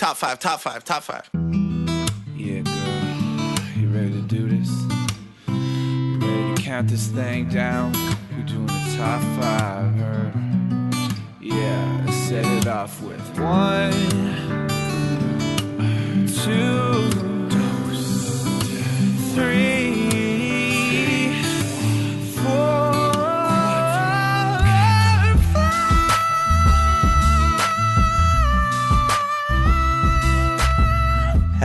Top five, top five, top five. Yeah, girl. You ready to do this? You ready to count this thing down? We're doing the top five, heard? Yeah, let's set it off with 1, 2, 3, 4.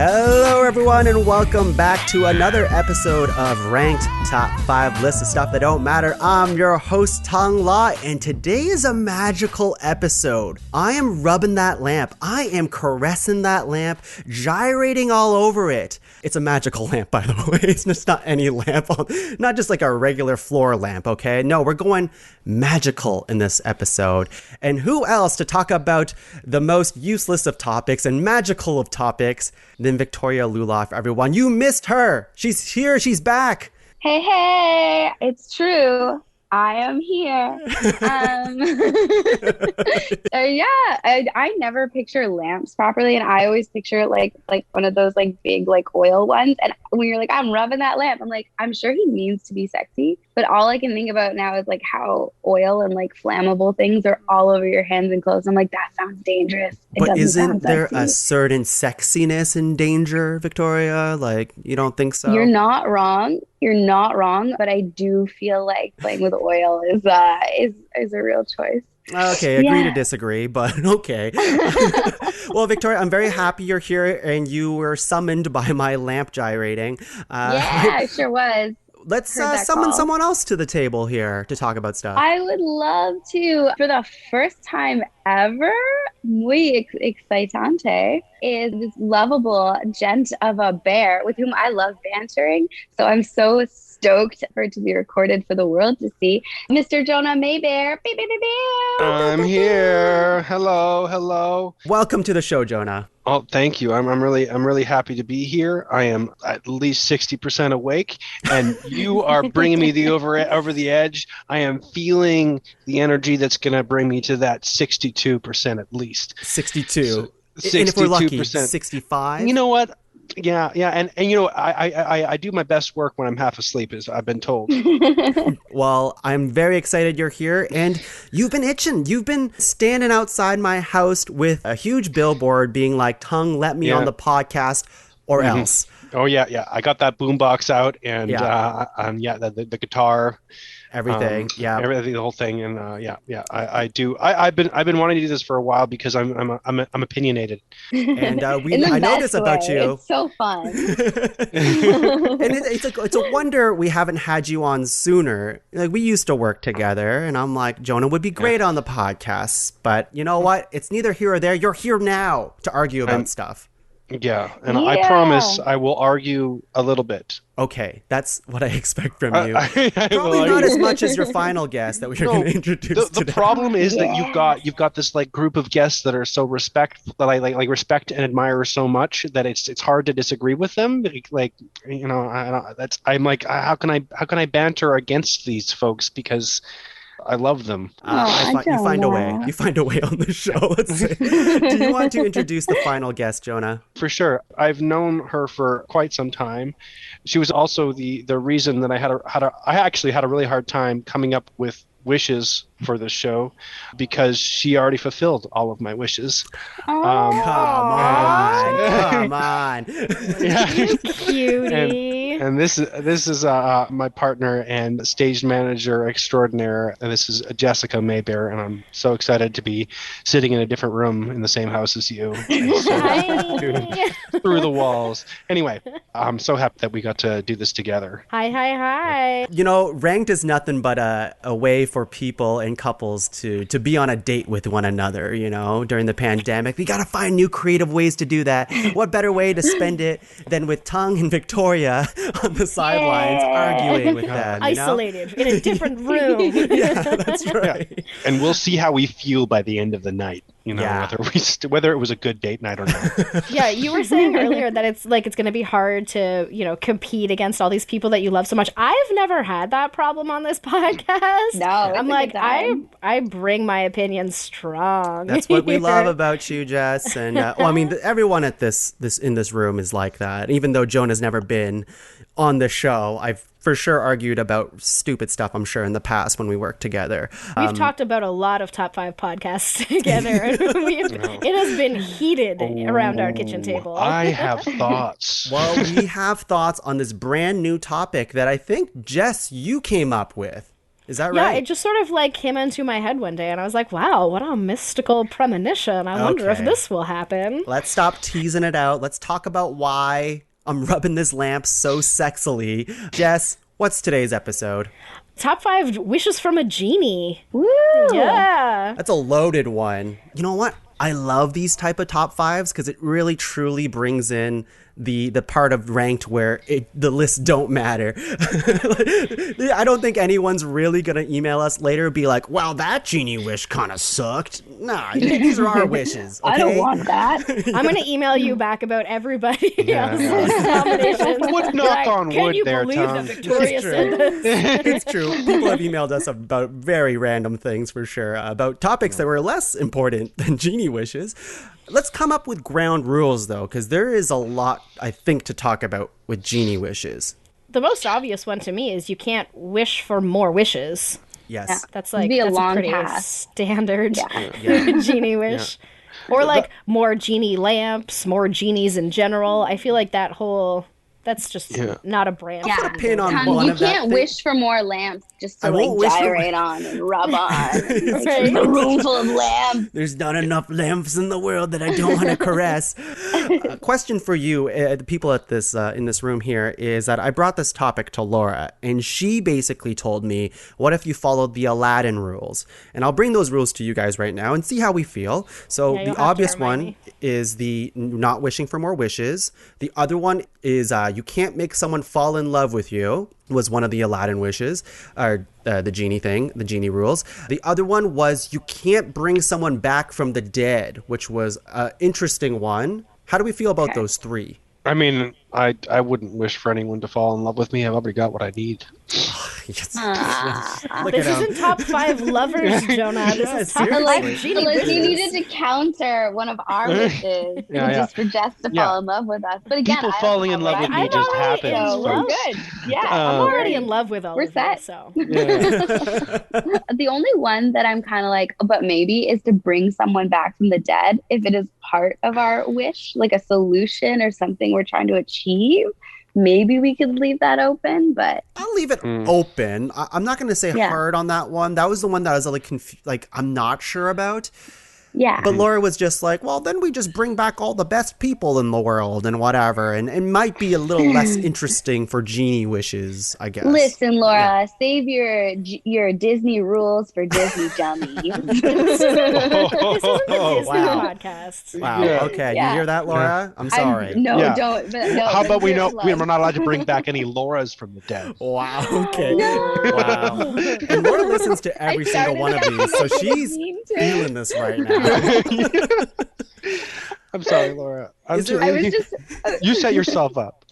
Hello, everyone, and welcome back to another episode of Ranked Top 5 List of Stuff That Don't Matter. I'm your host, Tuong La, and today is a magical episode. I am rubbing that lamp. I am caressing that lamp, gyrating all over it. It's a magical lamp, by the way. It's just not any lamp, not just like a regular floor lamp, okay? No, we're going magical in this episode. And who else to talk about the most useless of topics and magical of topics than Victoria Luloff, everyone. You missed her. She's here. She's back. Hey, it's true. I am here. I never picture lamps properly, and I always picture like one of those like big like oil ones. And when you're like, I'm rubbing that lamp, I'm like, I'm sure he means to be sexy, but all I can think about now is like how oil and like flammable things are all over your hands and clothes. I'm like, that sounds dangerous. But isn't there a certain sexiness in danger, Victoria? Like, you don't think so? You're not wrong. You're not wrong, but I do feel like playing with oil is a real choice. Okay, agree to disagree, but okay. Well, Victoria, I'm very happy you're here and you were summoned by my lamp gyrating. Yeah, it sure was. Let's summon someone else to the table here to talk about stuff. I would love to. For the first time ever, muy excitante, is this lovable gent of a bear with whom I love bantering. So I'm so stoked for it to be recorded for the world to see. Mr. Jonah Maybear. I'm here. Hello. Welcome to the show, Jonah. Oh, thank you. I'm really happy to be here. I am at least 60% awake, and you are bringing me over the edge. I am feeling the energy that's going to bring me to that 62% at least. 62. So, 62%. And if we're lucky, 65. You know what? Yeah, and you know, I do my best work when I'm half asleep, as I've been told. Well, I'm very excited you're here, and you've been itching. You've been standing outside my house with a huge billboard being like, Tuong, let me on the podcast or else. Oh, yeah. I got that boombox out, and the guitar. Everything, everything, the whole thing, and I do. I've been wanting to do this for a while because I'm opinionated, and I know this about you. It's so fun, and it's a wonder we haven't had you on sooner. Like, we used to work together, and I'm like, Jonah would be great on the podcast, but you know what? It's neither here or there. You're here now to argue about stuff. Yeah, and I promise I will argue a little bit. Okay, that's what I expect from you. Probably not as much as your final guest that we're going to introduce today. The problem is that you've got this like group of guests that are so respect and admire so much that it's hard to disagree with them. Like, you know, I'm like, how can I banter against these folks because I love them. You find a way. You find a way on the show. Let's see. Do you want to introduce the final guest, Jonah? For sure. I've known her for quite some time. She was also the reason that I actually had a really hard time coming up with wishes for the show because she already fulfilled all of my wishes. Come on. Yeah. Cutie. And this is my partner and stage manager extraordinaire, and this is Jessica Maybear, and I'm so excited to be sitting in a different room in the same house as you. Through the walls. Anyway, I'm so happy that we got to do this together. Hi. You know, Ranked is nothing but a way for people and couples to be on a date with one another, you know, during the pandemic. We got to find new creative ways to do that. What better way to spend it than with Tuong and Victoria on the sidelines arguing with them, isolated in a different room. Yeah, that's right. And we'll see how we feel by the end of the night. You know, Yeah. whether it was a good date, and I don't know. Yeah, you were saying earlier that it's going to be hard to, compete against all these people that you love so much. I've never had that problem on this podcast. No, I'm like, I bring my opinion strong. That's what we love about you, Jess. And well, I mean, everyone at this in this room is like that. Even though Jonah's never been on the show, I've for sure argued about stupid stuff, I'm sure, in the past when we worked together. We've talked about a lot of top 5 podcasts together. It has been heated around our kitchen table. I have thoughts. Well, we have thoughts on this brand new topic that I think, Jess, you came up with. Is that right? Yeah, it just sort of came into my head one day, and I was like, wow, what a mystical premonition. I wonder if this will happen. Let's stop teasing it out. Let's talk about why I'm rubbing this lamp so sexily. Jess, what's today's episode? Top 5 wishes from a genie. Woo! Yeah. That's a loaded one. You know what? I love these type of top 5s because it really truly brings in the part of ranked where the lists don't matter. I don't think anyone's really going to email us later and be like, wow, that genie wish kind of sucked. Nah, these are our wishes. Okay? I don't want that. I'm going to email you back about everybody else's nominations. Would knock on Can wood you there, believe Tom. that Victoria said this? It's true. People have emailed us about very random things for sure, about topics that were less important than genie wishes. Let's come up with ground rules, though, because there is a lot, I think, to talk about with genie wishes. The most obvious one to me is you can't wish for more wishes. Yes. That's It'd be a that's long pretty pass. standard Yeah. genie wish. Or more genie lamps, more genies in general. I feel like that's just not a brand. Yeah. Put a pin on Tom, one you of that can't thing. wish for more lamps just I to won't wish for- gyrate on and rub on. Right. A room full of lamps. There's not enough lamps in the world that I don't want to caress. A question for you, the people at this in this room here, is that I brought this topic to Laura, and she basically told me, what if you followed the Aladdin rules? And I'll bring those rules to you guys right now and see how we feel. So Yeah, you'll the have to obvious remind one me. is the not wishing for more wishes. The other one is you can't make someone fall in love with you, was one of the Aladdin wishes, or the genie thing, the genie rules. The other one was you can't bring someone back from the dead, which was an interesting one. How do we feel about those 3? I mean, I wouldn't wish for anyone to fall in love with me. I've already got what I need. Yes. Ah. Look This at him. isn't top 5 lovers, Jonah. This Yeah, is top seriously. 5 Unless genie you wishes. needed to counter one of our wishes just for Jess to fall in love with us. But again, People I don't falling have in love what with I me need. just already happens. in So we're love. good. Yeah, I'm already good. in love with all We're of set. you, so. The only one that I'm kind of like, but maybe, is to bring someone back from the dead if it is part of our wish, like a solution or something we're trying to achieve. Maybe we could leave that open, but I'll leave it open. I'm not going to say Yeah. hard on that one. That was the one that I was like I'm not sure about. yeah. But Laura was just like, well, then we just bring back all the best people in the world and whatever. And it might be a little less interesting for genie wishes, I guess. Listen, Laura, save your Disney rules for Disney dummies. This isn't the Disney wow. podcast. Wow. Yeah. Okay. Yeah. You hear that, Laura? I'm sorry. No, Yeah. don't. But no, How about we here's know we're love. not allowed to bring back any Lauras from the dead? Wow. Okay. No. Wow. And Laura listens to every I single one of started these, so that. I didn't she's mean to. feeling this right now. I'm sorry, Laura. Is there- I was just, You set yourself up.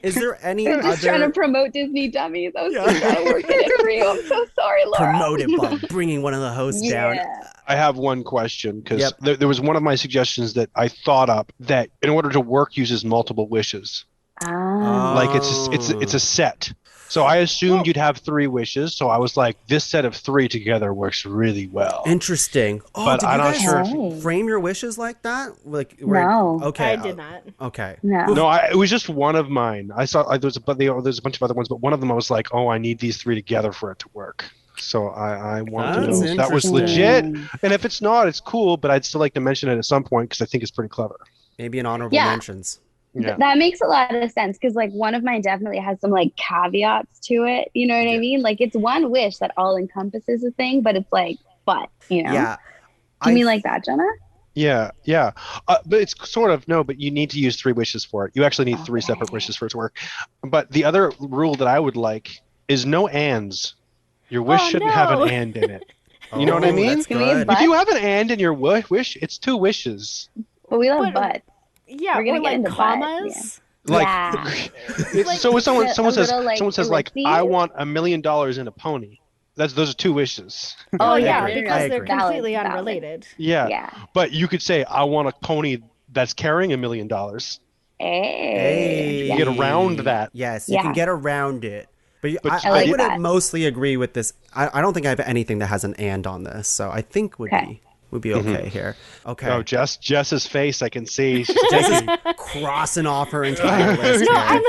Is there any I'm just trying to other promote Disney dummies. I was Yeah. just trying to work it in for you. I'm so sorry, Laura. promote it by bringing one of the hosts down? Yeah. I have one question because Yep. there was one of my suggestions that I thought up that in order to work uses multiple wishes. Ah. Like it's a set. So I assumed you'd have 3 wishes. So I was like, this set of 3 together works really well. Interesting. Oh, But did I'm you not guys sure frame your wishes like that? Like, No. Okay. I did not. Okay. No. No, it was just one of mine. I saw there's a bunch of other ones, but one of them I was like, oh, I need these 3 together for it to work. So I wanted to That's know if that was interesting. legit. And if it's not, it's cool, but I'd still like to mention it at some point because I think it's pretty clever. Maybe an honorable Yeah. mentions. Yeah. That makes a lot of sense because like one of mine definitely has some like caveats to it. You know what I mean? Like it's one wish that all encompasses a thing, but it's like, you know? Yeah. Do you mean like that, Jenna? Yeah. But it's sort of, no, but you need to use 3 wishes for it. You actually need 3 separate Okay. wishes for it to work. But the other rule that I would like is no ands. Your wish Oh, shouldn't have no. an and in it. You know what I mean? That's Can we have good. butt? If you have an and in your wish, it's 2 wishes. But we love But- butt. Yeah, We're gonna or get like into butt, commas. Like, Yeah. so when someone A says little, like, someone says like, ellipses. I want $1 million in a pony. Those are 2 wishes. Oh I yeah, agree. I because they're agree. completely Valid. unrelated. Yeah. Yeah. But you could say, I want a pony that's carrying $1 million. Hey. You get around that. Yes, you can Yeah. get around it. But But I like would that. mostly agree with this. I don't think I have anything that has an and on this, so I think would Okay. be okay here. Okay. Oh, Jess's face, I can see. She's Jess taking, is crossing off her entire list. No, here.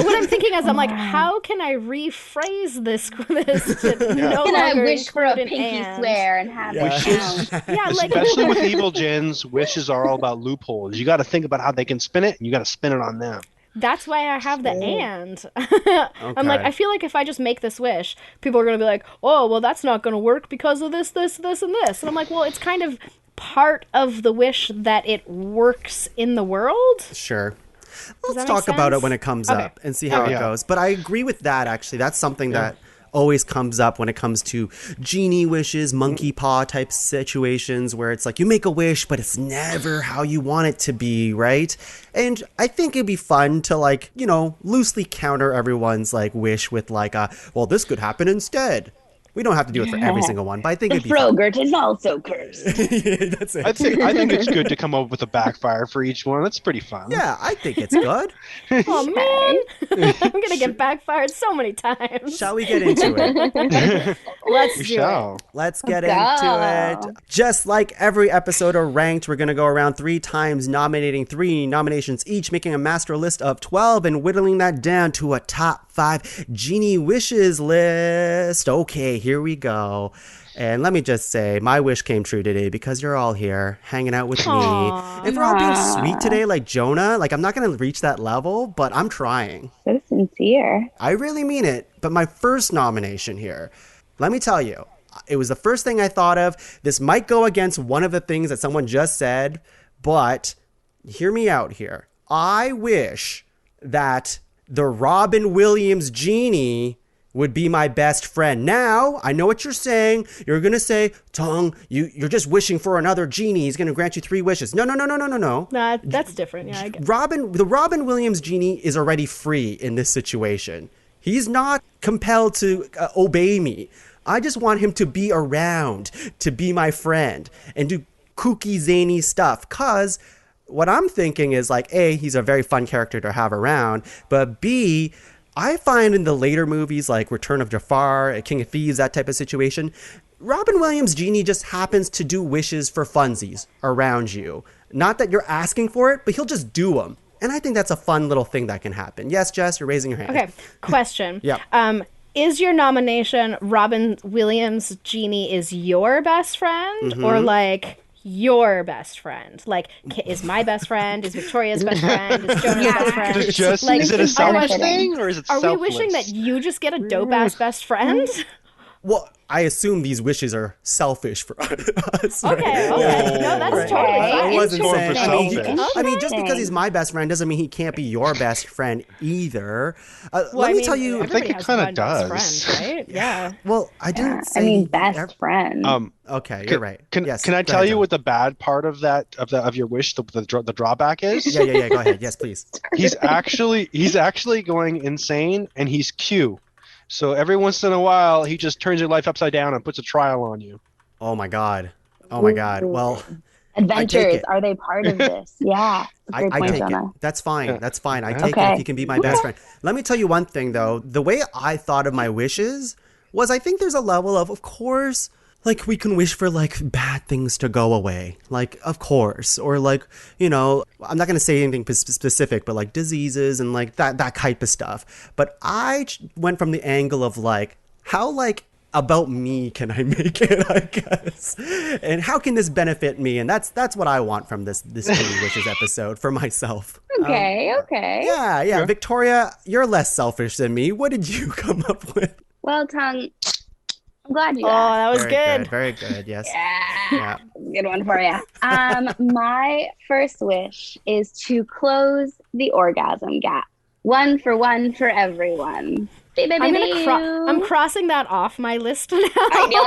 what I'm thinking is, I'm like, how can I rephrase this to no Can I longer wish for a include an pinky and? swear and have Yeah. it count? Yeah, like especially with evil Jinns, wishes are all about loopholes. You got to think about how they can spin it, and you got to spin it on them. that's why I have the and. I'm like, Okay. I feel like if I just make this wish, people are gonna be like, oh, well, that's not gonna work because of this, and this. And I'm like, well, it's kind of part of the wish that it works in the world. Sure. that Let's make talk about it sense? when it comes Okay. up and see how it Yeah. goes. But I agree with that, actually. That's something that always comes up when it comes to genie wishes, monkey paw type situations where it's like you make a wish, but it's never how you want it to be, right? And I think it'd be fun to, like, you know, loosely counter everyone's like wish with like well, this could happen instead. We don't have to do it for every single one, but I think The it'd be fun. frogurt is also cursed. That's it. I think it's good to come up with a backfire for each one. That's pretty fun. Yeah, I think it's good. Oh man, I'm gonna get backfired so many times. Shall we get into it? Let's We do shall. it. Let's get Go. into it. Just like every episode of Ranked, we're going to go around 3 times, nominating 3 nominations each, making a master list of 12 and whittling that down to a top 5 Genie Wishes list. Okay, here we go. And let me just say, my wish came true today because you're all here hanging out with Aw. me. If we're all being sweet today, like Jonah, like I'm not going to reach that level, but I'm trying. So sincere. I really mean it. But my first nomination here, let me tell you, it was the first thing I thought of. This might go against one of the things that someone just said, but hear me out here. I wish that the Robin Williams genie would be my best friend. Now, I know what you're saying. You're going to say, Tuong, you're just wishing for another genie. He's going to grant you 3 wishes. No. Nah, that's different. Yeah, I get. The Robin Williams genie is already free in this situation. He's not compelled to obey me. I just want him to be around, to be my friend, and do kooky, zany stuff. Because what I'm thinking is like, A, he's a very fun character to have around, but B, I find in the later movies like Return of Jafar, King of Thieves, that type of situation, Robin Williams' genie just happens to do wishes for funsies around you. Not that you're asking for it, but he'll just do them. And I think that's a fun little thing that can happen. Yes, Jess, you're raising your hand. Okay, question. Yeah. Is your nomination Robin Williams genie is your best friend or like your best friend? Like, is my best friend? Is Victoria's best friend? Is Jonah's best friend? Is it Like, is it a selfish otherwise- thing or is it Are selfless? we wishing that you just get a dope ass best friend? Well, I assume these wishes are selfish for us. Okay, okay. No, that's Right. totally Okay. I fine. wasn't Going saying. for I mean, just because Interesting. he's my best friend doesn't mean he can't be your best friend either. Well, Let I me mean, tell you. everybody it has kinda one best does. friend, right? Yeah. Well, I didn't say. I mean, best friend. Okay, you're right. Yes. Can I go tell ahead, you John. what the bad part of that of your wish, the drawback is? Yeah. Go ahead. Yes, please. He's actually going insane, and he's Q. So every once in a while, he just turns your life upside down and puts a trial on you. Oh my God. Well, Adventures, it. are they part of this? Yeah. Great I point, take Jonah. it. That's fine. Yeah. That's fine. I Yeah. take it Okay. if he can be my best friend. Let me tell you one thing, though. The way I thought of my wishes was I think there's a level of course, like we can wish for like bad things to go away. Like, of course. Or like, you know, I'm not going to say anything specific, but like diseases and like that type of stuff. But I went from the angle of like, how like about me can I make it, I guess, and how can this benefit me? And that's what I want from this Genie Wishes episode for myself. Okay. Yeah. Victoria, you're less selfish than me. What did you come up with? Well, Tongue, I'm glad you Oh, asked. that was good. Very good. Yes. Yeah. Good one for you. My first wish is to close the orgasm gap. One for everyone. I'm crossing that off my list now. I knew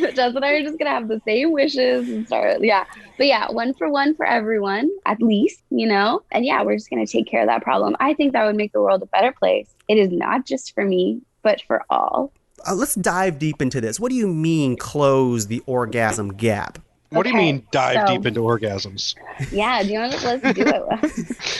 it. Jess and I are just gonna have the same wishes and start. Yeah, but yeah, one for everyone at least, And yeah, we're just gonna take care of that problem. I think that would make the world a better place. It is not just for me, but for all. Let's dive deep into this. What do you mean close the orgasm gap? What do you mean dive deep into orgasms? Yeah, do you want to let's do it?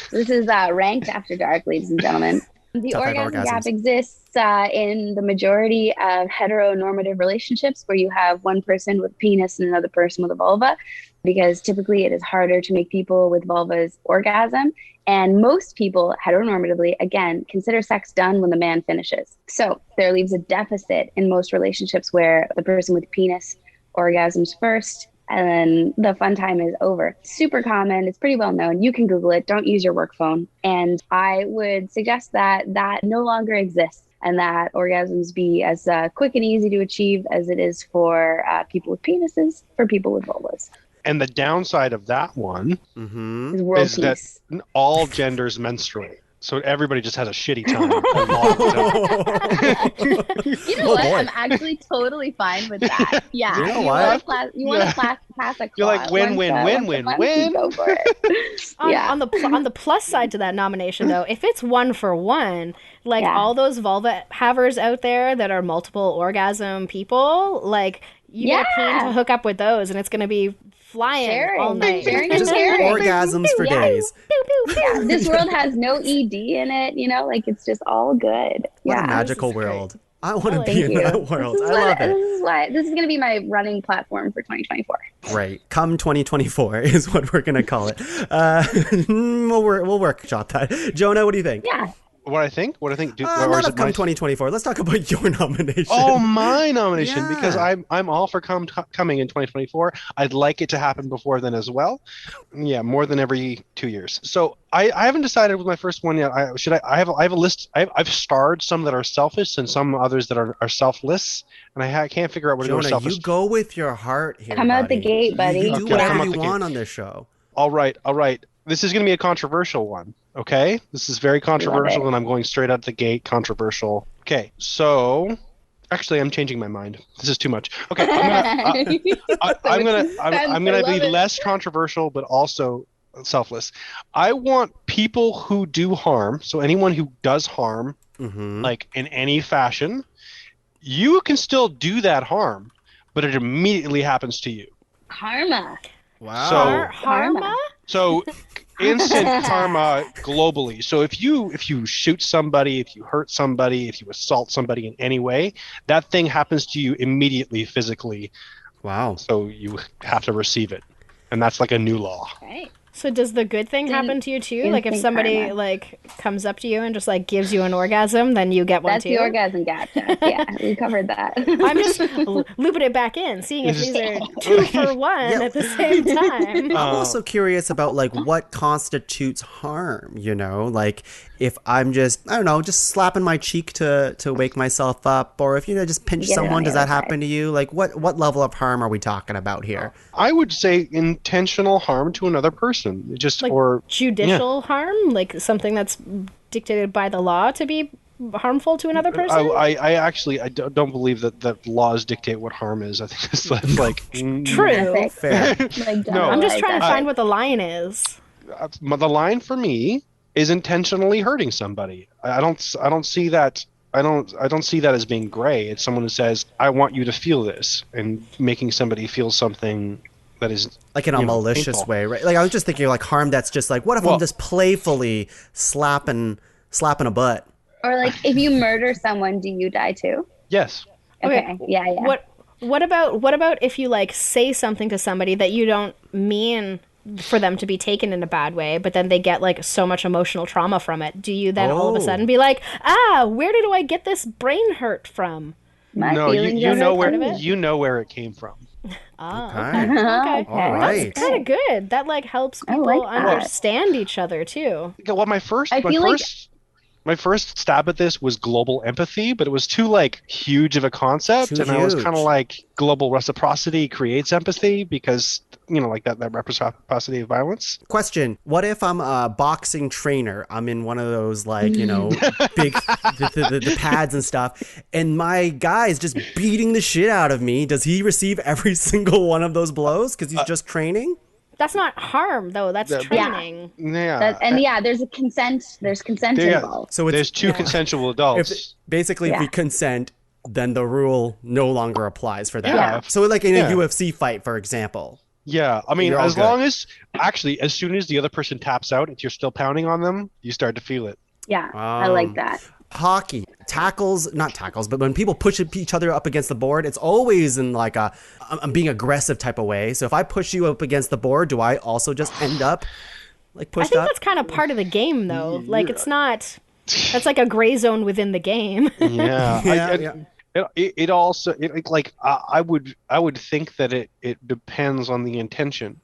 This is Ranked After Dark, ladies and gentlemen. The orgasm gap exists in the majority of heteronormative relationships where you have one person with a penis and another person with a vulva, because typically it is harder to make people with vulvas orgasm. And most people, heteronormatively, again, consider sex done when the man finishes. So there leaves a deficit in most relationships where the person with penis orgasms first, and then the fun time is over. Super common. It's pretty well known. You can Google it. Don't use your work phone. And I would suggest that no longer exists, and that orgasms be as quick and easy to achieve as it is for people with penises, for people with vulvas. And the downside of that one is world is peace. that all genders menstruate. So everybody just has a shitty time. You know what? I'm actually totally fine with that. Yeah. You know what? You want to pass a clause. You're like win. Go for it. On the plus side to that nomination, though, if it's 1 for 1, like all those vulva havers out there that are multiple orgasm people, like you get paid to hook up with those, and it's going to be flying all night. Just orgasms for days. Yeah, this world has no ED in it, like it's just all good. What a magical world. I want to be in that world. I love it. This is going to be my running platform for 2024. Great. Come 2024 is what we're going to call it. We'll workshop that. Jonah, what do you think? Yeah. What I think? Not of Come 2024. Let's talk about your nomination. Oh, my nomination, because I'm all for coming in 2024. I'd like it to happen before then as well. Yeah, more than every 2 years. So I haven't decided with my first one yet. I have a list. I've starred some that are selfish and some others that are selfless, and I can't figure out what to go selfish. You go with your heart here. Come out the gate, buddy. You do whatever you want on this show. All right. This is going to be a controversial one. Okay, this is very controversial, and I'm going straight out the gate. Controversial. Okay, so actually, I'm changing my mind. This is too much. Okay, I'm gonna be less controversial, but also selfless. I want people who do harm. So anyone who does harm, like in any fashion, you can still do that harm, but it immediately happens to you. Karma. Wow. So karma. So instant karma globally. So if you shoot somebody, if you hurt somebody, if you assault somebody in any way, that thing happens to you immediately physically. Wow. So you have to receive it. And that's like a new law. Right. So does the good thing happen to you too? Like if somebody comes up to you and just gives you an orgasm, then you get one too? That's the orgasm gap. Yeah, we covered that. I'm just looping it back in, seeing if these are 2 for 1 at the same time. I'm also curious about what constitutes harm, if I'm just slapping my cheek to wake myself up, or if just pinch someone, does that happen to you? What level of harm are we talking about here? I would say intentional harm to another person. Judicial harm, something that's dictated by the law to be harmful to another person. I don't believe that laws dictate what harm is. I think it's true. Fair. No, I'm just trying to find what the line is. The line for me is intentionally hurting somebody. I don't see that. I don't see that as being gray. It's someone who says, "I want you to feel this," and making somebody feel something that is in a malicious painful way, right? I was just thinking harm that's just what if I'm just playfully slapping a butt? Or if you murder someone, do you die too? Yes. Okay. Yeah. What about if you say something to somebody that you don't mean for them to be taken in a bad way, but then they get so much emotional trauma from it? Do you then all of a sudden be where do I get this brain hurt from? No, you know where it came from. Oh, okay. Okay. All right. That's kind of good. That helps people understand each other too. Well, my first stab at this was global empathy, but it was too huge of a concept, I was kind of global reciprocity creates empathy, because like that reciprocity of violence. Question: what if I'm a boxing trainer? I'm in one of those big the pads and stuff, and my guy's just beating the shit out of me. Does he receive every single one of those blows because he's just training? That's not harm, though. That's training. There's consent. There's consent involved. So there's two consensual adults. If we consent, then the rule no longer applies for that. Yeah. So like in a UFC fight, for example. Yeah, I mean, as soon as the other person taps out, if you're still pounding on them, you start to feel it. Yeah, I like that. Hockey, not tackles, but when people push each other up against the board, it's always in like I'm being aggressive type of way. So if I push you up against the board, do I also just end up like pushed up? I think that's kind of part of the game, though. Like, it's not. That's like a gray zone within the game. Yeah. It also I would think that it depends on the intention.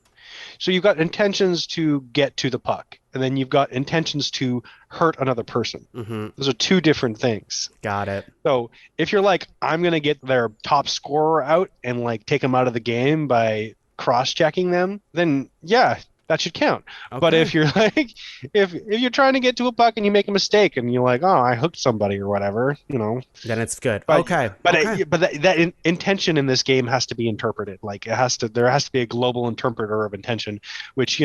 So you've got intentions to get to the puck, and then you've got intentions to hurt another person. Mm-hmm. Those are two different things. Got it. So if you're like, I'm gonna get their top scorer out and like take them out of the game by cross-checking them, then yeah, that should count. Okay. But if you're like, if you're trying to get to a puck and you make a mistake and you're like, oh, I hooked somebody or whatever, then it's good. But, okay. But that intention in this game has to be interpreted. Like there has to be a global interpreter of intention, which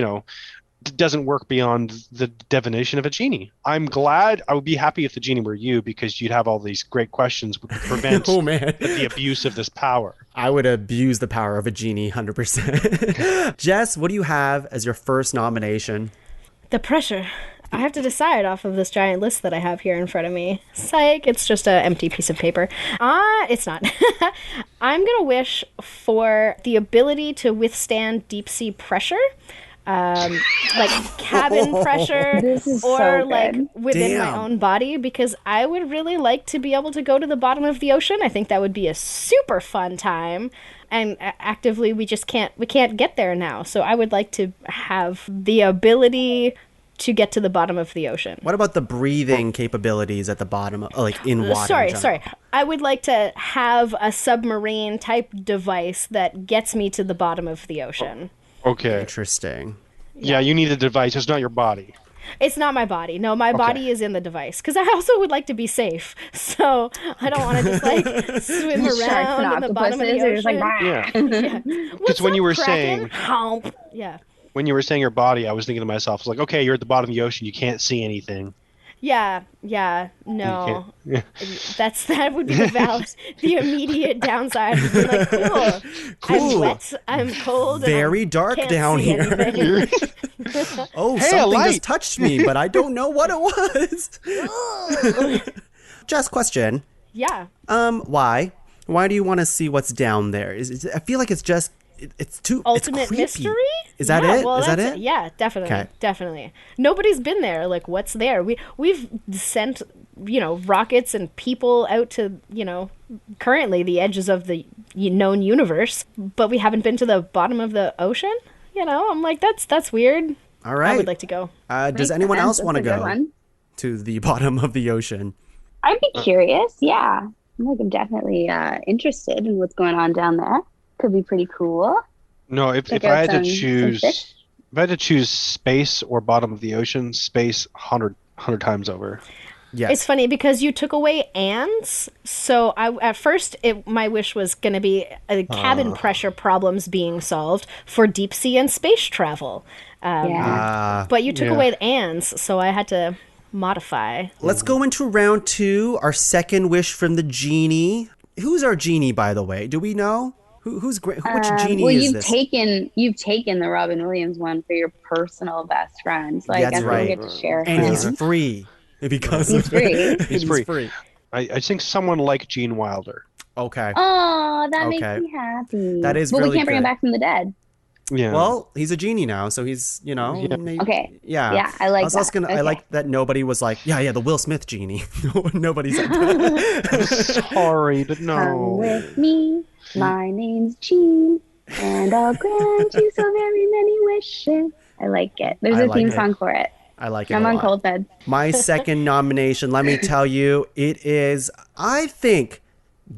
doesn't work beyond the definition of a genie. I'm glad. I would be happy if the genie were you, because you'd have all these great questions to prevent the abuse of this power. I would abuse the power of a genie 100%. Jess, what do you have as your first nomination? The pressure. I have to decide off of this giant list that I have here in front of me. Psych, it's just an empty piece of paper. It's not. I'm going to wish for the ability to withstand deep sea pressure. Like cabin pressure or like within my own body, because I would really like to be able to go to the bottom of the ocean. I think that would be a super fun time, and actively we can't get there now. So I would like to have the ability to get to the bottom of the ocean. What about the breathing capabilities at the bottom, like in water? Sorry. I would like to have a submarine type device that gets me to the bottom of the ocean. Okay. Interesting. Yeah, you need a device. It's not your body. It's not my body. No, my body is in the device. Because I also would like to be safe. So I don't want to just like swim around in the bottom of the ocean. Because when you were saying... Yeah. When you were saying your body, I was thinking to myself, it's like, okay, you're at the bottom of the ocean. You can't see anything. Yeah, no. That would be the immediate downside. Would be like, cool. I'm wet, I'm cold. Very dark down here. Oh, hey, something just touched me, but I don't know what it was. Just question. Yeah. Why? Why do you want to see what's down there? I feel like it's just it's too ultimate mystery. Is that it? Well, is that it? Yeah, definitely. Nobody's been there. Like, what's there? We've sent rockets and people out to currently the edges of the known universe, but we haven't been to the bottom of the ocean. I'm like, that's weird. All right, I would like to go. Does anyone else want to go to the bottom of the ocean? I'd be curious. Yeah, I'm definitely interested in what's going on down there. Could be pretty cool. No, if I had to choose space or bottom of the ocean, space 100 times over. Yes. It's funny because you took away ands. So at first my wish was going to be cabin pressure problems being solved for deep sea and space travel. But you took away the ands, so I had to modify. Let's go into round 2, our second wish from the genie. Who's our genie, by the way? Do we know? Which genie is this? You've taken the Robin Williams one for your personal best friend. So I guess right. you get to share and him. he's free because he's free. He's free. I think someone like Gene Wilder. Okay. Oh, that makes me happy. That is but really we can't bring him good. back from the dead. Yeah. Well, he's a genie now, so he's maybe, okay. Yeah, I like that. Okay. I like that nobody was like, the Will Smith genie. Nobody said that. Sorry, but no. Come with me. My name's Gene, and I'll grant you so very many wishes. I like it. There's a theme song for it. I like it. I'm on cold bed. My second nomination, let me tell you, it is, I think,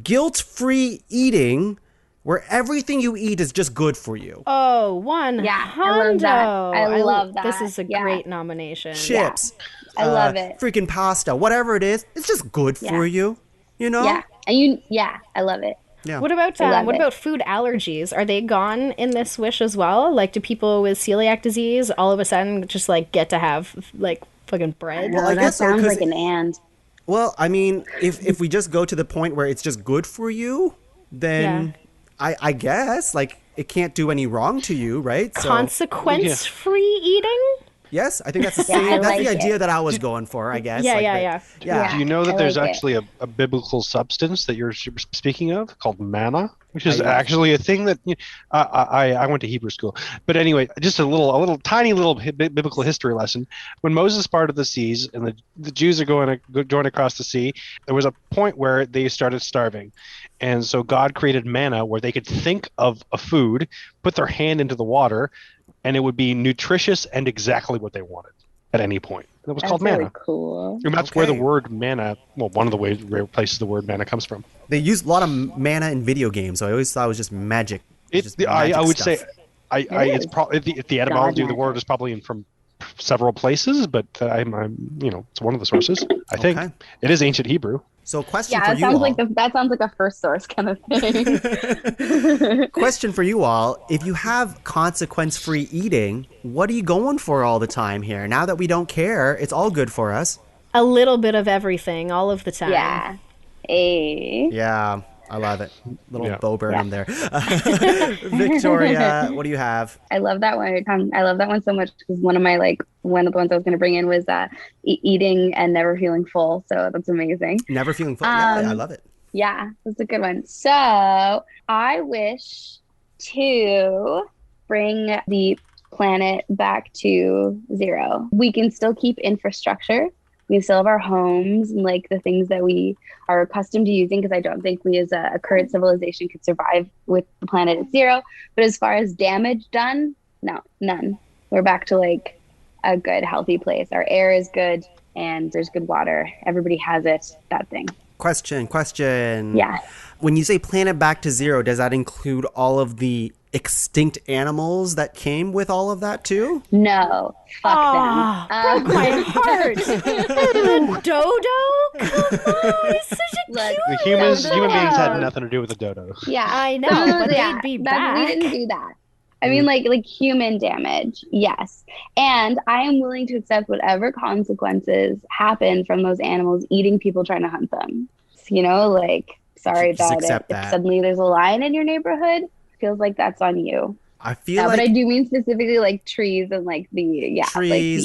guilt-free eating where everything you eat is just good for you. Oh, one Yeah, I love that. I love that. This is a Yeah. great nomination. Chips. I love it. Freaking pasta, whatever it is, it's just good for you. You know? Yeah. I love it. Yeah. What about I love it. about food allergies? Are they gone in this wish as well? Like, do people with celiac disease all of a sudden just like get to have like fucking bread? Well, I That guess so, sounds 'cause- like an and. Well, I mean, if we just go to the point where it's just good for you, then I guess like it can't do any wrong to you, right? So Consequence-free eating? yes, I think that's the Yeah, same. I That's like the idea it. that I was going for. I guess. Yeah, like yeah. yeah. Do you know that I there's like it. actually a biblical substance that you're speaking of called manna, which is I know. actually a thing that I went to Hebrew school. But anyway, just a tiny little biblical history lesson. When Moses parted the seas and the Jews are going across the sea, there was a point where they started starving. And so God created manna where they could think of a food, put their hand into the water, and it would be nutritious and exactly what they wanted at any point. It was That's called really manna. cool. And that's where the Okay. word manna, well, one of the rare places the word manna comes from. They use a lot of mana in video games, so I always thought it was just magic. Just I magic would stuff. say, it's probably the etymology of the word magic. is probably from several places, but I'm it's one of the sources. I think Okay. it is ancient Hebrew. So, question Yeah, for that you sounds all. like that sounds like a first source kind of thing. Question for you all. If you have consequence-free eating, what are you going for all the time here? Now that we don't care, it's all good for us. A little bit of everything, all of the time. Yeah. A. Yeah, I love it. Little Yeah. Bo Burnham there. Victoria, what do you have? I love that one. I love that one so much because one of the ones I was going to bring in was eating and never feeling full. So that's amazing. Never feeling full. Yeah, I love it. Yeah, that's a good one. So I wish to bring the planet back to zero. We can still keep infrastructure. We still have our homes and like the things that we are accustomed to using, because I don't think we as a current civilization could survive with the planet at zero. But as far as damage done, no, none. We're back to like a good, healthy place. Our air is good and there's good water. Everybody has it, that thing. Question. Yeah. When you say planet back to zero, does that include all of the extinct animals that came with all of that too? No, fuck Aw, them. broke my heart. The dodo? Come on, he's such a Look, cute The human little beings had dog. nothing to do with the dodo. Yeah, I know, but they'd be We back. didn't do that. I mean, like human damage, yes. And I am willing to accept whatever consequences happen from those animals eating people trying to hunt them. You know, like, sorry Just about it. accept If that. suddenly there's a lion in your neighborhood, feels like that's on you. I feel But I like do mean specifically like trees and like trees, like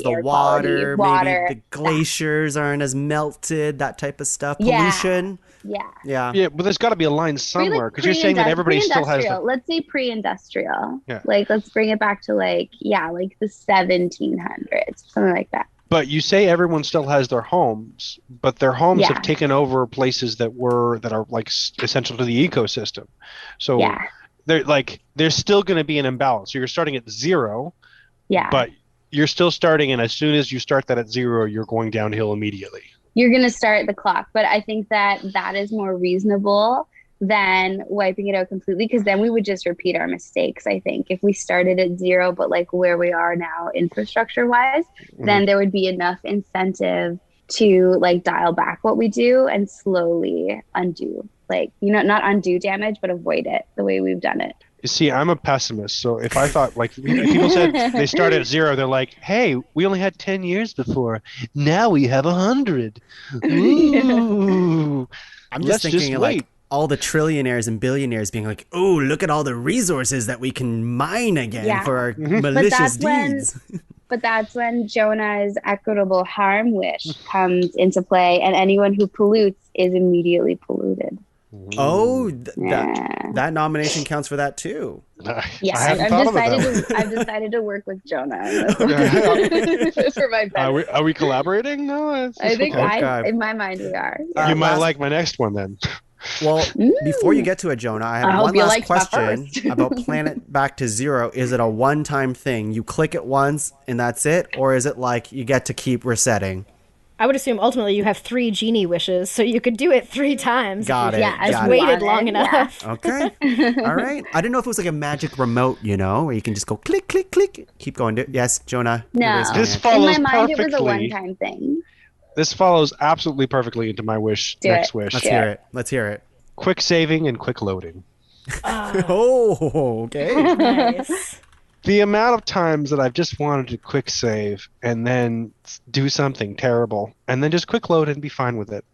the air water, quality, maybe the glaciers aren't as melted, that type of stuff. Yeah. Pollution. Yeah. Yeah. Yeah, but there's got to be a line somewhere because you're saying that everybody still has. Let's say pre-industrial. Yeah. Like, let's bring it back to like the 1700s, something like that. But you say everyone still has their homes, but their homes Yeah. have taken over places that are like essential to the ecosystem. So Yeah. there's still going to be an imbalance. So you're starting at zero, Yeah. but you're still starting, and as soon as you start that at zero, you're going downhill immediately. You're going to start the clock. But I think that is more reasonable than wiping it out completely, because then we would just repeat our mistakes. I think if we started at zero, but like where we are now infrastructure wise, then there would be enough incentive to like dial back what we do and slowly undo, like, not undo damage, but avoid it the way we've done it. You see, I'm a pessimist, so if I thought, like, if people said they started at zero, they're like, hey, we only had 10 years before. Now we have 100. Ooh. I'm Let's just thinking just like wait. all the trillionaires and billionaires being like, oh, look at all the resources that we can mine again Yeah. for our Mm-hmm. malicious that's when- deeds. But that's when Jonah's equitable harm wish comes into play, and anyone who pollutes is immediately polluted. Oh, Yeah. that nomination counts for that too. Yeah, I haven't thought of it that way. I've decided to work with Jonah Yeah. for my benefit. Are we collaborating? No, I think Okay. in my mind we are. you might last- like my next one then. Well, before you get to it, Jonah, I I have hope one you last liked that question first. about Planet Back to Zero. Is it a one-time thing? You click it once and that's it? Or is it like you get to keep resetting? I would assume ultimately you have 3 Genie Wishes, so you could do it 3 times. Got it. Yeah, I Got just it. Waited long enough. Okay. All right. I didn't know if it was like a magic remote, where you can just go click, click, click. Keep going. Yes, Jonah. you're No. raising your This hand. In follows my mind, it was a perfectly. one-time thing. This follows absolutely perfectly into my next wish. Let's hear it. Let's hear it. Quick saving and quick loading. Oh, okay. Nice. The amount of times that I've just wanted to quick save and then do something terrible and then just quick load and be fine with it.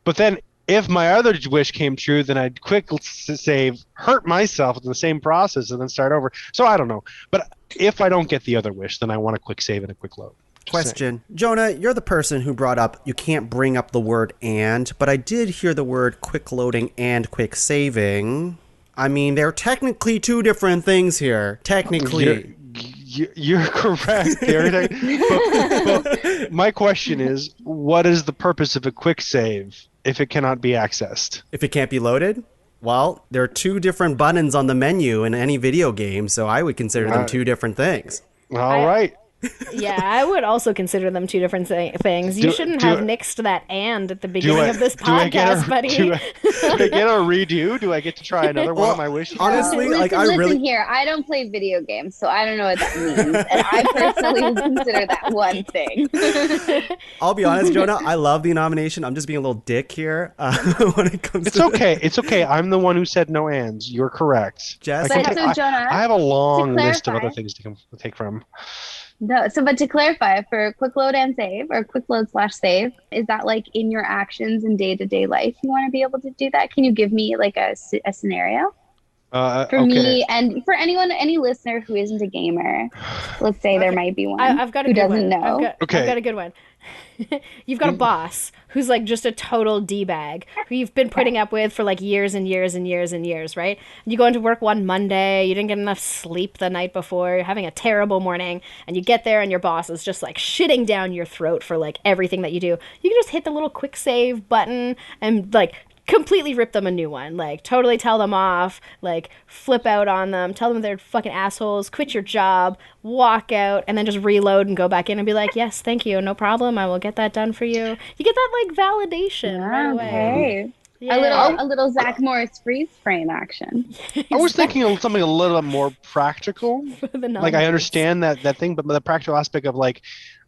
But then if my other wish came true, then I'd quick save, hurt myself in the same process, and then start over. So I don't know. But if I don't get the other wish, then I want a quick save and a quick load. Question. Jonah, you're the person who brought up you can't bring up the word and, but I did hear the word quick loading and quick saving. I mean, they're technically 2 different things here. Technically. You're correct. But my question is, what is the purpose of a quick save if it cannot be accessed? If it can't be loaded? Well, there are 2 different buttons on the menu in any video game, so I would consider them 2 different things. All right. Yeah, I would also consider them 2 different things. You shouldn't have nixed that "and" at the beginning of this podcast, buddy. Do I get a redo? Do I get to try another one of my wishes? Honestly, Listen here. I don't play video games, so I don't know what that means. And I personally would consider that one thing. I'll be honest, Jonah, I love the nomination. I'm just being a little dick here when it comes It's to okay. It's okay. I'm the one who said no ands. You're correct. Jess? But so, Jonah, I have a long to list of clarify- other things to take from. No, but to clarify, for quick load and save, or quick load / save, is that like in your actions in day-to-day life? You want to be able to do that? Can you give me like a scenario? For me, and for any listener who isn't a gamer, let's say there might be one I've got a who good doesn't one. know. I've got a good one. You've got a boss who's like just a total D-bag who you've been putting up with for like years and years and years and years, right? And you go into work one Monday, you didn't get enough sleep the night before, you're having a terrible morning, and you get there and your boss is just like shitting down your throat for like everything that you do. You can just hit the little quick save button and like completely rip them a new one, like totally tell them off, like flip out on them, tell them they're fucking assholes, quit your job, walk out, and then just reload and go back in and be like, yes, thank you, no problem, I will get that done for you. You get that like validation right away. Okay. Yeah. A little Zach Morris freeze frame action. I was thinking of something a little bit more practical. The Like I understand that thing, but the practical aspect of like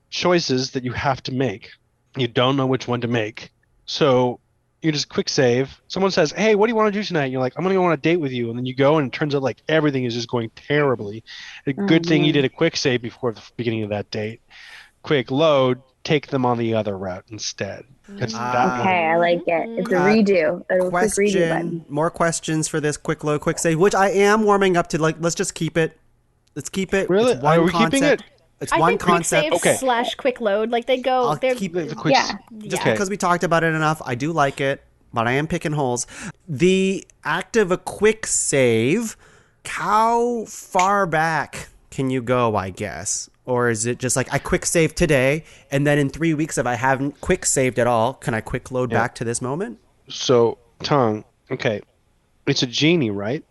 choices that you have to make. You don't know which one to make. So you just quick save. Someone says, hey, what do you want to do tonight? And you're like, I'm going to go on a date with you. And then you go and it turns out like everything is just going terribly. A good thing you did a quick save before the beginning of that date. Quick load, take them on the other route instead. Okay, I like it. It's a redo. A quick redo button. More questions for this quick load, quick save, which I am warming up to. Like, let's just keep it. Let's keep it. Really? It's one Are we concept. keeping it? It's I one think concept. quick save / quick load, like they go. I'll They're keep it. The quick Just Okay. because we talked about it enough, I do like it, but I am picking holes. The act of a quick save, how far back can you go, I guess? Or is it just like I quick save today, and then in 3 weeks, if I haven't quick saved at all, can I quick load back to this moment? So, Tuong, okay. It's a genie, right?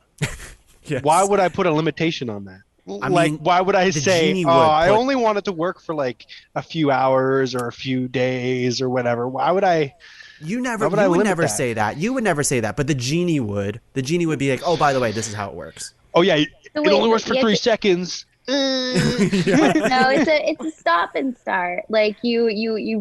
Yes. Why would I put a limitation on that? I Like, mean, why would I the say, genie oh, would I put- only want it to work for like a few hours or a few days or whatever? Why would I? You Why never, would I you would limit never that? say that. You would never say that. But the genie would. The genie would be like, "Oh, by the way, this is how it works." Oh yeah, it wait, only works for you have 3 to- seconds. No, it's a stop and start. Like you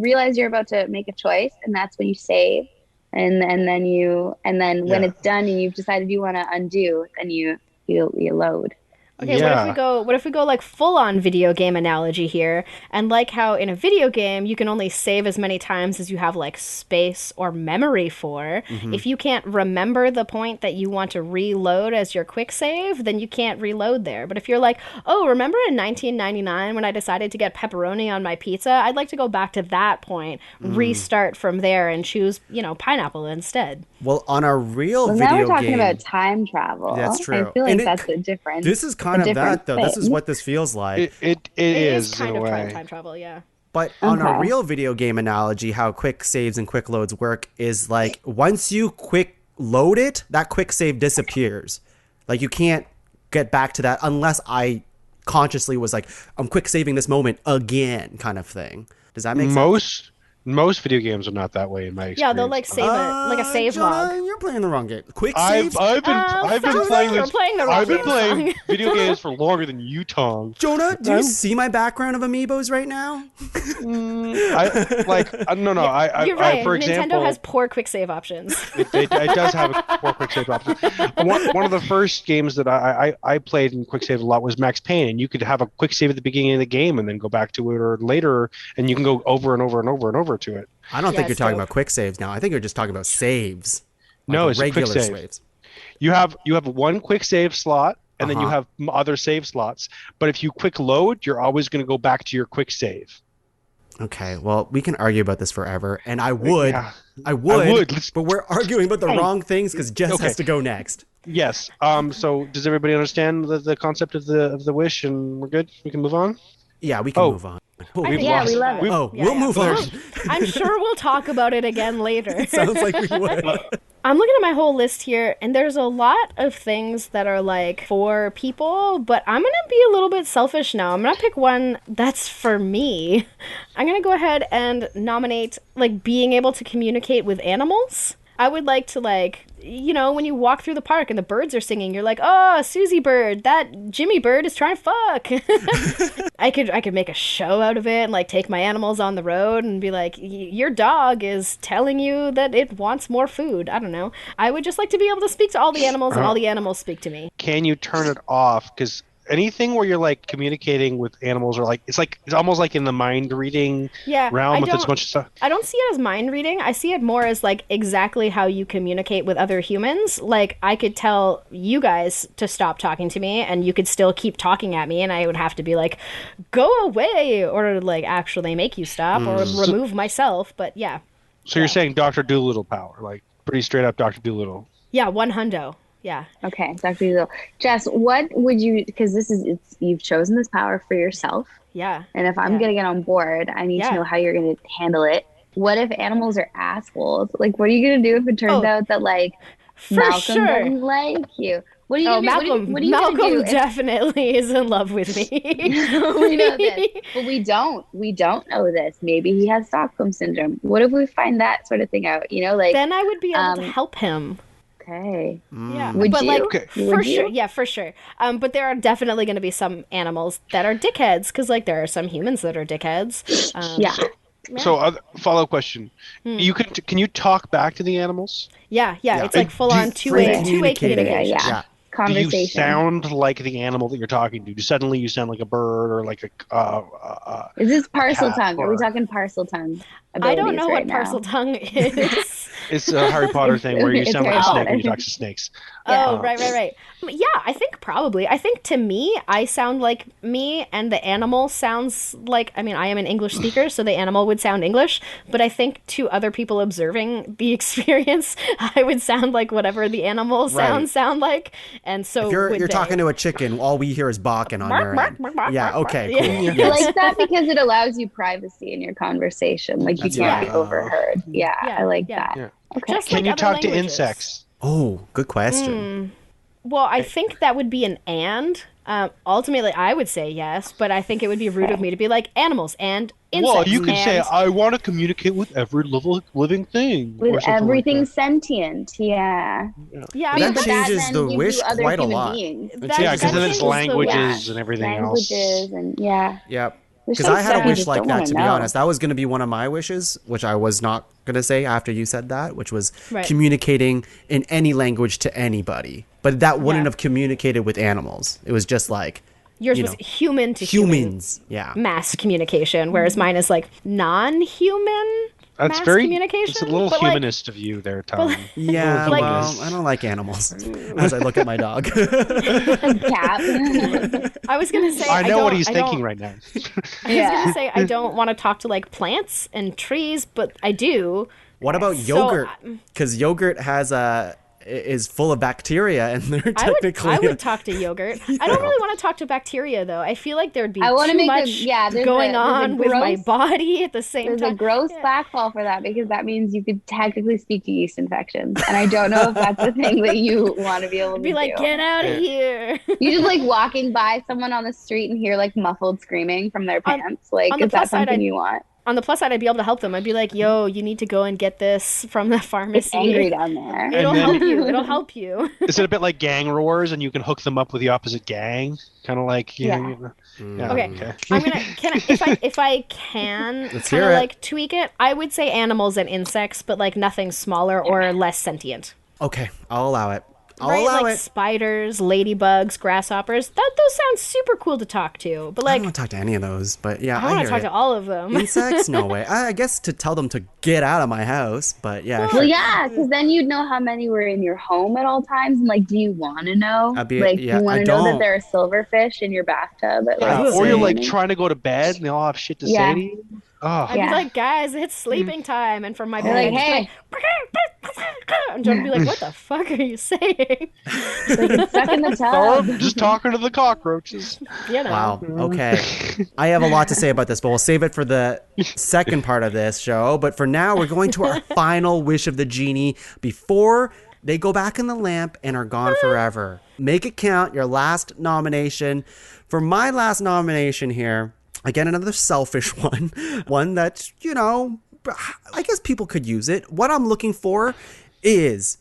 realize you're about to make a choice, and that's when you save, and then when it's done and you've decided you want to undo, then you load. Okay, Yeah. what if we go like full on video game analogy here, and like how in a video game you can only save as many times as you have like space or memory for. If you can't remember the point that you want to reload as your quick save, then you can't reload there. But if you're like, oh, remember in 1999 when I decided to get pepperoni on my pizza? I'd like to go back to that point, restart from there, and choose, pineapple instead. Well, on a real Well, video now we're talking game, about time travel. That's true. I feel like And that's a difference. this is kind of different that though. This is thing. what this feels like. It is kind in a of way. time travel, yeah. But on a Okay. real video game analogy, how quick saves and quick loads work is like once you quick load it, that quick save disappears. Like you can't get back to that unless I consciously was like, I'm quick saving this moment again, kind of thing. Does that make sense? Most video games are not that way in my experience. Yeah, they'll like save it, like a save Jonah, log. you're playing the wrong game. Quick I've saves. been playing You're this. playing the wrong I've been game playing song. video games for longer than you, Tong. Jonah, do you see my background of amiibos right now? No. You're right. For Nintendo example, has poor quick save options. it does have a more quick save option. One of the first games that I played in quick save a lot was Max Payne, and you could have a quick save at the beginning of the game and then go back to it or later, and you can go over and over and over and over to it. I don't think you're it's talking dope. about quick saves now. I think you're just talking about saves. No, it's a regular quick save. saves. You have one quick save slot, and then you have other save slots. But if you quick load, you're always going to go back to your quick save. Okay, well, we can argue about this forever, and I would, Let's- but we're arguing about the wrong things because Jess has to go next. Yes. So does everybody understand the concept of the wish, and we're good? We can move on. Yeah, we can move on. Oh, We've Yeah, lost- we love it. we've- oh Yeah, we'll yeah. move on. I'm sure we'll talk about it again later. Sounds like we would. I'm looking at my whole list here, and there's a lot of things that are like for people, but I'm gonna be a little bit selfish now. I'm gonna pick one that's for me. I'm gonna go ahead and nominate like being able to communicate with animals. I would like to when you walk through the park and the birds are singing, you're like, oh, Susie bird, that Jimmy bird is trying to fuck. I could make a show out of it and like take my animals on the road and be like, your dog is telling you that it wants more food. I don't know. I would just like to be able to speak to all the animals and all the animals speak to me. Can you turn it off? Because anything where you're like communicating with animals, or it's almost like in the mind reading realm with as much stuff. I don't see it as mind reading. I see it more as like exactly how you communicate with other humans. Like I could tell you guys to stop talking to me and you could still keep talking at me, and I would have to be like, go away, or like actually make you stop or remove myself. But yeah. So you're saying Dr. Doolittle power, like pretty straight up Dr. Doolittle. Yeah, 100. Yeah. Okay, Dr. Doolittle. Jess, what would you, because you've chosen this power for yourself. Yeah. And if I'm going to get on board, I need to know how you're going to handle it. What if animals are assholes? Like, what are you going to do if it turns out that, like, Malcolm doesn't like you? What are you gonna do? What are you Malcolm gonna do definitely is in love with me. We know this, but we don't know this. Maybe he has Stockholm syndrome. What if we find that sort of thing out? Then I would be able to help him. Okay. Yeah. Would but you? like Okay. for sure. Yeah, for sure. But there are definitely going to be some animals that are dickheads, because like there are some humans that are dickheads. Yeah. So follow-up question. Can you talk back to the animals? Yeah. It's like full on two-way communication. Yeah. Do you Conversation. sound like the animal that you're talking to? Suddenly you sound like a bird or like a Is this parcel cat tongue? Are we or- talking parcel tongue? I don't know right what parcel now? tongue is. It's a Harry Potter thing where you It's sound like a Harry snake Potter. when you talk to snakes. Oh, right. Yeah, I think probably. I think to me, I sound like me, and the animal sounds like, I am an English speaker, so the animal would sound English, but I think to other people observing the experience, I would sound like whatever the animal sounds sound like, and so If you're would they. talking to a chicken, all we hear is barking on your end. Yeah, okay, cool. Yeah. I like that because it allows you privacy in your conversation. Like you can't be overheard. Yeah, I like that. Yeah. Okay. Just Can like you other talk to languages. insects? Oh, good question. Well, I think that would be an and. Ultimately, I would say yes, but I think it would be rude of me to be like animals and insects. Well, you could say, and- I want to communicate with every living thing. or With something like everything that. sentient, yeah. yeah, That But changes then the gives you wish other quite a human lot. beings. That- Yeah, because that then changes it's the languages wish. and everything Languages else. and yeah. Yep. There's Because some I had stuff a you wish just like don't that, wanna to be know. honest. That was going to be one of my wishes, which I was not going to say after you said that, which was Right. communicating in any language to anybody. But that wouldn't have communicated with animals. It was just like Yours you was know, human to human humans. Yeah. mass communication, whereas mine is like non-human That's mass very. communication. It's a little but, like, humanist of you there, Tom. Yeah, Like- well, I don't like animals. As I look at my dog. Cat. I was gonna say I know what don't- he's I thinking don't- right now. I was gonna say I don't want to talk to like plants and trees, but I do. What about So, yogurt? Because yogurt is full of bacteria, and they're typically. I would talk to yogurt. I don't really want to talk to bacteria though. I feel like there'd be I wanna too make much there's going there's on with my gross- body at the same There's time. a gross backfall for that because that means you could technically speak to yeast infections. And I don't know if that's the thing that you want to be able to Be like, do. get out of here. You just like walking by someone on the street and hear like muffled screaming from their pants. Like, on the is that plus side, something you want? on the plus side, I'd be able to help them. I'd be like, yo, you need to go and get this from the pharmacy. It's angry down there. It'll help you. It'll help you. Is it a bit like gang roars and you can hook them up with the opposite gang? Kind of like, Yeah. Okay. I'm gonna if I can Let's kind hear of it. like tweak it, I would say animals and insects, but like nothing smaller or less sentient. Okay, I'll allow it. I'll Right? allow Like it. spiders, ladybugs, grasshoppers. Those sound super cool to talk to. But I like don't want to talk to any of those, but yeah, I want hear to talk it. to all of them. Insects? No way. I guess to tell them to get out of my house, but yeah, Well, sure. yeah, because then you'd know how many were in your home at all times. And like, do you want to know? I'd be- Like, yeah, you want I to know don't. that there are silverfish in your bathtub? At, like, Or you're 6 like a.m.? trying to go to bed and they all have shit to Yeah. say to you. Oh, I'd be Yeah. like, guys, it's sleeping time, and from my They're bed, like, I'd just be and Jonah would be like, what the fuck are you saying? Like, it's stuck in the oh, tub. just talking to the cockroaches. You know. Wow. Okay. I have a lot to say about this, but we'll save it for the second part of this show. But for now, we're going to our final wish of the genie before they go back in the lamp and are gone forever. Make it count. Your last nomination. For my last nomination here, again, another selfish one that, I guess people could use it. What I'm looking for is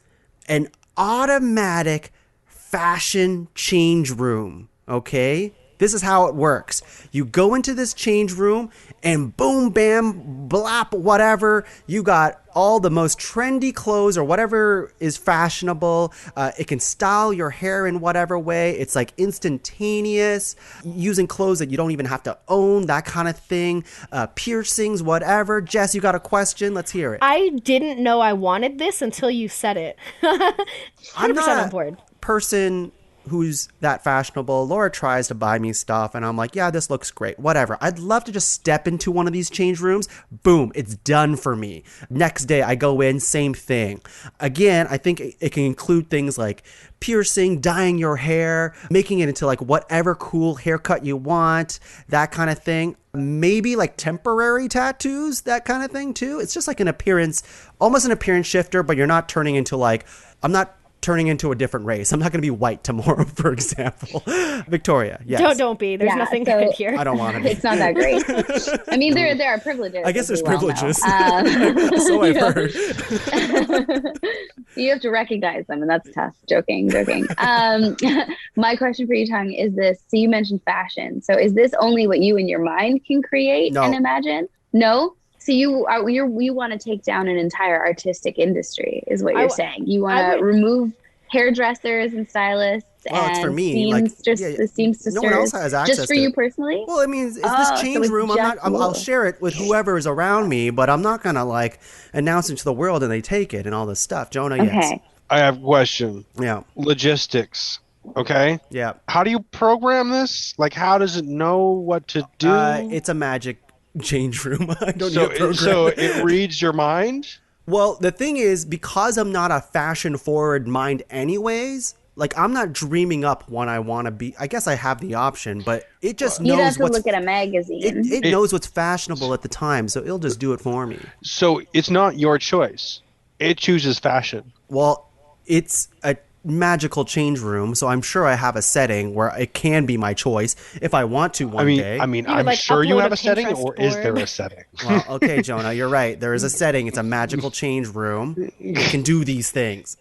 an automatic fashion change room, okay? This is how it works. You go into this change room and boom, bam, blap, whatever. You got all the most trendy clothes or whatever is fashionable. It can style your hair in whatever way. It's like instantaneous, using clothes that you don't even have to own, that kind of thing. Piercings, whatever. Jess, you got a question? Let's hear it. I didn't know I wanted this until you said it. 100% I'm not on board. a person who's that fashionable. Laura tries to buy me stuff and I'm like, yeah, this looks great, whatever. I'd love to just step into one of these change rooms. Boom, it's done for me. Next day I go in, same thing. Again, I think it can include things like piercing, dyeing your hair, making it into like whatever cool haircut you want, that kind of thing. Maybe like temporary tattoos, that kind of thing too. It's just like an appearance, almost an appearance shifter, but you're not turning into like, I'm not turning into a different race. I'm not going to be white tomorrow, for example. Victoria, yes. Don't be. There's Yeah, nothing so- good here. I don't want to be. It's not that great. I mean, there are privileges. I guess as there's we well know. privileges. So I've heard. You have to recognize them, and that's tough. Joking. My question for you, Tuong, is this: so you mentioned fashion. So is this only what you in your mind can create No. and imagine? No. So you want to take down an entire artistic industry, is what you're saying. You I want to would- remove hairdressers and stylists Well, and it's for me, like, the seamsters. no one else has access just for to you it. personally. Well, I mean, it's Oh, this so change it's room. just I'll you. share it with whoever is around me, but I'm not gonna like announce it to the world and they take it and all this stuff. Jonah, yes. Okay. I have a question. Yeah. Logistics. Okay. Yeah. How do you program this? Like, how does it know what to do? It's a magic change room. I don't so, need a program. so it reads your mind? Well, the thing is, because I'm not a fashion forward mind anyways, like I'm not dreaming up what I want to be. I guess I have the option, but it just You'd have knows to what's look at a magazine. it knows what's fashionable at the time, so it'll just do it for me. So it's not your choice. It chooses fashion. Well, it's a magical change room, so I'm sure I have a setting where it can be my choice if I want to one day. You would, I'm like, sure you upload have a a setting, Pinterest or is there board. a setting? Well, okay, Jonah, you're right. There is a setting. It's a magical change room. It can do these things.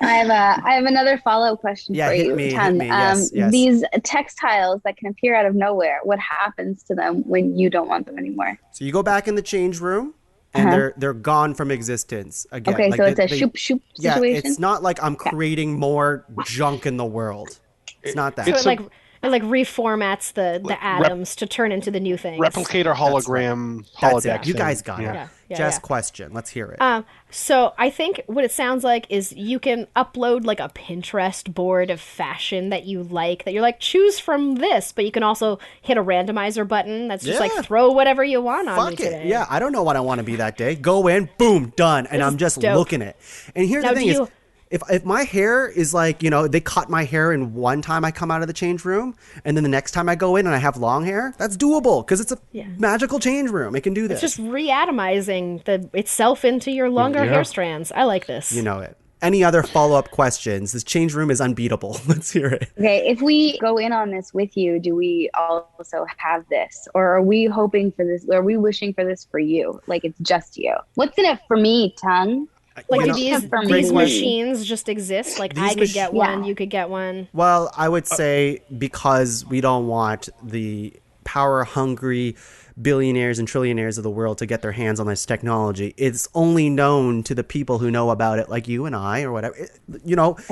I have another follow-up question Yeah, for hit you, me, hit Tan. me. Yes, yes. These textiles that can appear out of nowhere, what happens to them when you don't want them anymore? So you go back in the change room, and they're gone from existence again. Okay, Like so it's a they- shoop shoop Yeah, situation. it's not like I'm creating more junk in the world. It's not that. So It's it like reformats the atoms to turn into the new things. Replicator hologram That's holodeck. it. You thing. guys got Yeah. it. Yeah, Jess, yeah. question. Let's hear it. So I think what it sounds like is you can upload like a Pinterest board of fashion that you like, that you're like, choose from this, but you can also hit a randomizer button that's just Yeah. like throw whatever you want on me Fuck it. today. Yeah, I don't know what I want to be that day. Go in, boom, done. And This I'm is just dope. looking at it. And here's Now, the thing do is, you- if my hair is like, they cut my hair in one time I come out of the change room, and then the next time I go in and I have long hair, that's doable because it's a magical change room. It can do this. It's just reatomizing itself into your longer Yeah. hair strands. I like this. You know it. any other follow-up questions. This change room is unbeatable. Let's hear it. Okay, if we go in on this with you, do we also have this? Or are we hoping for this? Or are we wishing for this for you? Like it's just you. What's in it for me, Tongue? Like, You do know, these for these me. machines just exist? Like, I could get one, Yeah. you could get one. Well, I would say because we don't want the power-hungry billionaires and trillionaires of the world to get their hands on this technology. It's only known to the people who know about it, like you and I, or whatever. Okay.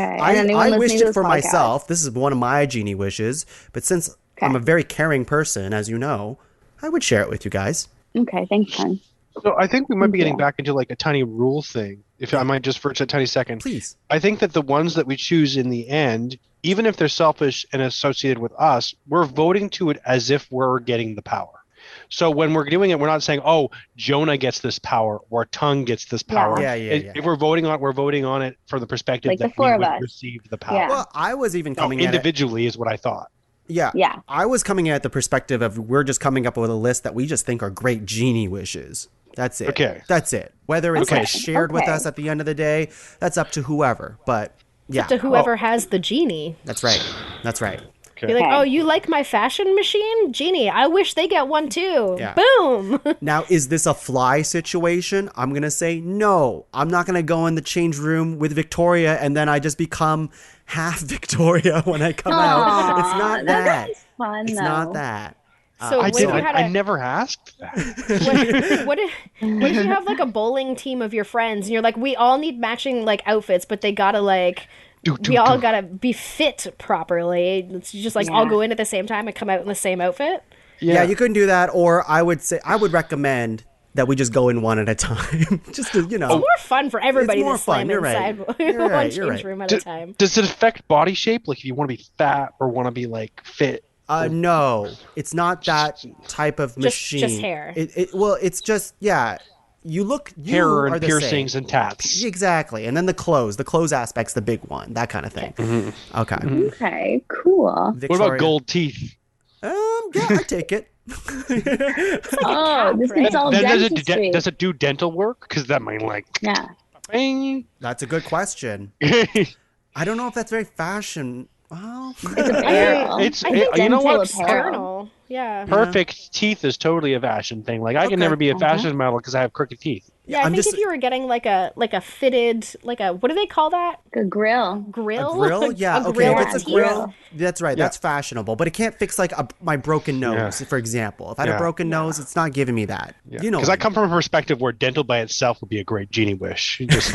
And anyone I listening wished to it this for podcast. myself. This is one of my Genie wishes. But since I'm a very caring person, as you know, I would share it with you guys. Okay, thanks, Tongue. So I think we might be getting Yeah. back into like a tiny rule thing. If I might just for a tiny second. Please. I think that the ones that we choose in the end, even if they're selfish and associated with us, we're voting to it as if we're getting the power. So when we're doing it, we're not saying, "Oh, Jonah gets this power" or "Tongue gets this power." Yeah, yeah. If we're voting on it from the perspective Like the that four we of would us. receive the power. Yeah. Well, I was even No, coming at it. individually is what I thought. Yeah. Yeah. I was coming at the perspective of we're just coming up with a list that we just think are great Genie wishes. That's it. Okay. That's it. Whether it's Okay. like shared with Okay. us at the end of the day, that's up to whoever. But yeah, To whoever has the genie. that's right. That's right. Okay. Be like, Okay. oh, you like my fashion machine? Genie, I wish they get one too. Yeah. Boom. Now, is this a fly situation? I'm going to say no. I'm not going to go in the change room with Victoria and then I just become half Victoria when I come out. It's not that. That's fun, It's though. not that. So I what did. if you had I a never asked that. what if you have like a bowling team of your friends and you're like, we all need matching like outfits, but they gotta like we all gotta be fit properly. It's just like all Yeah. go in at the same time and come out in the same outfit. Yeah, you couldn't do that. Or I would recommend that we just go in one at a time. Just to, It's more fun for everybody It's more to slam fun. You're right. inside You're one right. change You're right. room at a time. Does it affect body shape? Like if you want to be fat or want to be like fit? No, it's not that type of machine. Just hair. Well, it's just, yeah. You Hair are and the piercings same. and tats. Exactly. And then the clothes aspect's the big one, that kind of thing. Okay. Okay, cool. What about gold teeth? Yeah, I take it. Oh, this is all dentistry. Does it do dental work? Because that might like. Yeah. Bang. That's a good question. I don't know if that's very fashion. Well, It's apparel. It's I think you know dental what? apparel. External. Yeah. Perfect teeth is totally a fashion thing. Like I can never be a fashion model because I have crooked teeth. Yeah, I think if you were getting like a fitted what do they call that? A grill. Grill? grill? Yeah, A okay. grill If it's a teeth? grill, that's right. That's fashionable. But it can't fix like my broken nose, for example. If I had a broken nose, it's not giving me that. You know, Because I come from a perspective where dental by itself would be a great Genie wish. You just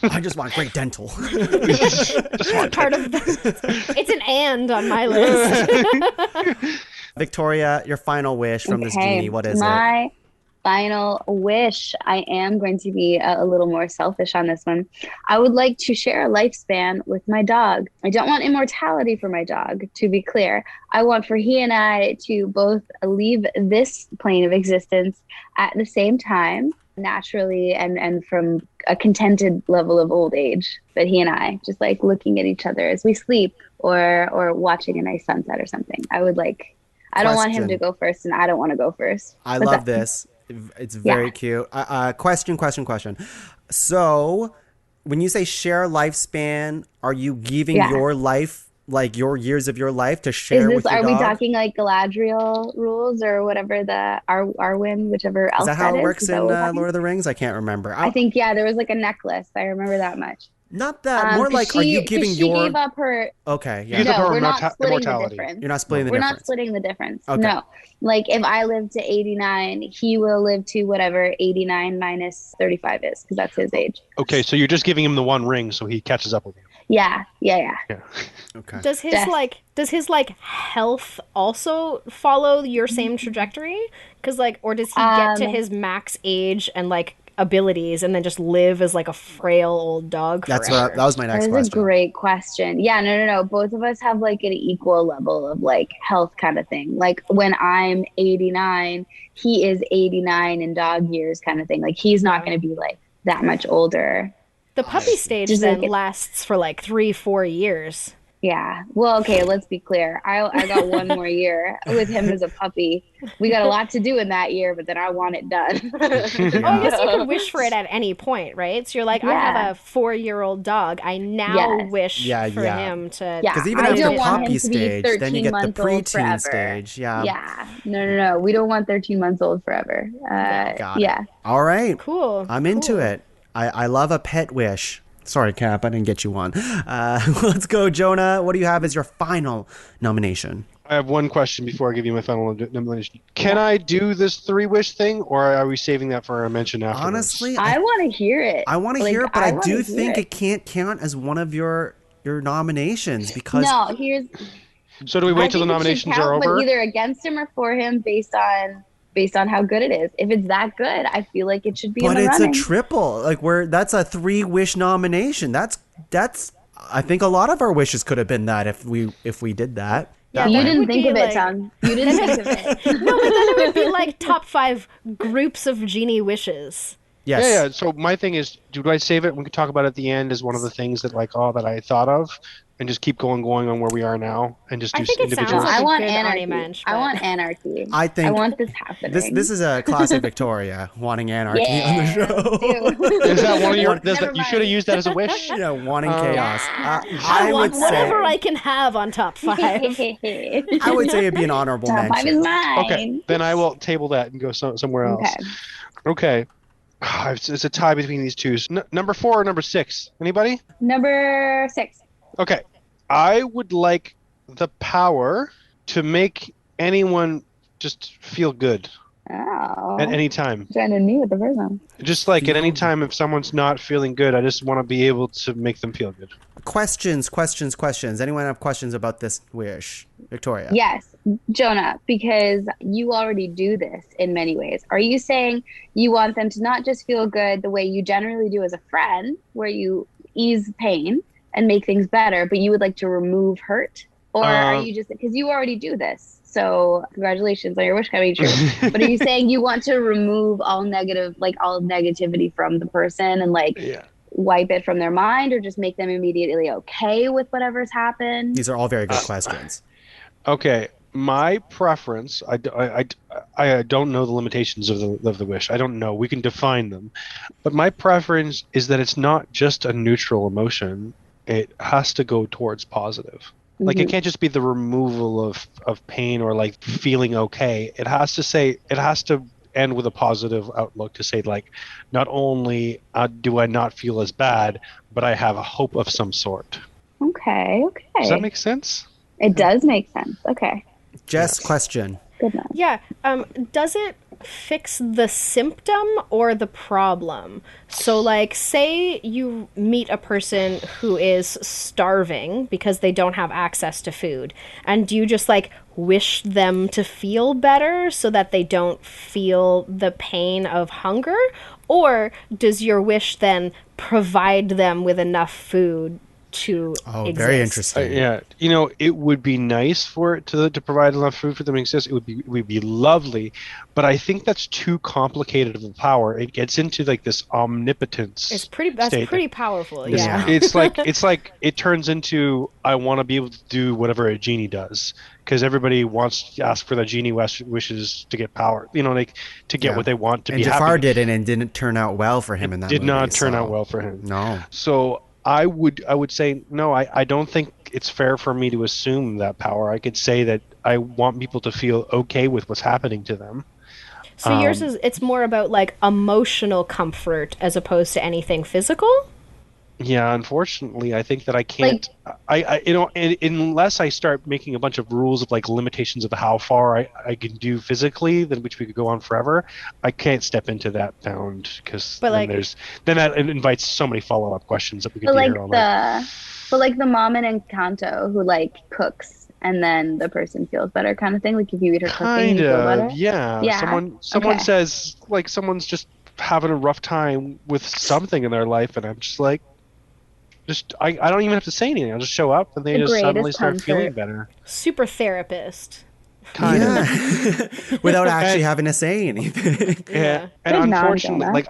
I just want great dental. Part of it's an and on my list. Victoria, your final wish from this Genie, what is it? My final wish. I am going to be a little more selfish on this one. I would like to share a lifespan with my dog. I don't want immortality for my dog, to be clear. I want for he and I to both leave this plane of existence at the same time, naturally, and from a contented level of old age. But he and I just like looking at each other as we sleep or watching a nice sunset or something. I would like, I don't want him to go first and I don't want to go first. I love this. It's very cute. Question. So, when you say share lifespan, are you giving your life, like your years of your life, to share with your dog? Are we talking like Galadriel rules or whatever the Arwen, whichever else Is that how it works is that in what we're talking? Lord of the Rings? I can't remember. I think there was like a necklace. I remember that much. Not that. More like, are you giving she your? gave up her. Okay. Yeah. Use up No, her we're not splitting the immortality. difference. You're not splitting the We're difference. not splitting the difference. Okay. No. Like if I live to 89, he will live to whatever 89 minus 35 is, because that's his age. Okay, so you're just giving him the one ring so he catches up with you. Yeah. Okay. Does his health also follow your same trajectory? Because or does he get to his max age and abilities and then just live as like a frail old dog forever? That was my next That is question. a great question. Yeah, no. Both of us have like an equal level of like health kind of thing. Like when I'm 89, he is 89 in dog years kind of thing. Like he's not going to be like that much older. The puppy stage Just then like lasts for 3-4 years. Yeah. Well, okay, let's be clear. I got one more year with him as a puppy. We got a lot to do in that year, but then I want it done. Oh, I guess you So, could wish for it at any point, right? So you're like, I have yeah. a 4-year-old dog. I now Yes. wish Yeah, for yeah. him to Yeah. Because even I live after don't his want puppy him life. to be stage, then you 13 get the months old preteen forever. stage. Yeah, Yeah. No, no, no. We don't want 13 months old forever. No. got it. Yeah. All right. Cool. I'm into Cool. it. I love a pet wish. Sorry, Cap, I didn't get you one. Let's go, Jonah. What do you have as your final nomination? I have one question before I give you my final nomination. Can I do this 3-wish thing, or are we saving that for a mention afterwards? Honestly, I want to hear it. I want to Like, hear it, but I want do to hear think it. it can't count as one of your nominations because No, here's So do we I wait till the think it should nominations count, are over? but either against him or for him based on how good it is. If it's that good, I feel like it should be in but the it's running. a triple. Like that's a 3-wish nomination. That's I think a lot of our wishes could have been that if we did that. Yeah, You then it didn't would think be of it, like- Tom. You didn't think of it. No, but then it would be like top 5 groups of Genie Wishes. Yes. Yeah. So my thing is, do I save it? We can talk about it at the end as one of the things that that I thought of, and just keep going on where we are now, and just I do think it sounds individuals. like I a want good anarchy. Arnie Mensch, I but- want anarchy. I think I want this happening. This is a classic Victoria wanting anarchy on the show. Is that one of your? Never You should have mind. used that as a wish. Yeah, wanting chaos. I want whatever I can have on top 5. I would say it'd be an honorable Top 5 is mention. mine. Okay, then I will table that and go somewhere else. Okay. Okay. It's a tie between these two. Number 4 or number 6? Anybody? Number 6. Okay. I would like the power to make anyone just feel good Oh. at any time. Trying to me with the first one. Just like at any time, if someone's not feeling good, I just want to be able to make them feel good. Questions. Anyone have questions about this wish? Victoria. Yes, Jonah, because you already do this in many ways. Are you saying you want them to not just feel good the way you generally do as a friend, where you ease pain and make things better, but you would like to remove hurt? Or are you just, because you already do this, so congratulations on your wish coming true. But are you saying you want to remove all negativity from the person and Yeah. wipe it from their mind, or just make them immediately okay with whatever's happened? These are all very good questions. Okay. My preference, I don't know the limitations of the wish. I don't know. We can define them. But my preference is that it's not just a neutral emotion. It has to go towards positive. Like it can't just be the removal of pain or like feeling okay. It has to end with a positive outlook to say like, not only do I not feel as bad, but I have a hope of some sort. Okay. Does that make sense? It does make sense. Okay. Jess, question. Good enough. Yeah. Does it fix the symptom or the problem? So, like, say you meet a person who is starving because they don't have access to food, and do you just, like, wish them to feel better so that they don't feel the pain of hunger? Or does your wish then provide them with enough food to exist? Very interesting. Yeah, it would be nice for it to provide enough food for them to exist. It would be lovely, but I think that's too complicated of a power. It gets into like this omnipotence. That's pretty powerful. Yeah. Yeah. It's like it turns into I want to be able to do whatever a genie does, because everybody wants to ask for the genie wishes to get power. Like to get what they want to and be Jafar happy. did it, and it didn't turn out well for him in that Did movie, not turn so- out well for him. No. So I would say no. I don't think it's fair for me to assume that power. I could say that I want people to feel okay with what's happening to them. So yours it's more about like emotional comfort as opposed to anything physical? Yeah, unfortunately, I think that I can't. Unless I start making a bunch of rules of like limitations of how far I can do physically, then which we could go on forever. I can't step into that bound because then that invites so many follow up questions that we could do here all night. But like the mom in Encanto who like cooks and then the person feels better kind of thing. Like if you eat her cooking, you feel better. Yeah. Yeah. Someone Okay. says like someone's just having a rough time with something in their life, and I'm just like. I don't even have to say anything. I'll just show up and they The just suddenly greatest start comfort. feeling better. Super therapist. kind of. Without actually having to say anything. Yeah. And Good nod, unfortunately, Jonah. like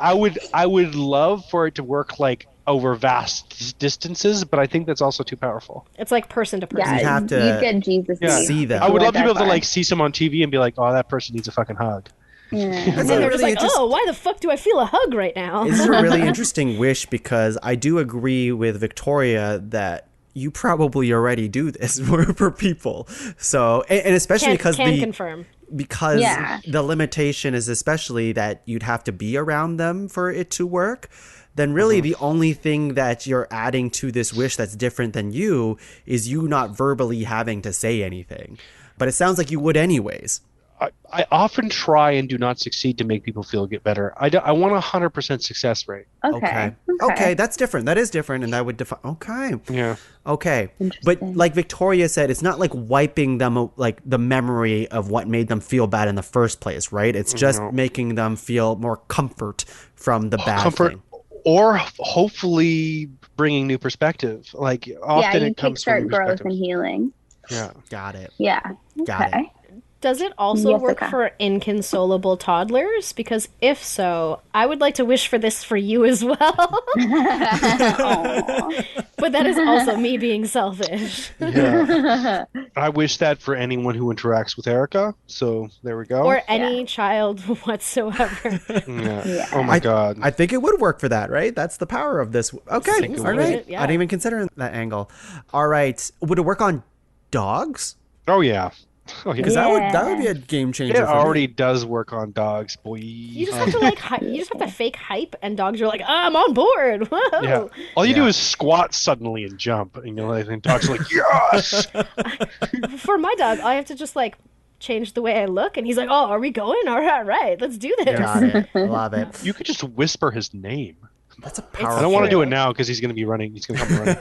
I would love for it to work like over vast distances, but I think that's also too powerful. It's like person to person. Yeah, You'd have to you'd get Jesus. Yeah. see them. I would love to be able to far. like see someone on TV and be like, oh, that person needs a fucking hug. Yeah. That's And a they're just really like, oh, why the fuck do I feel a hug right now? This is a really interesting wish because I do agree with Victoria that you probably already do this for people. So, and especially because confirm. because Yeah. the limitation is especially that you'd have to be around them for it to work. Then really the only thing that you're adding to this wish that's different than you is you not verbally having to say anything. But it sounds like you would anyways. I often try and do not succeed to make people get better. I want 100% success rate. Okay, that's different. That is different, and that would define. Okay. Yeah. Okay. But like Victoria said, it's not like wiping them, like the memory of what made them feel bad in the first place, right? It's just making them feel more comfort from the bad thing. Or hopefully bringing new perspective. Like often it comes from kickstart growth perspective. and healing. Yeah. Got it. Yeah. Got it. Does it also Yes, work okay. for inconsolable toddlers? Because if so, I would like to wish for this for you as well. But that is also me being selfish. Yeah. I wish that for anyone who interacts with Erica. So there we go. Or any child whatsoever. Yeah. Oh my God. I think it would work for that, right? That's the power of this. Okay. think it All right. would, yeah. I didn't even consider that angle. All right. Would it work on dogs? Oh yeah. Oh yeah. Because that would be a game changer. It for me. already does work on dogs, boy. You just have to you just have to fake hype, and dogs are like, I'm on board. Whoa. Yeah. All you do is squat suddenly and jump, and and dogs are like, yes. For my dog, I have to just like change the way I look, and he's like, oh, are we going? All right, let's do this. Got it. Love it. You could just whisper his name. That's a powerful. I don't want to true. do it now because he's going to be running. He's going to come running.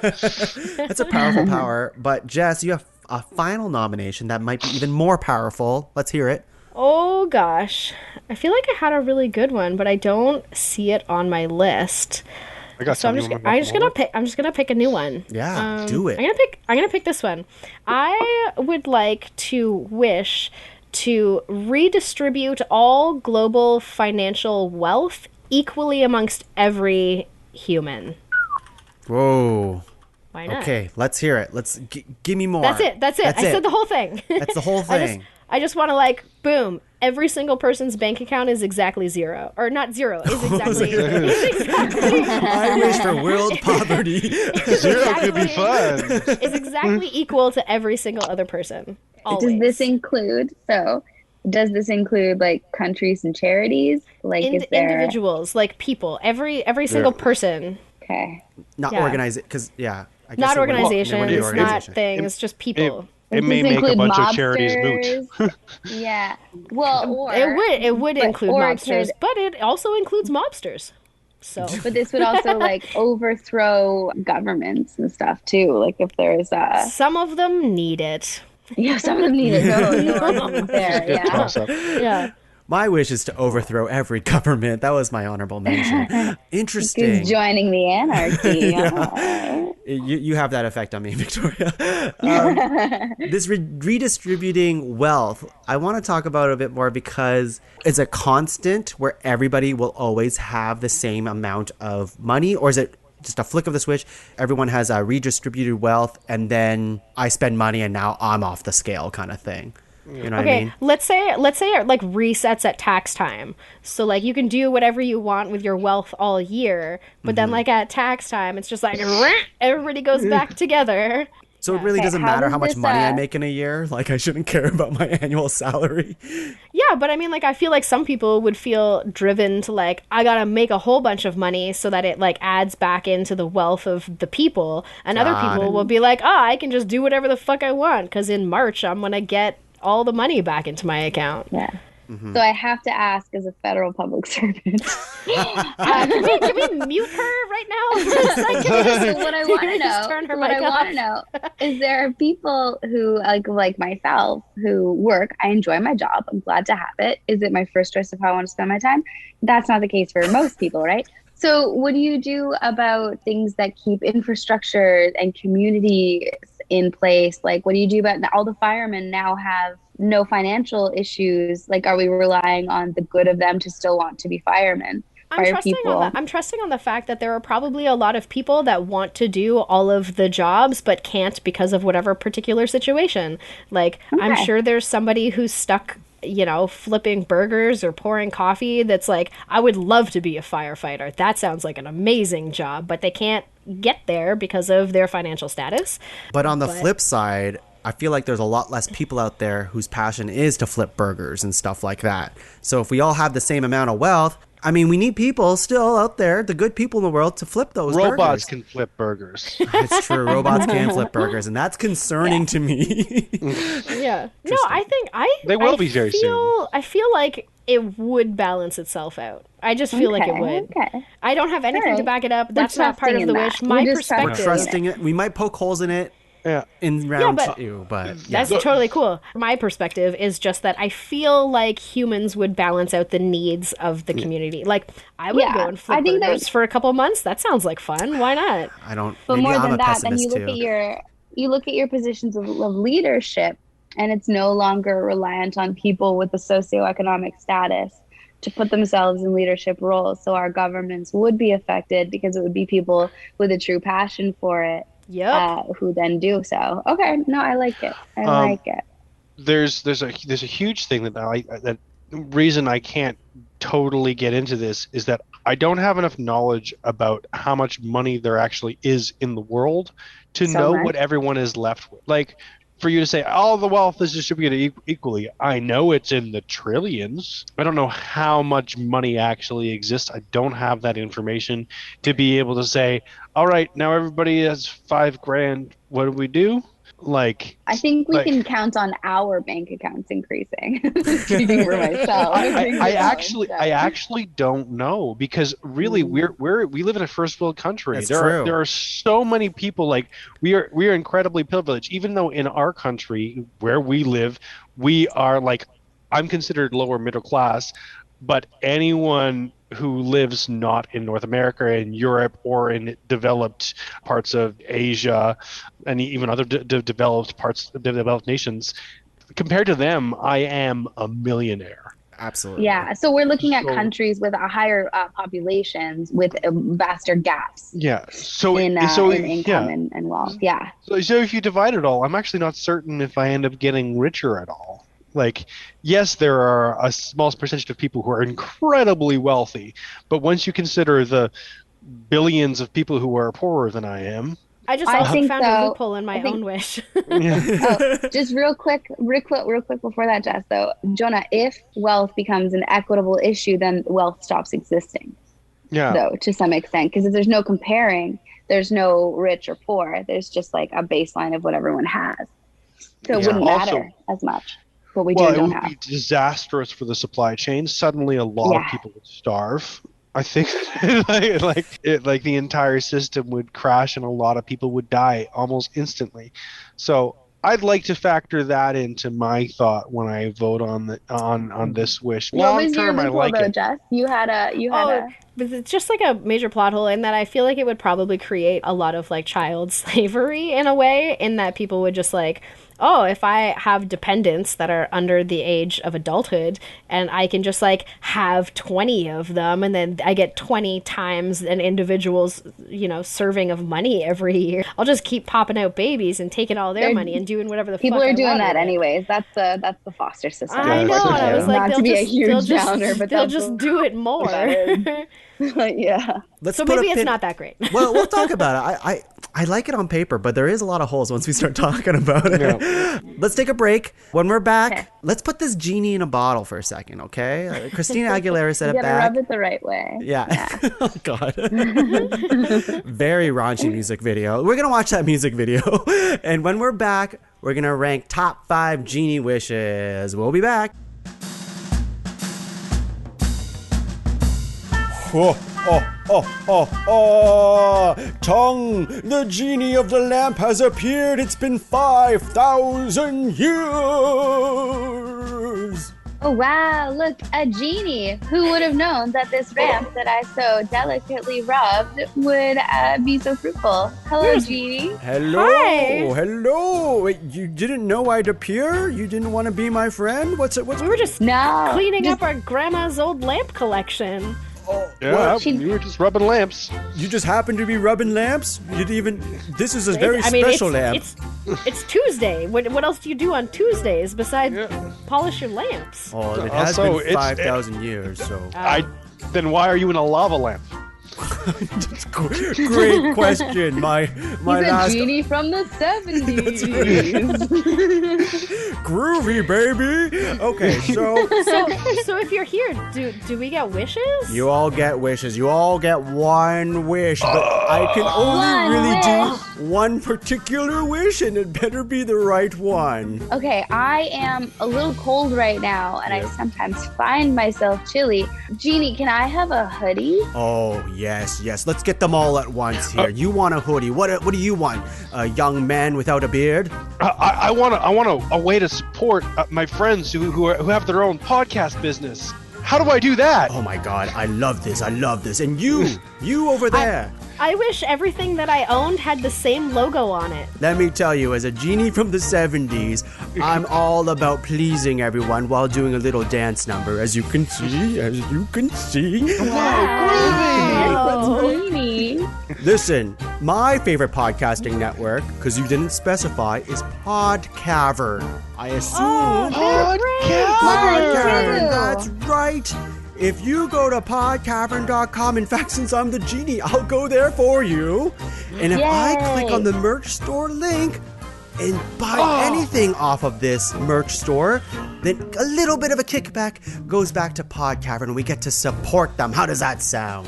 That's a powerful power. But Jess, you have a final nomination that might be even more powerful. Let's hear it. Oh gosh, I feel like I had a really good one, but I don't see it on my list. I got So I'm something. just gonna pick a new one. Yeah, do it. I'm gonna pick this one. I would like to wish to redistribute all global financial wealth equally amongst every human. Whoa. Why not? Okay, let's hear it. Let's give me more. That's it. I said the whole thing. That's the whole thing. I just want to like, boom, every single person's bank account is exactly zero. Or not zero, is exactly. I wish for world poverty. Zero could be fun. Is exactly equal to every single other person. Always. Does this include like countries and charities? Like is there individuals, like people, every single person. Okay. Not Yeah. organize it, because I guess Not it wouldn't- organizations, it wouldn't be not organization. things, just people. It may Does this make a include bunch of charities moot. mobsters? Yeah. Well, or It would include or it mobsters, could- but it also includes mobsters. So But this would also like overthrow governments and stuff too. Like if there's some of them need it. some of them need it. No argument there. Good Yeah. toss up. Yeah. My wish is to overthrow every government. That was my honorable mention. Interesting. Who's joining the anarchy? You have that effect on me, Victoria. This redistributing wealth, I want to talk about it a bit more because it's a constant where everybody will always have the same amount of money, or is it just a flick of the switch? Everyone has a redistributed wealth, and then I spend money, and now I'm off the scale, kind of thing. You know what I mean? let's say it like resets at tax time. So like you can do whatever you want with your wealth all year, but then like at tax time, it's just like everybody goes back together. So it really doesn't how matter does how much this, money I make in a year. Like I shouldn't care about my annual salary. Yeah, but I mean, like, I feel like some people would feel driven to, like, I gotta make a whole bunch of money so that it, like, adds back into the wealth of the people. And other Got people it. will be like, I can just do whatever the fuck I want, because in March, I'm gonna get all the money back into my account. Yeah. So I have to ask, as a federal public servant, Can we mute her right now for a second? so what I want to Just turn her know, what I mic want to know, is there are people who like myself who work. I enjoy my job. I'm glad to have it. Is it my first choice of how I want to spend my time? That's not the case for most people, right? So what do you do about things that keep infrastructure and communities in place? Like, what do you do about all the firemen now have no financial issues? Like, are we relying on the good of them to still want to be firemen? I'm trusting on that. I'm trusting on the fact that there are probably a lot of people that want to do all of the jobs but can't because of whatever particular situation. Like, I'm sure there's somebody who's stuck, you know, flipping burgers or pouring coffee that's like, I would love to be a firefighter. That sounds like an amazing job, but they can't get there because of their financial status. But on the flip side, I feel like there's a lot less people out there whose passion is to flip burgers and stuff like that. So if we all have the same amount of wealth, I mean, we need people still out there, the good people in the world, to flip those burgers. Robots can flip burgers. It's true. Robots can flip burgers, and that's concerning to me. Yeah. No, I think They will be very soon. I feel like it would balance itself out. I just feel like it would. Okay. I don't have anything to back it up. That's not part of the wish. My perspective. We're trusting it. We might poke holes in it. Yeah. In round two, but that's totally cool. My perspective is just that I feel like humans would balance out the needs of the community. Like, I would go and flip burgers for a couple months. That sounds like fun. Why not? I don't. But maybe more I'm than a that, then pessimist you look at your positions of leadership, and it's no longer reliant on people with a socioeconomic status to put themselves in leadership roles. So our governments would be affected because it would be people with a true passion for it. Who then do so. Okay, no, I like it. I like it. There's a huge thing that reason I can't totally get into this is that I don't have enough knowledge about how much money there actually is in the world to know what everyone is left with. Like, for you to say all the wealth is distributed equally, I know it's in the trillions. I don't know how much money actually exists. I don't have that information to be able to say, all right, now everybody has $5,000. What do we do? Like, I think we can count on our bank accounts increasing. Speaking for myself, I actually don't know, because really we live in a first world country. There are so many people. Like, we are incredibly privileged, even though in our country where we live, we are, like, I'm considered lower middle class, but anyone who lives not in North America, in Europe, or in developed parts of Asia, and even other developed parts of developed nations, compared to them, I am a millionaire. Absolutely. Yeah. So we're looking at countries with a higher populations with vaster gaps. Yeah. So in income and wealth. Yeah. So if you divide it all, I'm actually not certain if I end up getting richer at all. Like, yes, there are a small percentage of people who are incredibly wealthy, but once you consider the billions of people who are poorer than I am, I found a loophole in my own wish. Just real quick before that, Jess, though, Jonah, if wealth becomes an equitable issue, then wealth stops existing. Yeah. Though, to some extent, because if there's no comparing, there's no rich or poor. There's just like a baseline of what everyone has. So it wouldn't matter as much. But it would be disastrous for the supply chain. Suddenly, a lot of people would starve. I think like the entire system would crash, and a lot of people would die almost instantly. So I'd like to factor that into my thought when I vote on this wish. Long term, I like it. Jess? You had a. But it's just like a major plot hole in that I feel like it would probably create a lot of like child slavery in a way, in that people would just like, oh, if I have dependents that are under the age of adulthood and I can just like have 20 of them, and then I get 20 times an individual's, serving of money every year, I'll just keep popping out babies and taking all their money and doing whatever the fuck I want. People are doing that anyways. That's the foster system. I know. And I was like, they'll just do it more. Yeah. So maybe it's not that great. Well, we'll talk about it. I like it on paper, but there is a lot of holes once we start talking about it. Yeah. Let's take a break. When we're back, let's put this genie in a bottle for a second, okay? Christina Aguilera said it back. You gotta rub it the right way. Yeah. Oh, God. Very raunchy music video. We're going to watch that music video. And when we're back, we're going to rank top 5 Genie Wishes. We'll be back. Tuong, the genie of the lamp has appeared. It's been 5,000 years. Oh, wow. Look, a genie. Who would have known that this ramp that I so delicately rubbed would be so fruitful? Hello, genie. Hello. Hi. Hello. Wait, you didn't know I'd appear? You didn't want to be my friend? What's We were just No. cleaning just- up our grandma's old lamp collection. Yeah, She- you were just rubbing lamps. You just happened to be rubbing lamps? You didn't even. This is a very special lamp. It's Tuesday. What else do you do on Tuesdays besides polish your lamps? Oh, it has Also, been 5,000 years, so. Then why are you in a lava lamp? Great question. My He's last a genie from the 70s. groovy baby. Okay, so So if you're here, do we get wishes? you all get wishes. You all get one wish, but I can only One really wish. do one particular wish, and it better be the right one. Okay, I am a little cold right now, and I sometimes find myself chilly. Genie, can I have a hoodie? Oh yes. Let's get them all at once here. You want a hoodie? What do you want? A young man without a beard? I want a way to support my friends who have their own podcast business. How do I do that? Oh my God, I love this. And you over there. I wish everything that I owned had the same logo on it. Let me tell you, as a genie from the 70s, I'm all about pleasing everyone while doing a little dance number, as you can see. Genie. Listen, my favorite podcasting network, because you didn't specify, is PodCavern. I assume PodCavern, Mine that's too. right. If you go to podcavern.com, in fact, since I'm the genie, I'll go there for you. And if I click Yay. on the merch store link and buy anything off of this merch store, then a little bit of a kickback goes back to PodCavern and we get to support them. How does that sound?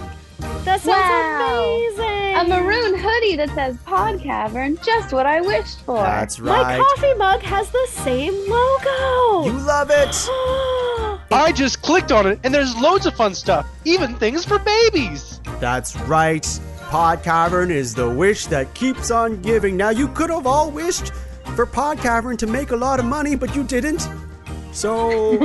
That sounds Wow. amazing. A maroon hoodie that says PodCavern, just what I wished for. That's My right. coffee mug has the same logo. You love it. I just clicked on it, and there's loads of fun stuff, even things for babies. That's right. PodCavern is the wish that keeps on giving. Now, you could have all wished for PodCavern to make a lot of money, but you didn't. So,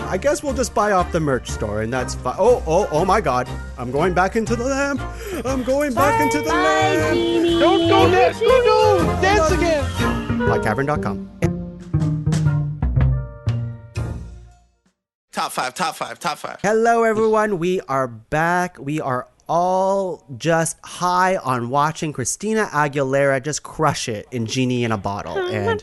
I guess we'll just buy off the merch store, and that's fine. Oh my God. I'm going back into the lamp. I'm going back into the Bye, lamp. Genie. Don't go dance, no, dance again. PodCavern.com. Top five. Hello, everyone. We are back. We are all just high on watching Christina Aguilera just crush it in Genie in a Bottle. And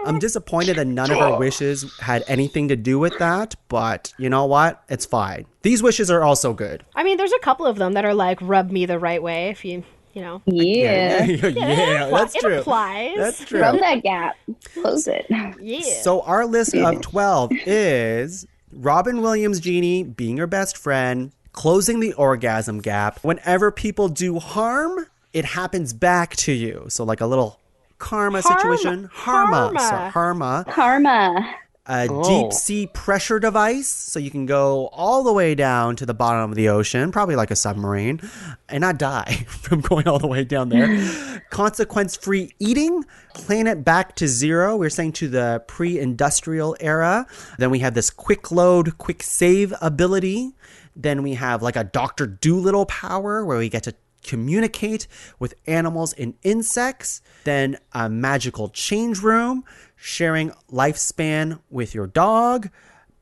I'm disappointed that none of our wishes had anything to do with that, but you know what? It's fine. These wishes are also good. I mean, there's a couple of them that are like, rub me the right way if you know. Yeah. Yeah, that's it true. applies. That's true. From that gap. Close it. Yeah. So our list of 12 is Robin Williams' Genie being your best friend, closing the orgasm gap. Whenever people do harm, it happens back to you. So like a little karma situation. Karma. Karma. A deep sea pressure device, so you can go all the way down to the bottom of the ocean, probably like a submarine, and not die from going all the way down there. Consequence-free eating, planet back to zero. We're saying to the pre-industrial era. Then we have this quick load, quick save ability. Then we have like a Dr. Dolittle power where we get to communicate with animals and insects. Then a magical change room, sharing lifespan with your dog,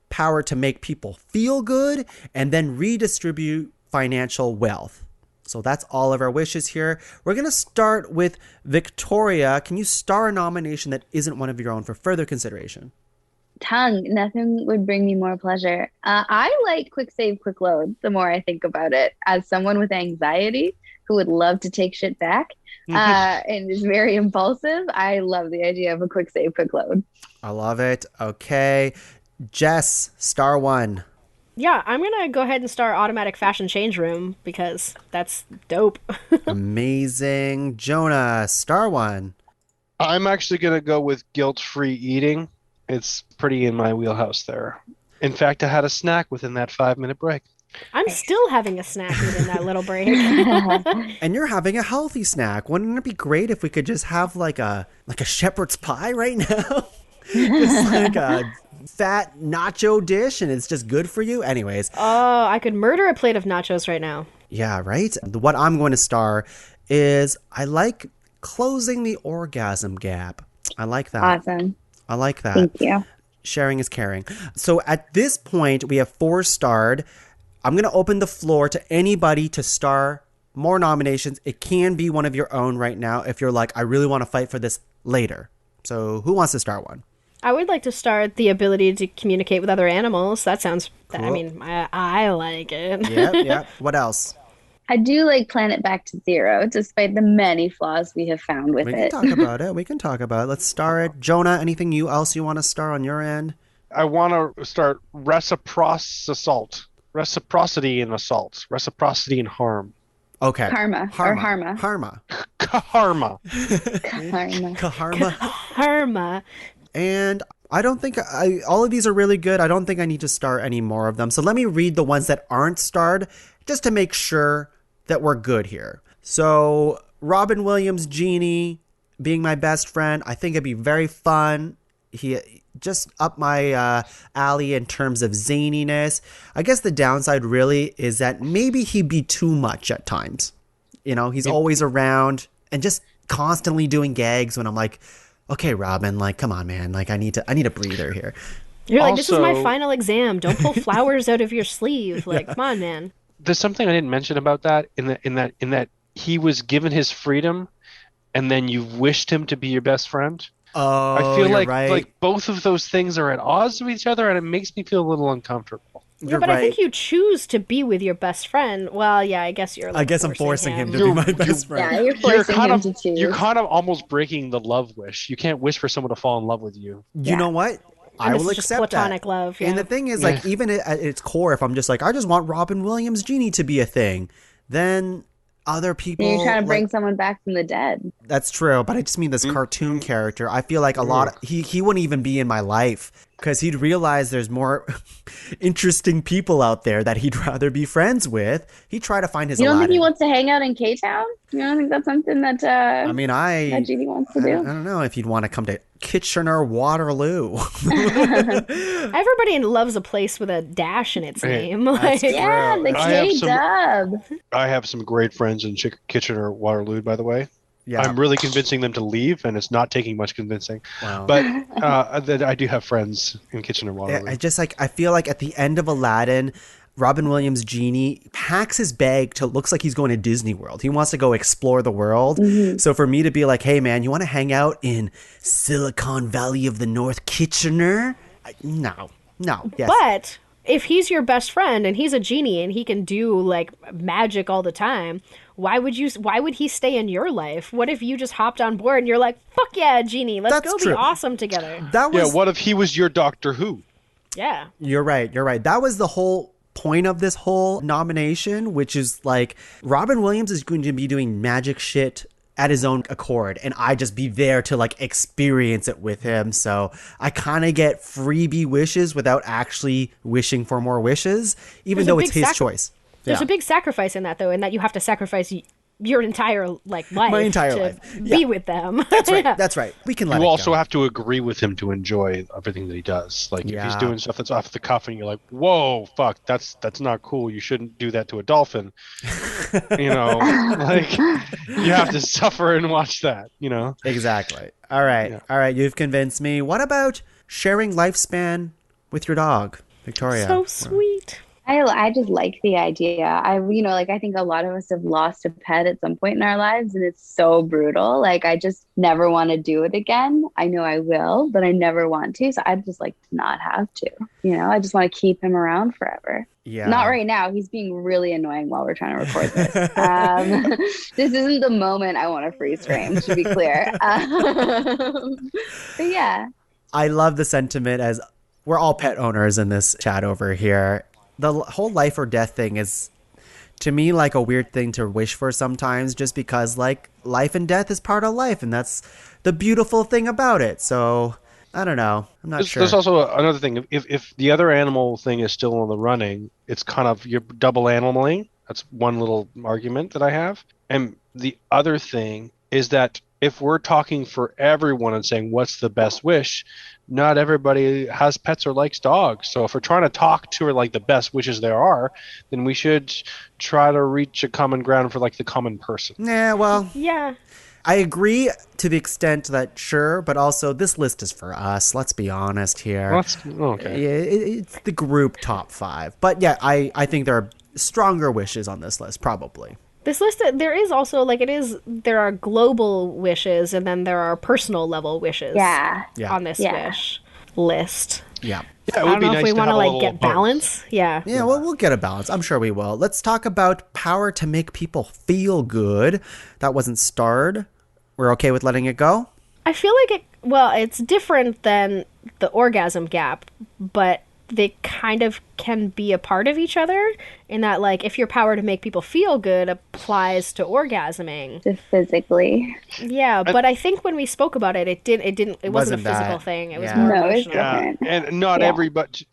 power to make people feel good, and then redistribute financial wealth. So that's all of our wishes here. We're going to start with Victoria. Can you star a nomination that isn't one of your own for further consideration? Tongue. Nothing would bring me more pleasure. I like quick save, quick load the more I think about it. As someone with anxiety who would love to take shit back and is very impulsive, I love the idea of a quick save, quick load. I love it. Okay. Jess, star one. Yeah, I'm going to go ahead and start automatic fashion change room because that's dope. Amazing. Jonah, star one. I'm actually going to go with guilt-free eating. It's pretty in my wheelhouse there. In fact, I had a snack within that 5-minute break. I'm still having a snack within that little break. And you're having a healthy snack. Wouldn't it be great if we could just have like a shepherd's pie right now? Just like a fat nacho dish, and it's just good for you. Anyways. Oh, I could murder a plate of nachos right now. Yeah, right? What I'm going to star is I like closing the orgasm gap. I like that. Awesome. I like that. Thank you. Sharing is caring. So at this point, we have 4 starred. I'm going to open the floor to anybody to star more nominations. It can be one of your own right now if you're like, I really want to fight for this later. So who wants to start one? I would like to start the ability to communicate with other animals. That sounds, Cool. I mean, I like it. Yep. What else? I do like Planet Back to Zero, despite the many flaws we have found with We it. can talk about it. Let's star it. Jonah, anything else you want to star on your end? I want to start reciprocity in assault, reciprocity in harm. Okay. Karma. Harma. Karma. Karma. And I don't think all of these are really good. I don't think I need to star any more of them. So let me read the ones that aren't starred just to make sure that we're good here. So Robin Williams, Genie, being my best friend, I think it'd be very fun. He just up my alley in terms of zaniness. I guess the downside really is that maybe he'd be too much at times. You know, he's always around and just constantly doing gags when I'm like, okay, Robin, like, come on, man. Like, I need a breather here. You're like, this is my Also- final exam. Don't pull flowers out of your sleeve. Like, come on, man. There's something I didn't mention about that in that he was given his freedom, and then you wished him to be your best friend. Oh, I feel you're like right. like both of those things are at odds with each other, and it makes me feel a little uncomfortable. You're But right. I think you choose to be with your best friend. Well, yeah, I guess you're like, I guess I'm forcing him to You're- be my best friend. Yeah, you're forcing him to choose. You're kind of almost breaking the love wish. You can't wish for someone to fall in love with you. You know what? I this will is just accept platonic that. love, And yeah. the thing is, like, even at its core, if I'm just like, I just want Robin Williams Genie to be a thing, then other people. You're trying to bring like, someone back from the dead. That's true, but I just mean this cartoon character. I feel like a lot. He wouldn't even be in my life because he'd realize there's more interesting people out there that he'd rather be friends with. He'd try to find his. You don't Aladdin. think he wants to hang out in K-Town? You don't think that's something that I mean, that Genie wants to I do? don't know if he'd want to come to Kitchener Waterloo. Everybody loves a place with a dash in its name. Like, Yeah, the I have K-Dub. I have some great friends in Kitchener Waterloo, by the way. Yeah. I'm really convincing them to leave, and it's not taking much convincing. Wow. But I do have friends in Kitchener Waterloo. I feel like at the end of Aladdin, Robin Williams Genie packs his bag to looks like he's going to Disney World. He wants to go explore the world. Mm-hmm. So for me to be like, hey man, you want to hang out in Silicon Valley of the North, Kitchener? No. Yes. But if he's your best friend and he's a genie and he can do like magic all the time, why would he stay in your life? What if you just hopped on board and you're like, fuck yeah, Genie, let's That's go true. be awesome together. That was What if he was your Doctor Who? Yeah. You're right. That was the whole point of this whole nomination, which is like Robin Williams is going to be doing magic shit at his own accord, and I just be there to like experience it with him. So I kind of get freebie wishes without actually wishing for more wishes, even There's a though it's big his choice. There's a big sacrifice in that, though, in that you have to sacrifice your entire life My entire to life. be Yeah. with them. That's right. That's right. We can let You it also go. have to agree with him to enjoy everything that he does. Like if Yeah. he's doing stuff that's off the cuff, and you're like, "Whoa, fuck, that's not cool. You shouldn't do that to a dolphin." You know, like you have to suffer and watch that. You know. Exactly. All right. Yeah. All right. You've convinced me. What about sharing lifespan with your dog, Victoria? So sweet. I just like the idea. I think a lot of us have lost a pet at some point in our lives, and it's so brutal. Like, I just never want to do it again. I know I will, but I never want to. So I'd just like to not have to. I just want to keep him around forever. Yeah. Not right now. He's being really annoying while we're trying to record this. This isn't the moment I want to freeze frame, to be clear. But yeah. I love the sentiment, as we're all pet owners in this chat over here. The whole life or death thing is, to me, like a weird thing to wish for sometimes, just because like life and death is part of life, and that's the beautiful thing about it. So I don't know. I'm not sure. There's also another thing. If the other animal thing is still in the running, it's kind of you're double animaling. That's one little argument that I have. And the other thing is that if we're talking for everyone and saying what's the best wish, not everybody has pets or likes dogs. So if we're trying to talk to her like the best wishes there are, then we should try to reach a common ground for like the common person. Yeah, well, Yeah. I agree to the extent that sure, but also this list is for us. Let's be honest here. Okay. Yeah, it's the group top 5. But yeah, I think there are stronger wishes on this list, probably. This list, there is also, like, there are global wishes and then there are personal level wishes on this wish list. Yeah. Yeah, it I would don't be know nice if we to want have to, a like, little get both. balance. Yeah. Yeah, well, we'll get a balance. I'm sure we will. Let's talk about power to make people feel good. That wasn't starred. We're okay with letting it go? I feel like it's different than the orgasm gap, but they kind of can be a part of each other in that, like, if your power to make people feel good applies to orgasming. Just physically. Yeah, but I think when we spoke about it, it wasn't a that. physical thing. It was Yeah. more No, it's emotional. different. And not Yeah. everybody.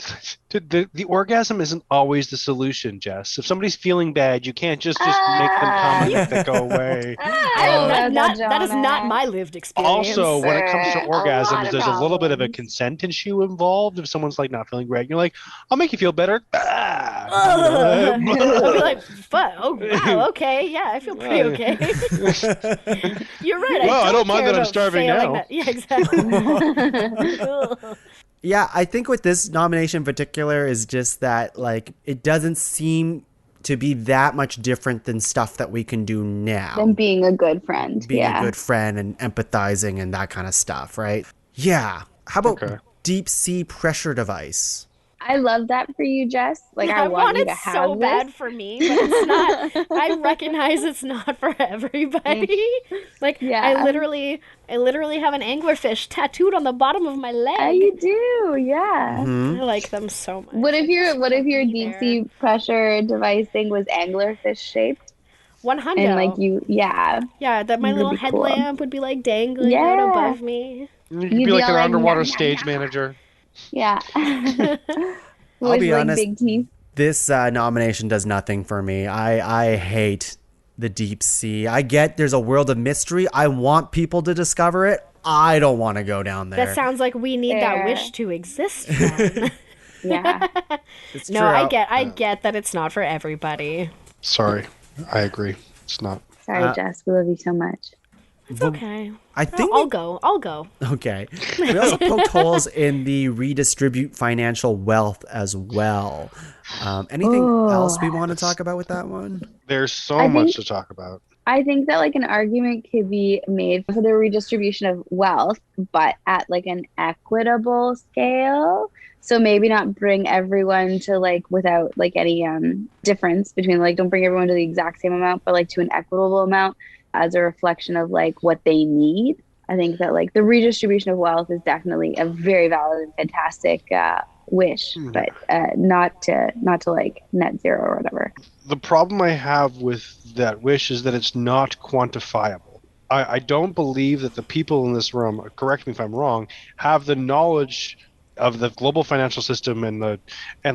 The orgasm isn't always the solution, Jess. If somebody's feeling bad, you can't just make them come and make that go away. I don't know that, that, that is not Jonah. my lived experience. Also, when it comes to A lot orgasms, of there's a little bit of a problems. consent issue involved. If someone's like not feeling great, you're like, "I'll make you feel better." I'll be like, "Fuck! Oh wow! Okay, yeah, I feel pretty okay." You're right. Well, I don't mind care that I'm about starving failing now. that- Yeah, exactly. Yeah, I think with this nomination in particular is just that, like, it doesn't seem to be that much different than stuff that we can do now. Than being a good friend. Being yeah. a good friend and empathizing and that kind of stuff, right? Yeah. How about Okay. deep sea pressure device? I love that for you, Jess. Like, I want you it to have so this. bad for me, but it's not. I recognize it's not for everybody. Like, Yeah. I literally have an anglerfish tattooed on the bottom of my leg. You do, yeah. Mm-hmm. I like them so much. What if your Be deep there. sea pressure device thing was anglerfish shaped? 100. And like yeah. That my Would little be cool. headlamp would be like dangling Yeah. out above me. You You'd could be be like all an like, underwater "Nom, nom, stage nom." manager. Yeah. I'll With be like honest. big teeth. This nomination does nothing for me. I hate the deep sea. I get there's a world of mystery. I want people to discover it. I don't want to go down there. That sounds like we need that Fair. wish to exist. Then. Yeah. It's No, true. I get that it's not for everybody. Sorry, I agree. It's not. Sorry, Jess. We love you so much. It's okay. I think I'll go. Okay. We also poked holes in the redistribute financial wealth as well. Anything else we want to talk about with that one? There's so I much think- to talk about. I think that like an argument could be made for the redistribution of wealth, but at like an equitable scale. So maybe not bring everyone to like without like any difference between like don't bring everyone to the exact same amount, but like to an equitable amount as a reflection of like what they need. I think that like the redistribution of wealth is definitely a very valid and fantastic wish, but not to like net zero or whatever. The problem I have with that wish is that it's not quantifiable. I don't believe that the people in this room, correct me if I'm wrong, have the knowledge of the global financial system and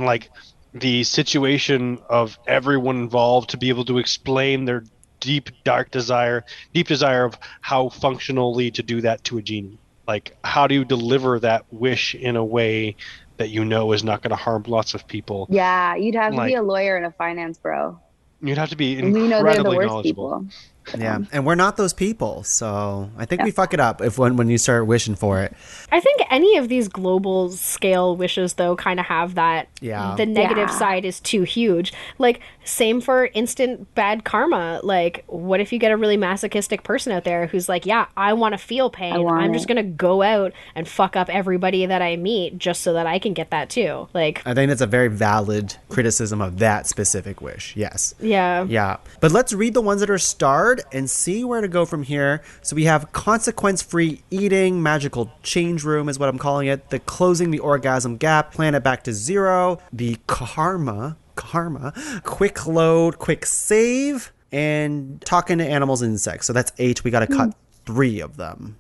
like the situation of everyone involved to be able to explain their deep desire of how functionally to do that to a genie. Like, how do you deliver that wish in a way that you know is not going to harm lots of people? Yeah, you'd have to Like- be a lawyer and a finance bro. You'd have to be And we know they're the incredibly worst knowledgeable. people. Yeah, and we're not those people, so I think we fuck it up if when you start wishing for it. I think any of these global scale wishes, though, kind of have that. Yeah. The negative Yeah. side is too huge. Like, same for instant bad karma. Like, what if you get a really masochistic person out there who's like, yeah, I want to feel pain. I'm just going to go out and fuck up everybody that I meet just so that I can get that too. Like, I think that's a very valid criticism of that specific wish. Yes. yeah. Yeah. But let's read the ones that are starred and see where to go from here. So we have consequence-free eating, magical change room is what I'm calling it, the closing the orgasm gap, planet back to zero, the karma, quick load, quick save, and talking to animals and insects. So that's 8. We got to cut 3 of them.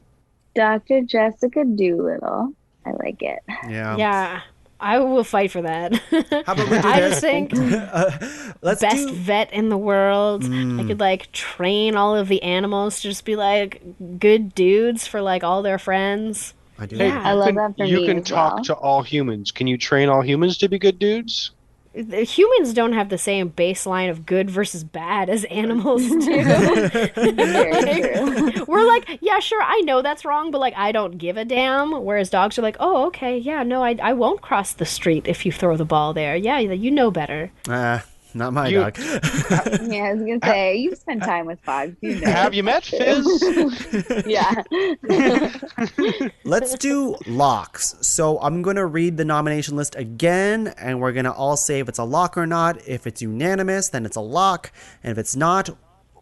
Dr. Jessica Doolittle I like it. Yeah. Yeah, I will fight for that. How about we do I this? just think Let's best do. vet in the world. I could like train all of the animals to just be like good dudes for like all their friends. I do. Yeah. I love that for You me can as talk well. to all humans. Can you train all humans to be good dudes? The humans don't have the same baseline of good versus bad as animals do. Very true. We're like, yeah, sure, I know that's wrong, but like, I don't give a damn. Whereas dogs are like, oh, okay, yeah, no, I won't cross the street if you throw the ball there. Yeah, you know better. Not my You- dog. Yeah, I was gonna say you've spent time with dogs. You know. Have you met Fizz? Yeah. Let's do locks. So I'm going to read the nomination list again, and we're going to all say if it's a lock or not. If it's unanimous, then it's a lock. And if it's not,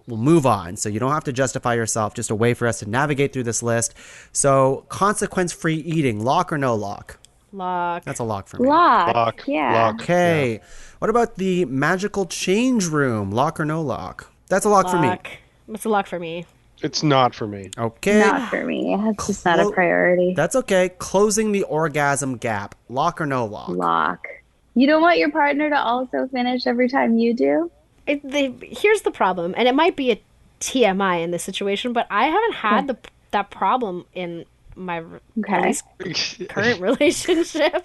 we'll move on. So you don't have to justify yourself, just a way for us to navigate through this list. So consequence-free eating, lock or no lock? Lock. That's a lock for me. Lock. Lock. Yeah. Lock. Okay. What about the magical change room, lock or no lock? That's a lock for me. Lock. It's a lock for me. It's not for me. Okay. Not for me. It's just not a priority. That's okay. Closing the orgasm gap, lock or no lock? Lock. You don't want your partner to also finish every time you do? Here's the problem, and it might be a TMI in this situation, but I haven't had that problem in my at least current relationship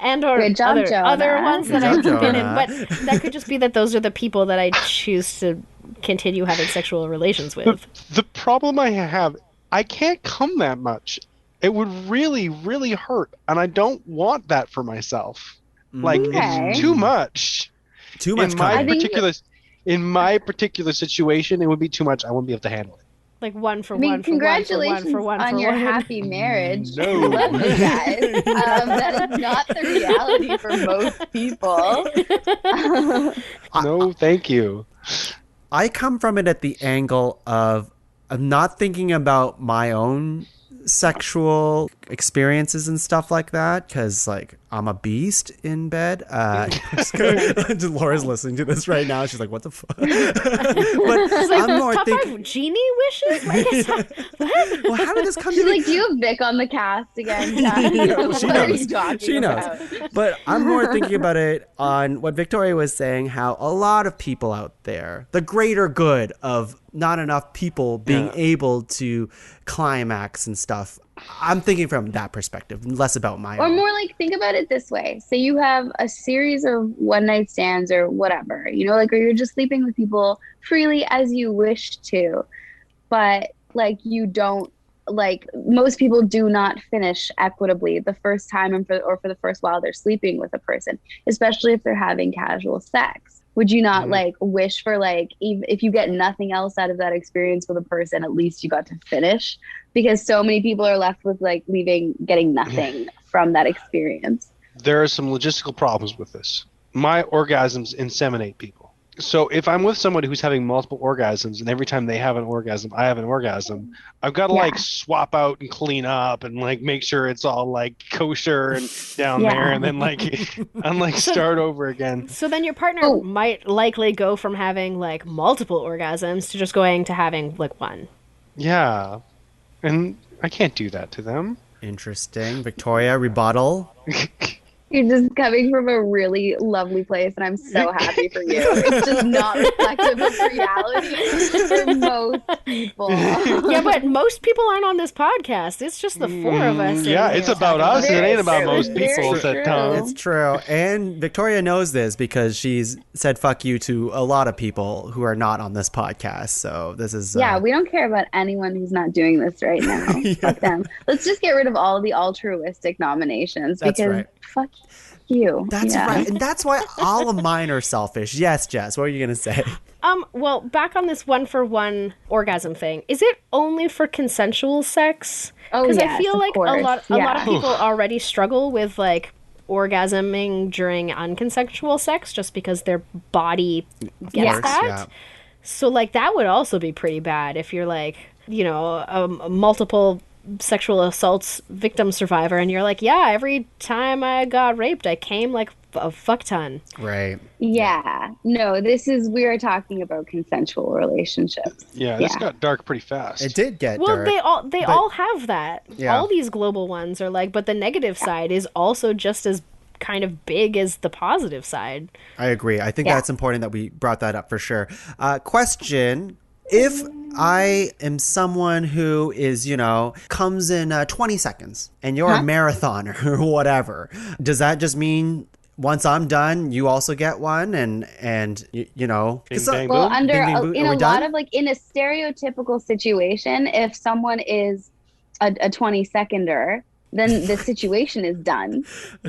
and or Good job, other Jonah. ones that Good I've job, been in. Jonah. But that could just be that those are the people that I choose to continue having sexual relations with. The problem I have, I can't come that much. It would really, really hurt, and I don't want that for myself. Like Okay. it's too much. Too much in my coming. particular in my particular situation, it would be too much. I wouldn't be able to handle it. Like one for I mean, one for congratulations one on for your one. happy marriage. No. Love you guys. That is not the reality for most people. No, thank you. I come from it at the angle of I'm not thinking about my own sexual experiences and stuff like that because like I'm a beast in bed. Laura's listening to this right now. She's like, "What the fuck?" But I'm more Top thinking, 5 Genie Wishes? Like, what? well, how did this come to She's me? like, do you have Vic on the cast again? Yeah, she What are knows. you talking She knows. about? But I'm more thinking about it on what Victoria was saying, how a lot of people out there, the greater good of not enough people being able to climax and stuff. I'm thinking from that perspective, less about my Or own. more like, think about it this way. Say you have a series of one night stands or whatever, like, or you're just sleeping with people freely as you wish to, but like you don't, like most people do not finish equitably the first time or for the first while they're sleeping with a person, especially if they're having casual sex. Would you not like wish for like, if you get nothing else out of that experience with a person, at least you got to finish? Because so many people are left with like getting nothing from that experience. There are some logistical problems with this. My orgasms inseminate people. So if I'm with someone who's having multiple orgasms and every time they have an orgasm, I have an orgasm, I've got to like swap out and clean up and like make sure it's all like kosher and down there and then like and like start over again. So then your partner might likely go from having like multiple orgasms to just going to having like one. Yeah. And I can't do that to them. Interesting. Victoria, rebuttal. You're just coming from a really lovely place, and I'm so happy for you. It's just not reflective of reality for most people. Yeah, but most people aren't on this podcast. It's just the four of us. Yeah, it's about us. It ain't about most people, Very said true. Tom. It's true. And Victoria knows this because she's said fuck you to a lot of people who are not on this podcast. So this is... Yeah, we don't care about anyone who's not doing this right now. Fuck them. Let's just get rid of all the altruistic nominations That's because right. fuck you. That's right. And that's why all of mine are selfish. Yes, Jess, what are you going to say? Well, back on this one for one orgasm thing. Is it only for consensual sex? Oh, Because yes, I feel of like course. a lot of Yeah. people already struggle with like orgasming during unconsensual sex just because their body gets course, that. yeah. So like that would also be pretty bad if you're like, multiple sexual assault victim survivor, and you're like, yeah, every time I got raped, I came like a fuck ton. Right. Yeah. No, we are talking about consensual relationships. Yeah, this got dark pretty fast. It did get Well, dark. they all have that. Yeah. All these global ones are like, but the negative side is also just as kind of big as the positive side. I agree. I think that's important that we brought that up for sure. Question. If I am someone who is, comes in 20 seconds and you're a marathoner or whatever, does that just mean once I'm done, you also get one? And Bing, bang, well, boom. In a lot of in a stereotypical situation, if someone is a 20-seconder, then the situation is done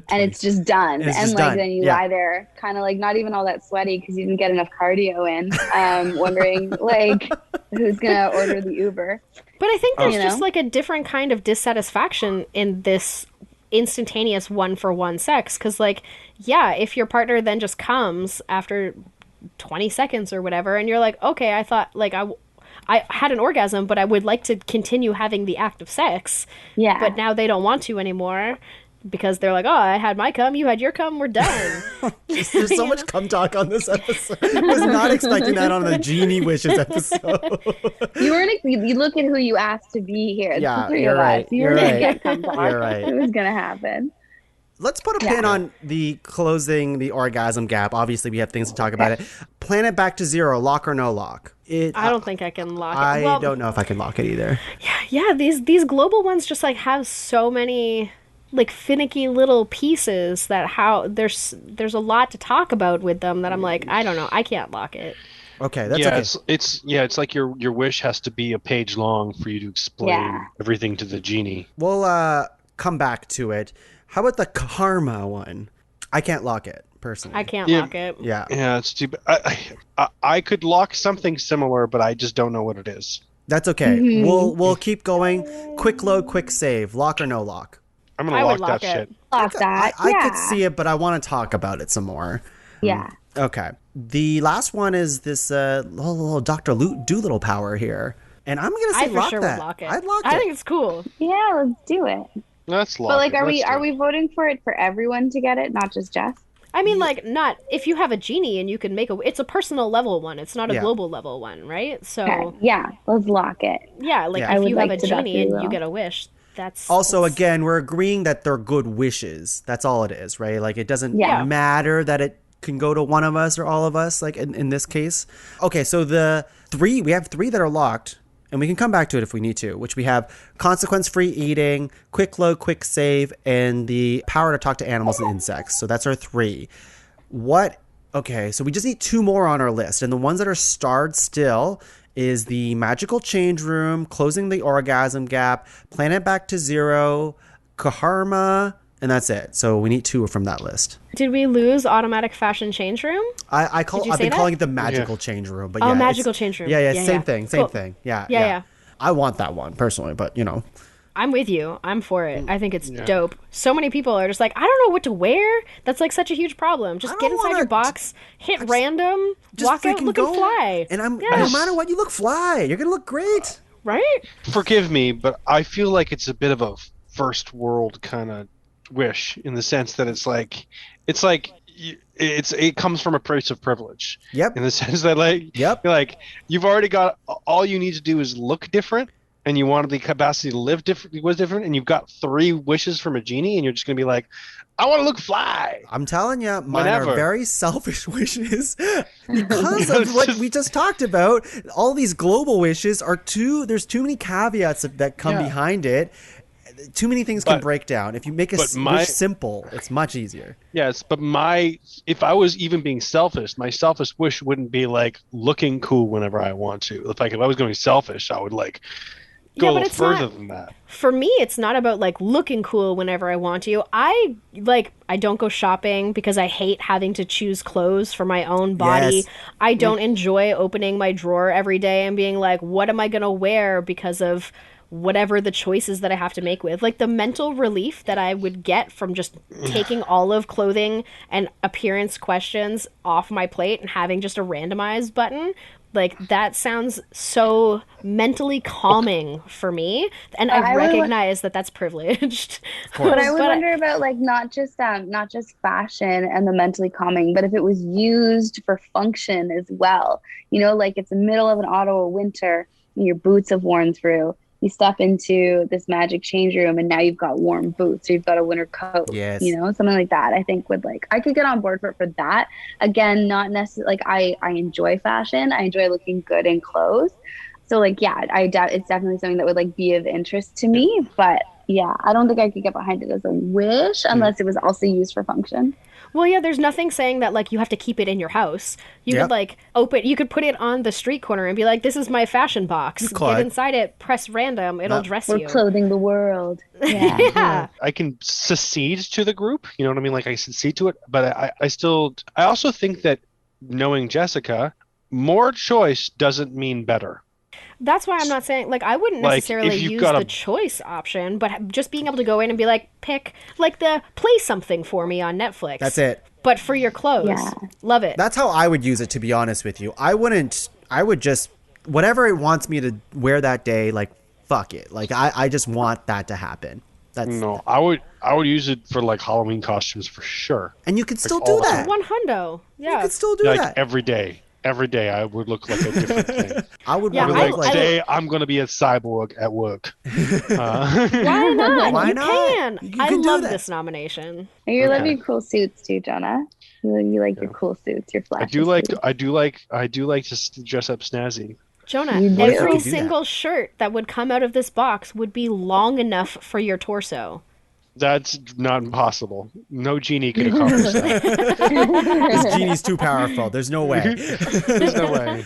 and it's just done. Then you lie there kind of like not even all that sweaty because you didn't get enough cardio in, wondering like who's going to order the Uber. But I think there's just like a different kind of dissatisfaction in this instantaneous one-for-one sex. Because like, yeah, if your partner then just comes after 20 seconds or whatever, and you're like, okay, I thought like I had an orgasm, but I would like to continue having the act of sex. Yeah. But now they don't want to anymore because they're like, oh, I had my cum, you had your cum, we're done. There's so much cum talk on this episode. I was not expecting that on the Genie Wishes episode. You look at who you asked to be here. It's the three you're of right. us. You were going to get cum talk. You're right. It was going to happen. Let's put a pin on the closing the orgasm gap. Obviously, we have things to talk about it. Plan it back to 0, lock or no lock. I don't think I can lock it. I don't know if I can lock it either. Yeah, these global ones just like have so many like finicky little pieces that there's a lot to talk about with them that I'm like, I don't know, I can't lock it. Okay, that's okay. It's like your wish has to be a page long for you to explain everything to the genie. We'll come back to it. How about the karma one? I can't lock it, personally. I can't lock it. Yeah. Yeah, it's too bad. I could lock something similar, but I just don't know what it is. That's okay. Mm-hmm. We'll keep going. Quick load, quick save. Lock or no lock? I'm going to lock that shit. Lock that. I could see it, but I want to talk about it some more. Yeah. Okay. The last one is this little Dr. Doolittle power here. And I'm going to say lock that. Would lock it. I'd lock it. I think it's cool. Yeah, let's do it. Let's lock But like, it. are we voting for it for everyone to get it, not just Jess? I mean, like, not if you have a genie and you can make it's a personal level one. It's not a global level one, right? So okay. Yeah, let's lock it. Yeah, like if you have a genie and you get a wish, that's also again we're agreeing that they're good wishes. That's all it is, right? Like it doesn't matter that it can go to one of us or all of us. Like in this case, okay. So we have 3 that are locked. And we can come back to it if we need to, which we have consequence-free eating, quick load, quick save, and the power to talk to animals and insects. So that's our 3. Okay, so we just need 2 more on our list. And the ones that are starred still is the magical change room, closing the orgasm gap, plan it back to 0, karma, and that's it. So we need 2 from that list. Did we lose automatic fashion change room? I've been calling it the magical change room, but magical change room. Yeah, same thing. Yeah. I want that one personally, but I'm with you. I'm for it. I think it's dope. So many people are just like, I don't know what to wear. That's like such a huge problem. Just get inside your box, hit random, walk out looking fly. And no matter what, you look fly. You're gonna look great, right? Forgive me, but I feel like it's a bit of a first world kind of wish in the sense that it comes from a place of privilege. Yep. In the sense that you've already got all you need to do is look different, and you wanted the capacity to live different, and you've got 3 wishes from a genie, and you're just gonna be like, I want to look fly. I'm telling you, mine are very selfish wishes because of what we just talked about. All these global wishes there's too many caveats that come behind it. Too many things can break down. If you make a wish simple, it's much easier. Yes, but if I was even being selfish, my selfish wish wouldn't be like looking cool whenever I want to. If I was going selfish, I would go a little further than that. For me, it's not about like looking cool whenever I want to. I don't go shopping because I hate having to choose clothes for my own body. Yes. I don't enjoy opening my drawer every day and being like, what am I going to wear because of whatever the choices that I have to make with. Like the mental relief that I would get from just taking all of clothing and appearance questions off my plate and having just a randomized button. Like, that sounds so mentally calming for me, and But I I would recognize that that's privileged. But I would But wonder about like not just fashion and the mentally calming, but if it was used for function as well. You know, like it's the middle of an Ottawa winter and your boots have worn through. You step into this magic change room and now you've got warm boots or you've got a winter coat. Yes. You know, something like that. I think would like I could get on board for that. Again, not necessarily like I enjoy fashion. I enjoy looking good in clothes. So like yeah, it's definitely something that would like be of interest to me, but yeah, I don't think I could get behind it as a wish unless it was also used for function. well, yeah, there's nothing saying that like you have to keep it in your house. You Yep. could like you could put it on the street corner and be like, "This is my fashion box. Clyde. Get inside it, press random, it'll dress We're you." clothing the world. Yeah. Yeah. I can secede to the group, you know what I mean? Like I secede to it, but I also think that knowing Jessica, more choice doesn't mean better. That's why I'm not saying like I wouldn't Like, necessarily if you've use got the a- choice option, but just being able to go in and be like, pick like the play something for me on Netflix. That's it. But for your clothes. Yeah. Love it. That's how I would use it, to be honest with you. I would just, whatever it wants me to wear that day, like, fuck it. Like, I just want that to happen. That's No, I would use it for like Halloween costumes for sure. And you could still all do the that. One hundo. You Yeah. could still do Like that. every day. Every day I would look like a different thing. I would Yeah, want I'd to be look like, like today I'm gonna be a cyborg at work. Why not? Why you not? can. You I can do love that. this nomination. And you love Okay. your cool suits too, Jonah. You like your cool suits, your I flashy do like suits. I do like to dress up snazzy. Jonah, You do. What if you every could do that? single shirt that would come out of this box would be long enough for your torso. That's not impossible. No genie could accomplish that. This genie's too powerful. There's no way. There's no way.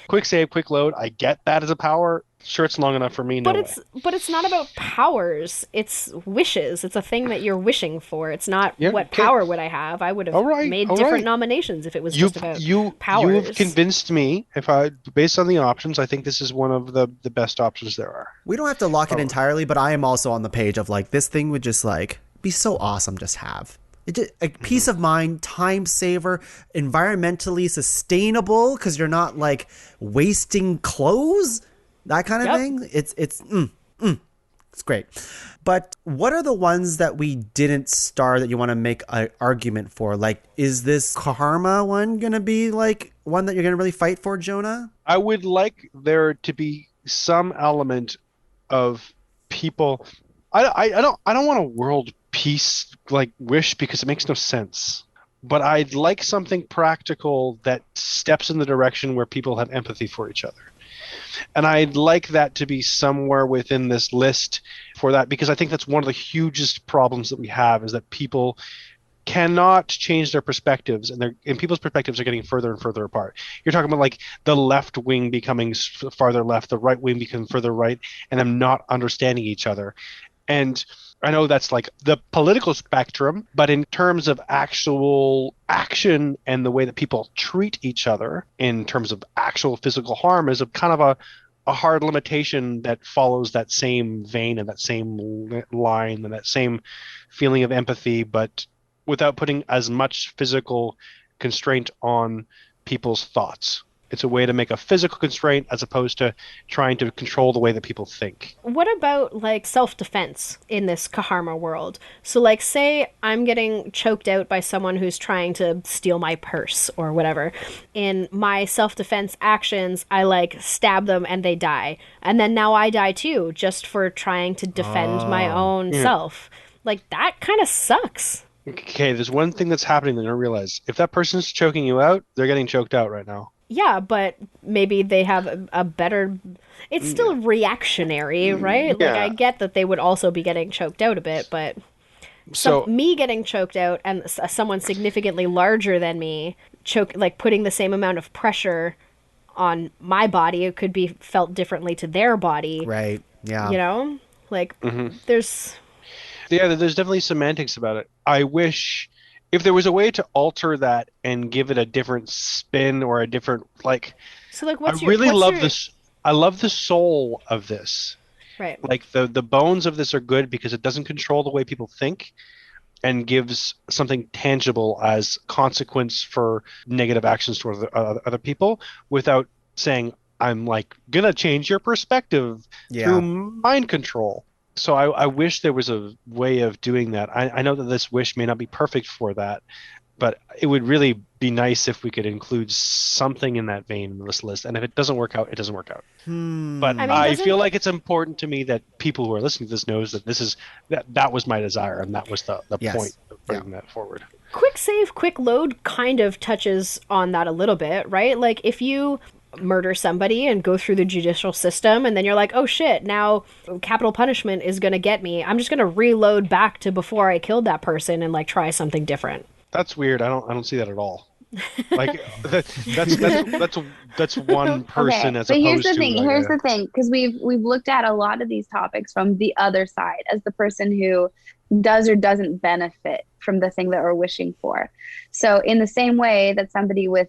Quick save, quick load. I get that as a power. Shirt's long enough for me. No way. But it's not about powers. It's wishes. It's a thing that you're wishing for. It's not Yeah, what okay. power would I have. I would have All right, made all different right. nominations if it was just about You've powers. convinced me. Based on the options, I think this is one of the best options there are. We don't have to lock it Oh. entirely, but I am also on the page of like, this thing would just like be so awesome just have. It just, a peace of mind, time saver, environmentally sustainable because you're not like wasting clothes, that kind of Yep. thing. It's great. But what are the ones that we didn't star that you want to make an argument for? Like, is this karma one going to be like one that you're going to really fight for, Jonah? I would like there to be some element of people. I don't want a world peace like wish because it makes no sense. But I'd like something practical that steps in the direction where people have empathy for each other. And I'd like that to be somewhere within this list for that, because I think that's one of the hugest problems that we have is that people cannot change their perspectives, and people's perspectives are getting further and further apart. You're talking about like the left wing becoming farther left, the right wing becoming further right, and them not understanding each other. And I know that's like the political spectrum, but in terms of actual action and the way that people treat each other in terms of actual physical harm is a kind of a hard limitation that follows that same vein and that same line and that same feeling of empathy, but without putting as much physical constraint on people's thoughts. It's a way to make a physical constraint as opposed to trying to control the way that people think. What about like self-defense in this Kaharma world? So like say I'm getting choked out by someone who's trying to steal my purse or whatever. In my self-defense actions, I like stab them and they die. And then now I die too, just for trying to defend my own self. Like that kind of sucks. Okay, there's one thing that's happening that I don't realize. If that person's choking you out, they're getting choked out right now. Yeah, but maybe they have a better... It's still reactionary, right? Like, Yeah. I get that they would also be getting choked out a bit, but... So me getting choked out and someone significantly larger than me putting the same amount of pressure on my body, it could be felt differently to their body. Right. Yeah. You know? Like, there's... yeah, there's definitely semantics about it. I wish if there was a way to alter that and give it a different spin or a different So, like, I love the soul of this. Right. Like the bones of this are good because it doesn't control the way people think and gives something tangible as consequence for negative actions towards other people without saying, I'm like gonna change your perspective through mind control. So I wish there was a way of doing that. I know that this wish may not be perfect for that, but it would really be nice if we could include something in that vein in this list. And if it doesn't work out, it doesn't work out. But I mean, I feel like it's important to me that people who are listening to this knows that that was my desire, and that was the point of bringing that forward. Quick save, quick load kind of touches on that a little bit, right? Like if you murder somebody and go through the judicial system and then you're like, oh shit, now capital punishment is going to get me. I'm just going to reload back to before I killed that person and like try something different. That's weird. I don't see that at all. Like that's one person as opposed to. But here's the thing, because we've looked at a lot of these topics from the other side as the person who does or doesn't benefit from the thing that we're wishing for. So in the same way that somebody with,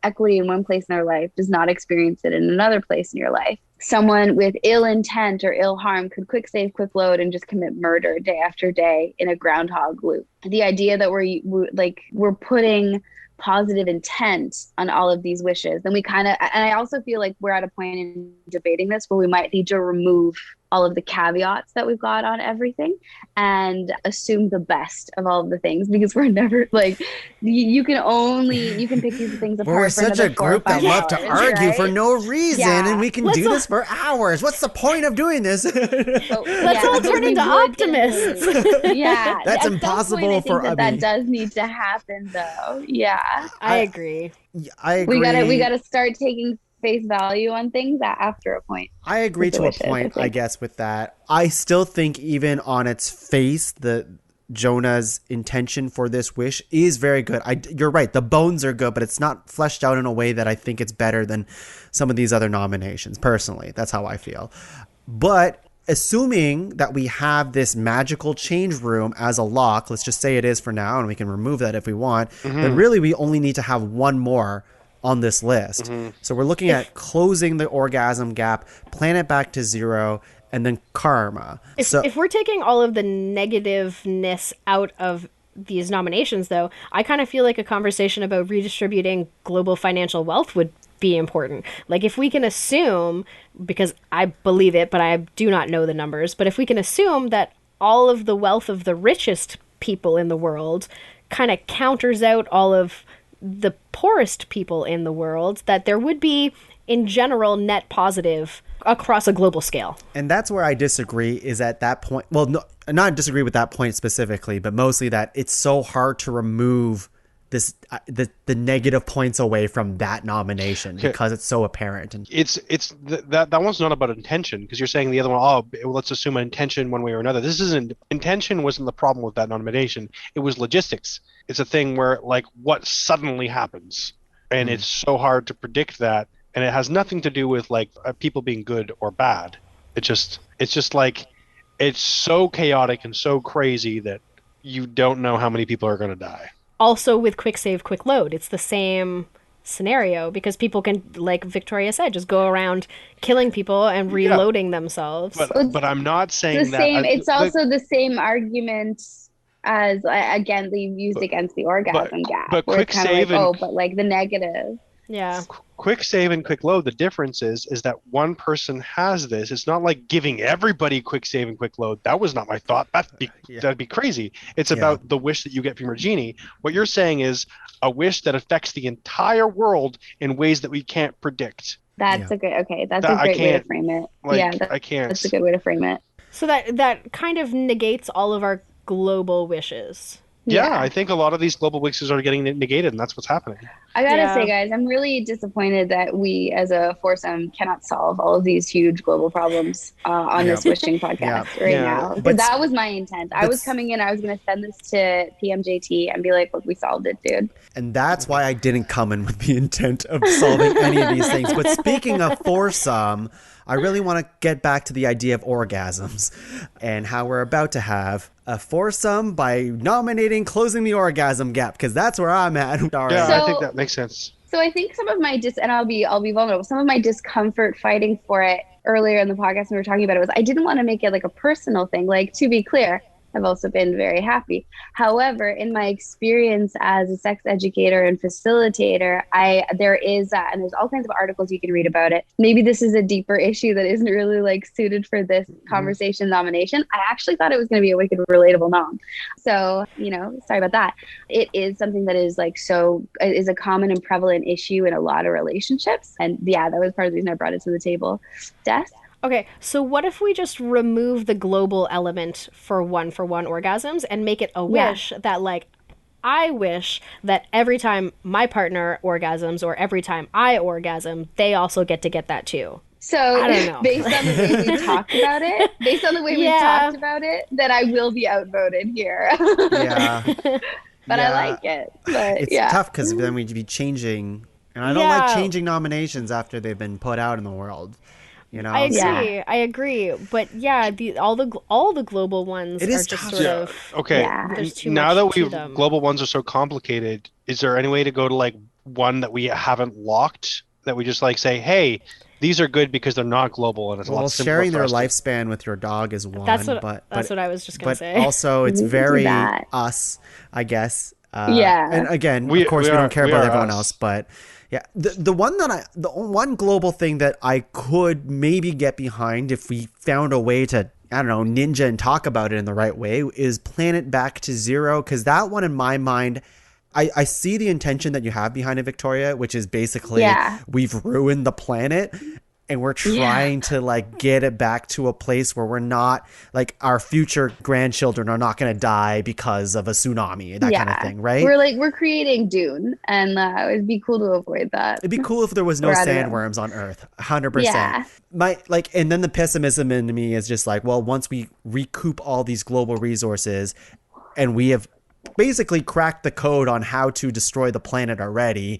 equity in one place in their life does not experience it in another place in your life, someone with ill intent or ill harm could quick save, quick load and just commit murder day after day in a groundhog loop. The idea that we're putting positive intent on all of these wishes, then and I also feel like we're at a point in debating this where we might need to remove all of the caveats that we've got on everything and assume the best of all of the things, because we're never like, you can pick these things apart. We're such a group that love to argue for no reason, and we can do this for hours. What's the point of doing this? Let's all turn into optimists. That's impossible for that does need to happen though. I agree. I agree. We gotta start taking face value on things after a point. I agree to a point, I guess, with that. I still think even on its face, Jonah's intention for this wish is very good. You're right. The bones are good, but it's not fleshed out in a way that I think it's better than some of these other nominations. Personally, that's how I feel. But assuming that we have this magical change room as a lock, let's just say it is for now, and we can remove that if we want, then really we only need to have one more on this list. So we're looking at closing the orgasm gap, plan it back to 0, and then karma. If we're taking all of the negativeness out of these nominations, though, I kind of feel like a conversation about redistributing global financial wealth would be important. Like if we can assume, because I believe it, but I do not know the numbers, but if we can assume that all of the wealth of the richest people in the world kind of counters out all of the poorest people in the world, that there would be, in general, net positive across a global scale. And that's where I disagree, is at that point. Well, no, not disagree with that point specifically, but mostly that it's so hard to remove this the negative points away from that nomination because it's so apparent. And that one's not about intention, because you're saying the other one, let's assume an intention one way or another. This isn't intention. Wasn't the problem with that nomination. It was logistics. It's a thing where like what suddenly happens, and it's so hard to predict that, and it has nothing to do with like people being good or bad. It's just like it's so chaotic and so crazy that you don't know how many people are going to die. Also with quick save, quick load, it's the same scenario, because people can, like Victoria said, just go around killing people and reloading themselves. But I'm not saying that. It's also the same argument as, again, they've used against the orgasm gap. But quick save but like the negative. Yeah. Quick save and quick load, the difference is that one person has this. It's not like giving everybody quick save and quick load. That was not my thought. That'd be crazy. It's about the wish that you get from your genie. What you're saying is a wish that affects the entire world in ways that we can't predict. That's a great way to frame it. I can't. That's a good way to frame it. So that kind of negates all of our global wishes. Yeah, I think a lot of these global wishes are getting negated, and that's what's happening. I gotta say, guys, I'm really disappointed that we, as a foursome, cannot solve all of these huge global problems on this wishing podcast now. Because that was my intent. I was coming in, I was going to send this to PMJT and be like, look, we solved it, dude. And that's why I didn't come in with the intent of solving any of these things. But speaking of foursome, I really want to get back to the idea of orgasms and how we're about to have a foursome by nominating closing the orgasm gap, because that's where I'm at. I think that makes sense. So I think some of my and I'll be vulnerable. Some of my discomfort fighting for it earlier in the podcast when we were talking about it was I didn't want to make it like a personal thing. Like, to be clear, I've also been very happy. However, in my experience as a sex educator and facilitator, there is and there's all kinds of articles you can read about it. Maybe this is a deeper issue that isn't really like suited for this conversation nomination. I actually thought it was going to be a wicked relatable nom. So, sorry about that. It is something that is is a common and prevalent issue in a lot of relationships. And yeah, that was part of the reason I brought it to the table. Des? Okay, so what if we just remove the global element for one orgasms and make it a wish that, like, I wish that every time my partner orgasms or every time I orgasm, they also get to get that too. So I don't know. based on the way we talked about it, then I will be outvoted here. Yeah. But I like it. But it's tough because then we'd be changing, and I don't like changing nominations after they've been put out in the world. I agree. But yeah, all the global ones are just tough. sort of okay. There's too now much that to them. global ones are so complicated, is there any way to go to like one that we haven't locked that we just like say, hey, these are good because they're not global and it's a lot simpler. Sharing their for us lifespan with your dog is one. That's what I was just gonna say. But also, it's very us, I guess. And again, of course, we don't care about everyone else, but. Yeah, the one global thing that I could maybe get behind if we found a way to, I don't know, ninja and talk about it in the right way is Planet Back to Zero, because that one in my mind, I see the intention that you have behind it, Victoria, which is basically we've ruined the planet and we're trying to like get it back to a place where we're not like our future grandchildren are not going to die because of a tsunami, that kind of thing, right? We're creating Dune, and it'd be cool to avoid that. It'd be cool if there was no sandworms on Earth, 100%. Yeah. And then the pessimism in me is just like, well, once we recoup all these global resources and we have basically cracked the code on how to destroy the planet already,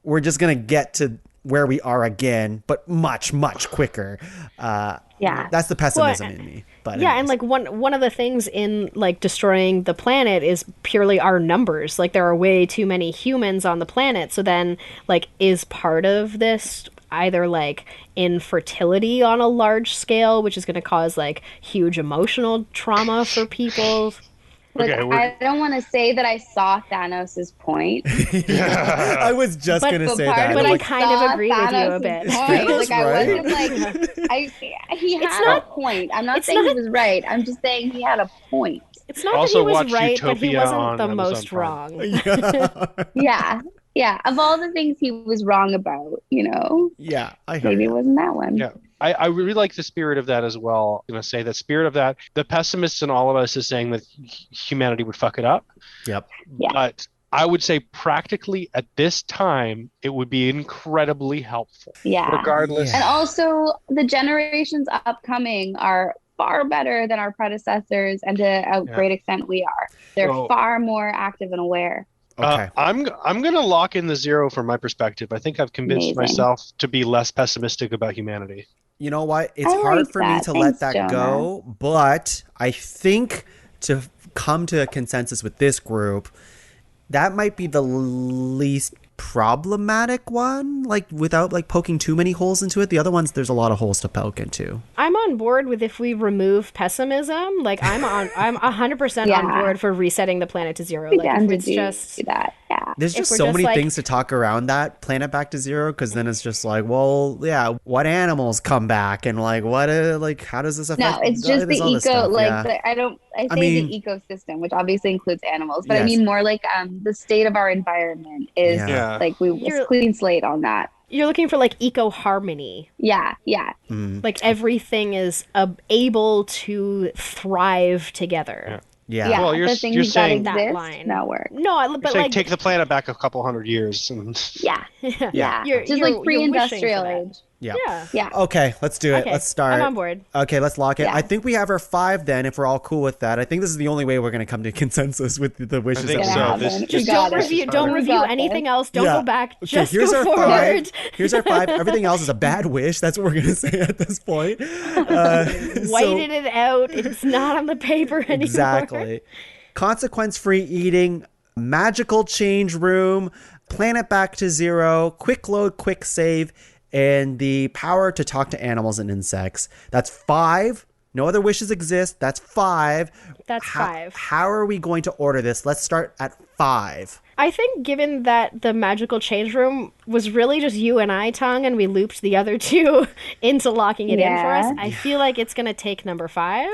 we're just going to get to where we are again, but much, much quicker. That's the pessimism in me. But and like one of the things in like destroying the planet is purely our numbers. Like there are way too many humans on the planet. So then like is part of this either like infertility on a large scale, which is going to cause like huge emotional trauma for people. Look, I don't want to say that I saw Thanos' point. I was just going to say that. But I kind of agree with you a bit. Like, I wasn't like... he had a point. I'm not saying he was right. I'm just saying he had a point. It's not that he was right, but he wasn't the most wrong. Yeah. Of all the things he was wrong about, Yeah, maybe it wasn't that one. Yeah. I really like the spirit of that as well. I'm going to say the spirit of that. The pessimists in all of us is saying that humanity would fuck it up. Yep. Yeah. But I would say practically at this time, it would be incredibly helpful. Yeah. Regardless. And also the generations upcoming are far better than our predecessors, and to a great extent we are. They're far more active and aware. Okay. I'm going to lock in the 0 from my perspective. I think I've convinced myself to be less pessimistic about humanity. You know what? It's hard for me to let that go, but I think to come to a consensus with this group, that might be the least problematic one, like without like poking too many holes into it. The other ones, there's a lot of holes to poke into. I'm on board with if we remove pessimism. Like I'm 100% on board for resetting the planet to 0. Like if it's just that. Yeah. There's just so many things to talk around that Planet Back to Zero, because then it's just like, well, yeah, what animals come back and like what like how does this affect? No, it's just the eco I mean, the ecosystem, which obviously includes animals, but I mean more like the state of our environment is like it's clean slate on that. You're looking for like eco harmony. Yeah. Like everything is able to thrive together. Yeah. Well, you're saying that line. That work. No, but like like take the planet back a couple hundred years. And... Yeah. Just you're like pre-industrial age. Yeah. Okay, let's do it. Okay, let's start. I'm on board. Okay, let's lock it. Yeah. I think we have our 5 then, if we're all cool with that. I think this is the only way we're going to come to consensus with the wishes. I think so. Just don't review anything else. Don't go back. Okay, just here's go our forward. 5. Here's our 5. Everything else is a bad wish. That's what we're going to say at this point. Whited it out. It's not on the paper anymore. Exactly. Consequence-free eating, magical change room, Planet Back to Zero, quick load, quick save, and the power to talk to animals and insects. That's 5 No other wishes exist. That's 5. That's 5. How are we going to order this? Let's start at 5. I think given that the magical change room was really just you and I, Tuong, and we looped the other 2 into locking it in for us, I feel like it's going to take number 5.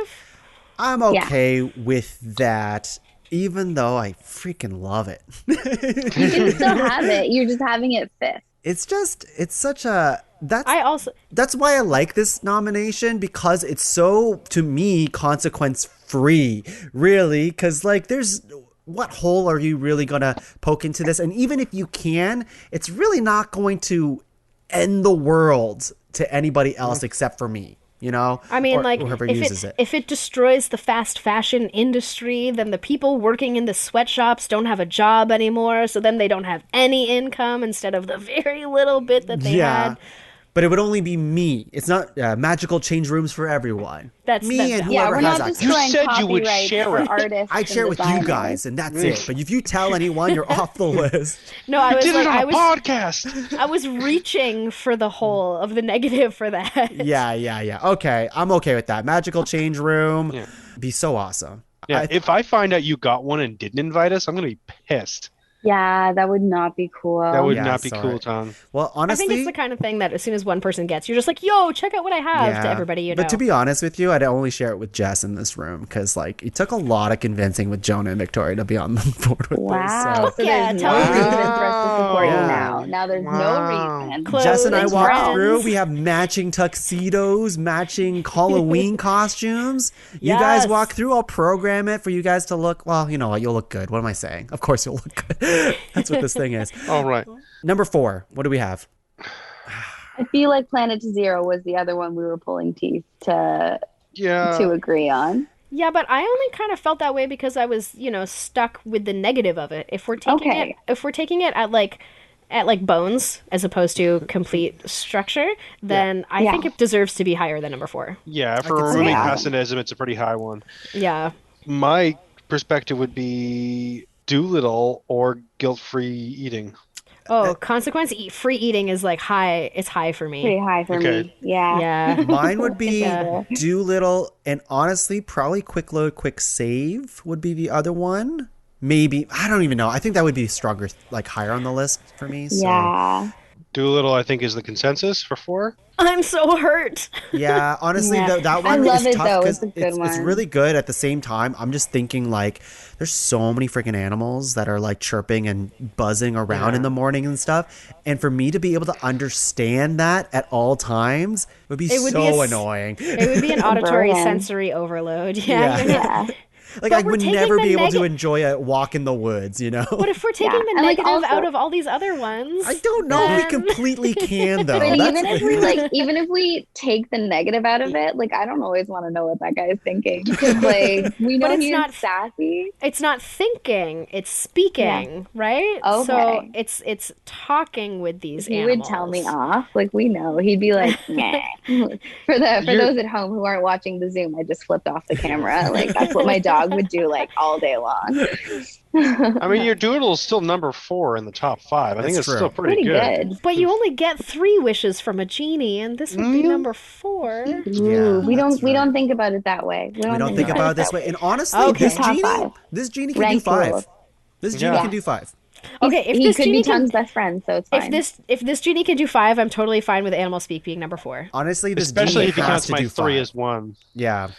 I'm okay with that, even though I freaking love it. You can still have it. You're just having it 5th. It's such a... That's why I like this nomination, because it's so, to me, consequence free, really. Because, like, what hole are you really gonna poke into this? And even if you can, it's really not going to end the world to anybody else except for me. You know, I mean, if it destroys the fast fashion industry, then the people working in the sweatshops don't have a job anymore. So then they don't have any income instead of the very little bit that they had. But it would only be me. It's not magical change rooms for everyone. That's me and whoever we're has not just You said you would share it. I share it with you guys, and that's it. But if you tell anyone, you're off the list. No, I was did it on a podcast. I was reaching for the whole of the negative for that. Yeah. Okay, I'm okay with that. Magical change room, be so awesome. Yeah, if I find out you got one and didn't invite us, I'm gonna be pissed. Yeah, that would not be cool. That would not be cool, Tom. Well, honestly, I think it's the kind of thing that as soon as one person gets, you're just like, yo, check out what I have to everybody you know. But to be honest with you, I'd only share it with Jess in this room because, like, it took a lot of convincing with Jonah and Victoria to be on the board with this. So there's no reason for us to support you now. Now there's no reason. Jess and I walked through. We have matching tuxedos, matching Halloween costumes. You guys walk through. I'll program it for you guys to look. Well, you know what? You'll look good. What am I saying? Of course you'll look good. That's what this thing is. All right. Number 4. What do we have? I feel like Planet to Zero was the other one we were pulling teeth to agree on. Yeah, but I only kind of felt that way because I was, stuck with the negative of it. If we're taking it at bones as opposed to complete structure, then I think it deserves to be higher than number 4. Yeah, for removing pessimism, it's a pretty high one. Yeah. My perspective would be Doolittle or guilt-free eating. Oh, consequence-free eating is like high. It's high for me. Pretty high for me. Yeah. Mine would be Doolittle, and honestly, probably Quick Load, Quick Save would be the other one. Maybe. I don't even know. I think that would be stronger, like higher on the list for me. So. Yeah. Doolittle, I think, is the consensus for 4. I'm so hurt. Yeah, honestly, that one is tough because it's really good. At the same time, I'm just thinking, like, there's so many freaking animals that are, like, chirping and buzzing around in the morning and stuff. And for me to be able to understand that at all times would be annoying. It would be an auditory sensory overload. Yeah. Like, I would never be able to enjoy a walk in the woods, you know? But if we're taking the negative out of all these other ones... I don't know if we completely can, though. But even if we take the negative out of it, like, I don't always want to know what that guy is thinking. Because, like, we know he's not sassy. It's not thinking, it's speaking, right? Okay. So it's talking with these animals. He would tell me off. Like, we know. He'd be like, nah. For those at home who aren't watching the Zoom, I just flipped off the camera. Like, that's what my dog would do, like, all day long. I mean, your Doodle is still number 4 in the top 5. I think it's still pretty good. But you only get 3 wishes from a genie, and this would be number 4. Yeah, we don't think about it that way. We don't think about it this way. And honestly, this genie can do 5. This genie can do 5. Okay, if he this could genie be Tung's best friend, so it's fine. If this genie can do 5, I'm totally fine with Animal Speak being number 4. Honestly, this especially genie if he counts my 3 as 1. Yeah.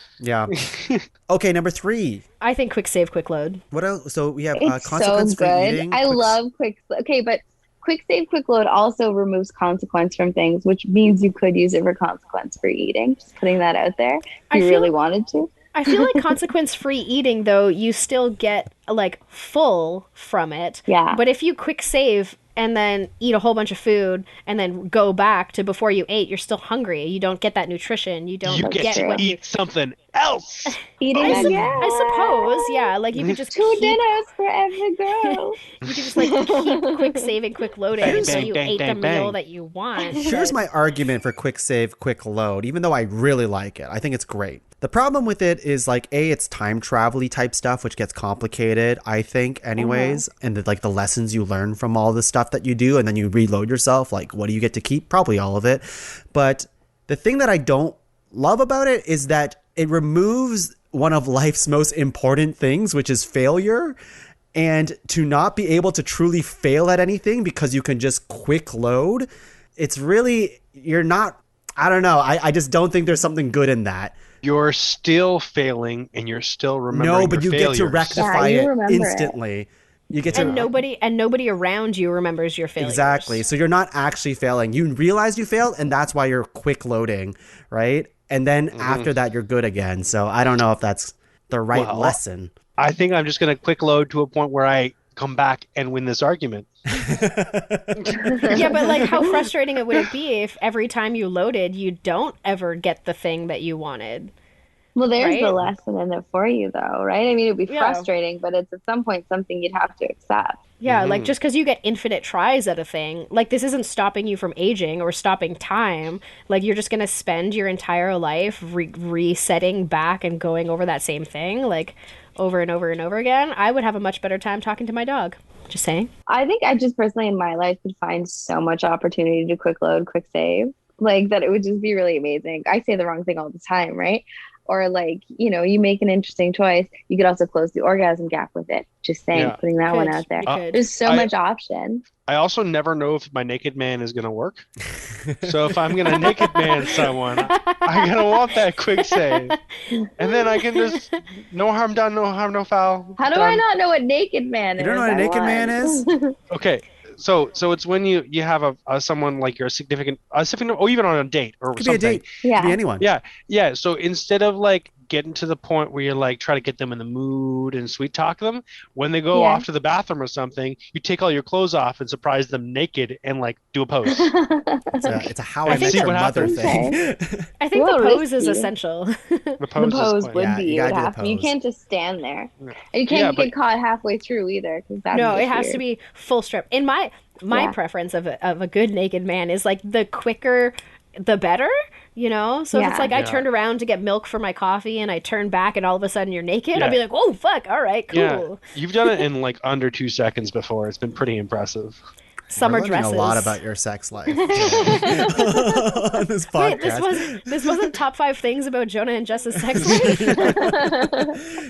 Okay, number 3. I think Quick Save, Quick Load. What else? So we have it's consequence so good. for eating. I love Quick. Okay, but Quick Save, Quick Load also removes consequence from things, which means you could use it for consequence for eating. Just putting that out there. If you really wanted to. I feel like consequence-free eating, though, you still get, like, full from it. Yeah. But if you quick save and then eat a whole bunch of food and then go back to before you ate, you're still hungry. You don't get that nutrition. You don't get to eat something else. Eating I suppose, yeah. Like, you could just 2 dinners for every girl. You could just, like, keep quick saving, quick loading until you ate the meal that you want. Here's my argument for quick save, quick load, even though I really like it. I think it's great. The problem with it is, like, it's time travel-y type stuff, which gets complicated, I think, anyways. And the lessons you learn from all the stuff that you do, and then you reload yourself. Like, what do you get to keep? Probably all of it. But the thing that I don't love about it is that it removes one of life's most important things, which is failure. And to not be able to truly fail at anything because you can just quick load, it's really, you're not, I don't know. I just don't think there's something good in that. You're still failing and you're still remembering No, but you failures. get to rectify you it remember instantly. You get to And nobody around you remembers your failures. Exactly. So you're not actually failing. You realize you failed, and that's why you're quick loading, right? And then after that, you're good again. So I don't know if that's the right lesson. I think I'm just going to quick load to a point where I come back and win this argument. Yeah, but like, how frustrating it would it be if every time you loaded, you don't ever get the thing that you wanted? Well, there's Right? the lesson in it for you, though, right? I mean, it'd be Yeah. frustrating, but it's at some point something you'd have to accept. Yeah, like just because you get infinite tries at a thing, like this isn't stopping you from aging or stopping time. Like you're just gonna spend your entire life resetting back and going over that same thing, like over and over and over again. I would have a much better time talking to my dog. Just saying. I think I just personally in my life would find so much opportunity to quick load, quick save, like that it would just be really amazing. I say the wrong thing all the time, right? Or like, you know, you make an interesting choice. You could also close the orgasm gap with it. Just saying, Yeah. putting that one Could. out there. You could. There's so much option. I also never know if my naked man is going to work. So if I'm going to naked man someone, I'm going to want that quick save. And then I can just, no harm done, no harm, no foul. How do done. I not know what naked man is? You don't know what a naked man is? Okay. So it's when you have a someone like your significant, or even on a date or Could something. be a date. Yeah. Could be anyone. Yeah. So instead of like getting to the point where you're like try to get them in the mood and sweet talk them, when they go Yeah. off to the bathroom or something, you take all your clothes off and surprise them naked and like do a pose. It's a how I met see your what mother happens. thing. I think Well, the pose is risky. essential. The The pose, pose is would Yeah, be. you You gotta would do have the to. You pose. can't just stand there. Yeah. And you can't Yeah, get caught halfway through either. No, it has to be full strip. In my Yeah. preference of a good naked man is like the quicker the better, you know? So if it's Yeah. like I Yeah. turned around to get milk for my coffee and I turn back and all of a sudden you're naked, Yeah. I'll be like, "Oh fuck, all right, cool." Yeah, you've done it in like under 2 seconds before. It's been pretty impressive. Summer We're learning dresses. a lot about your sex life today on this Wait, podcast. this wasn't top 5 things about Jonah and Jess's sex life?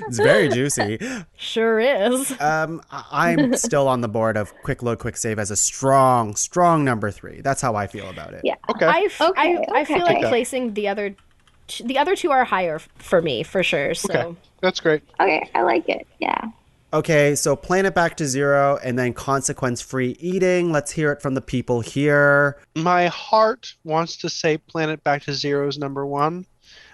It's very juicy. Sure is. I'm still on the board of quick load, quick save as a strong number 3. That's how I feel about it. Yeah. Okay. I Okay, feel like okay. placing the other two are higher for me for sure. So Okay, that's great. Okay, I like it. Yeah. Okay, so plan it back to 0 and then consequence-free eating. Let's hear it from the people here. My heart wants to say Planet Back to Zero is number 1.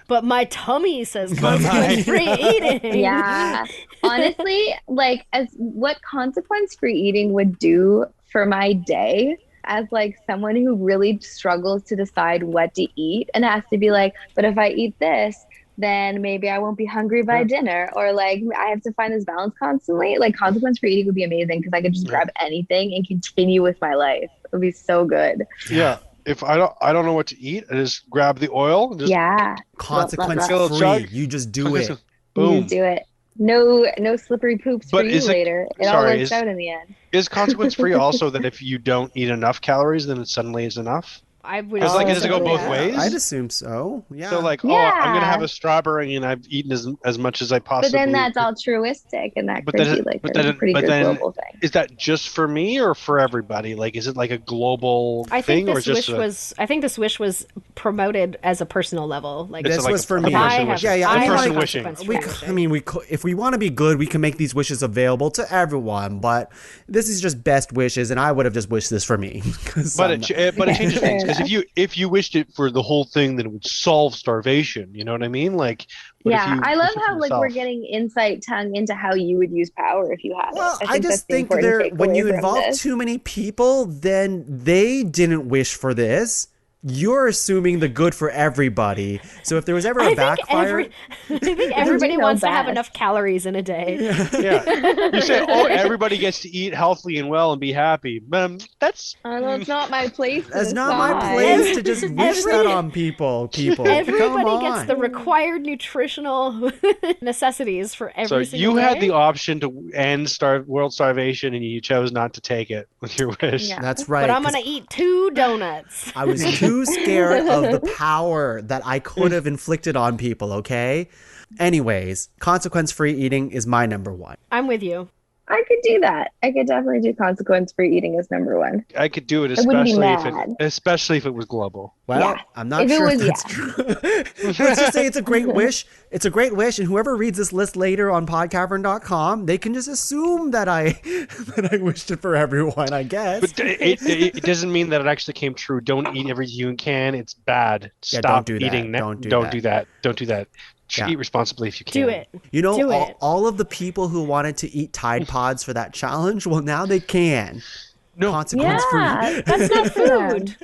but my tummy says consequence-free eating. Yeah. Honestly, like as what consequence-free eating would do for my day as like someone who really struggles to decide what to eat and has to be like, but if I eat this, then maybe I won't be hungry by dinner, or like I have to find this balance constantly. Like consequence-free eating would be amazing because I could just grab anything and continue with my life. It would be so good. Yeah. If I don't know what to eat, I just grab the oil. And just Yeah. Consequence-free. Chug. You just do it. You Boom. just do it. No slippery poops But for you is it- later. It all sorry, works out in the end. Is consequence free also that if you don't eat enough calories, then it suddenly is enough? I would. It's like, also does it go say both that. ways? I'd assume so. Yeah. So like, oh, I'm gonna Yeah. have a strawberry and I've eaten as much as I possibly. But then that's altruistic and that But could then- be like but a then- pretty but good then- global thing. Is that just for me or for everybody? Like, is it like a global I think thing or this just wish I think this wish was promoted as a personal level. Like It's This like was a- for a me. person I have, wishing. Yeah, I I have mean, person like, wishing. If we want to be good, we can make these wishes available to everyone. But this is just best wishes, and I would have just wished this for me. 'Cause But I'm it changes Fair things because if you wished it for the whole thing, then it would solve starvation. You know what I mean? Like, but if Yeah, you I love wish it for how like we're yourself- getting insight tongue into how you would use power if you had Well, it. I just think when you involve too many people, then they didn't wish for this. You're assuming the good for everybody. So if there was ever a backfire, I think everybody know wants to have best. enough calories in a day. Yeah, you say, oh, everybody gets to eat healthily and well and be happy. That's That's not my place. to that's not my decide. place to just wish that on people. Come Everybody on. gets the required nutritional necessities for every so single you day. had the option to end world starvation and you chose not to take it with your wish. Yeah. That's right. But I'm 'cause gonna eat 2 donuts. I was too too scared of the power that I could have inflicted on people, okay? Anyways, consequence-free eating is my number one. I'm with you. I could do that. I could definitely do consequence-free eating as number one. I could do it, I wouldn't be especially if it was global. Well, Yeah. I'm not If it sure was- if that's true. Let's just say it's a great wish. It's a great wish, and whoever reads this list later on PodCavern.com, they can just assume that I wished it for everyone, I guess. But it doesn't mean that it actually came true. Don't eat everything you can. It's bad. Yeah, Stop don't do that. eating. Don't do that. Don't do that. Yeah. Eat responsibly if you can. Do it. You know, Do it. all of the people who wanted to eat Tide Pods for that challenge, well, now they can. No. Consequence-free. Yeah, That's not food.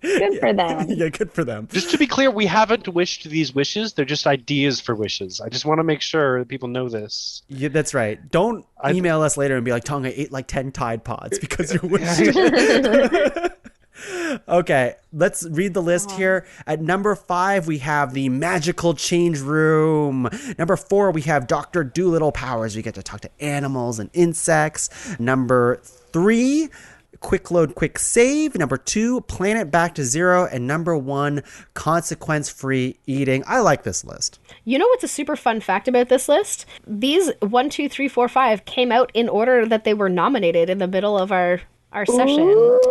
good for them. Yeah, good for them. Just to be clear, we haven't wished these wishes. They're just ideas for wishes. I just want to make sure that people know this. Yeah, that's right. Don't email us later and be like, Tuong, I ate like 10 Tide Pods because you wished. Okay, let's read the list here. At number 5, we have the magical change room. Number 4, we have Dr. Dolittle powers. We get to talk to animals and insects. Number 3, quick load, quick save. Number 2, planet back to zero. And number 1, consequence-free eating. I like this list. You know what's a super fun fact about this list? These 1, 2, 3, 4, 5 came out in order that they were nominated in the middle of our session.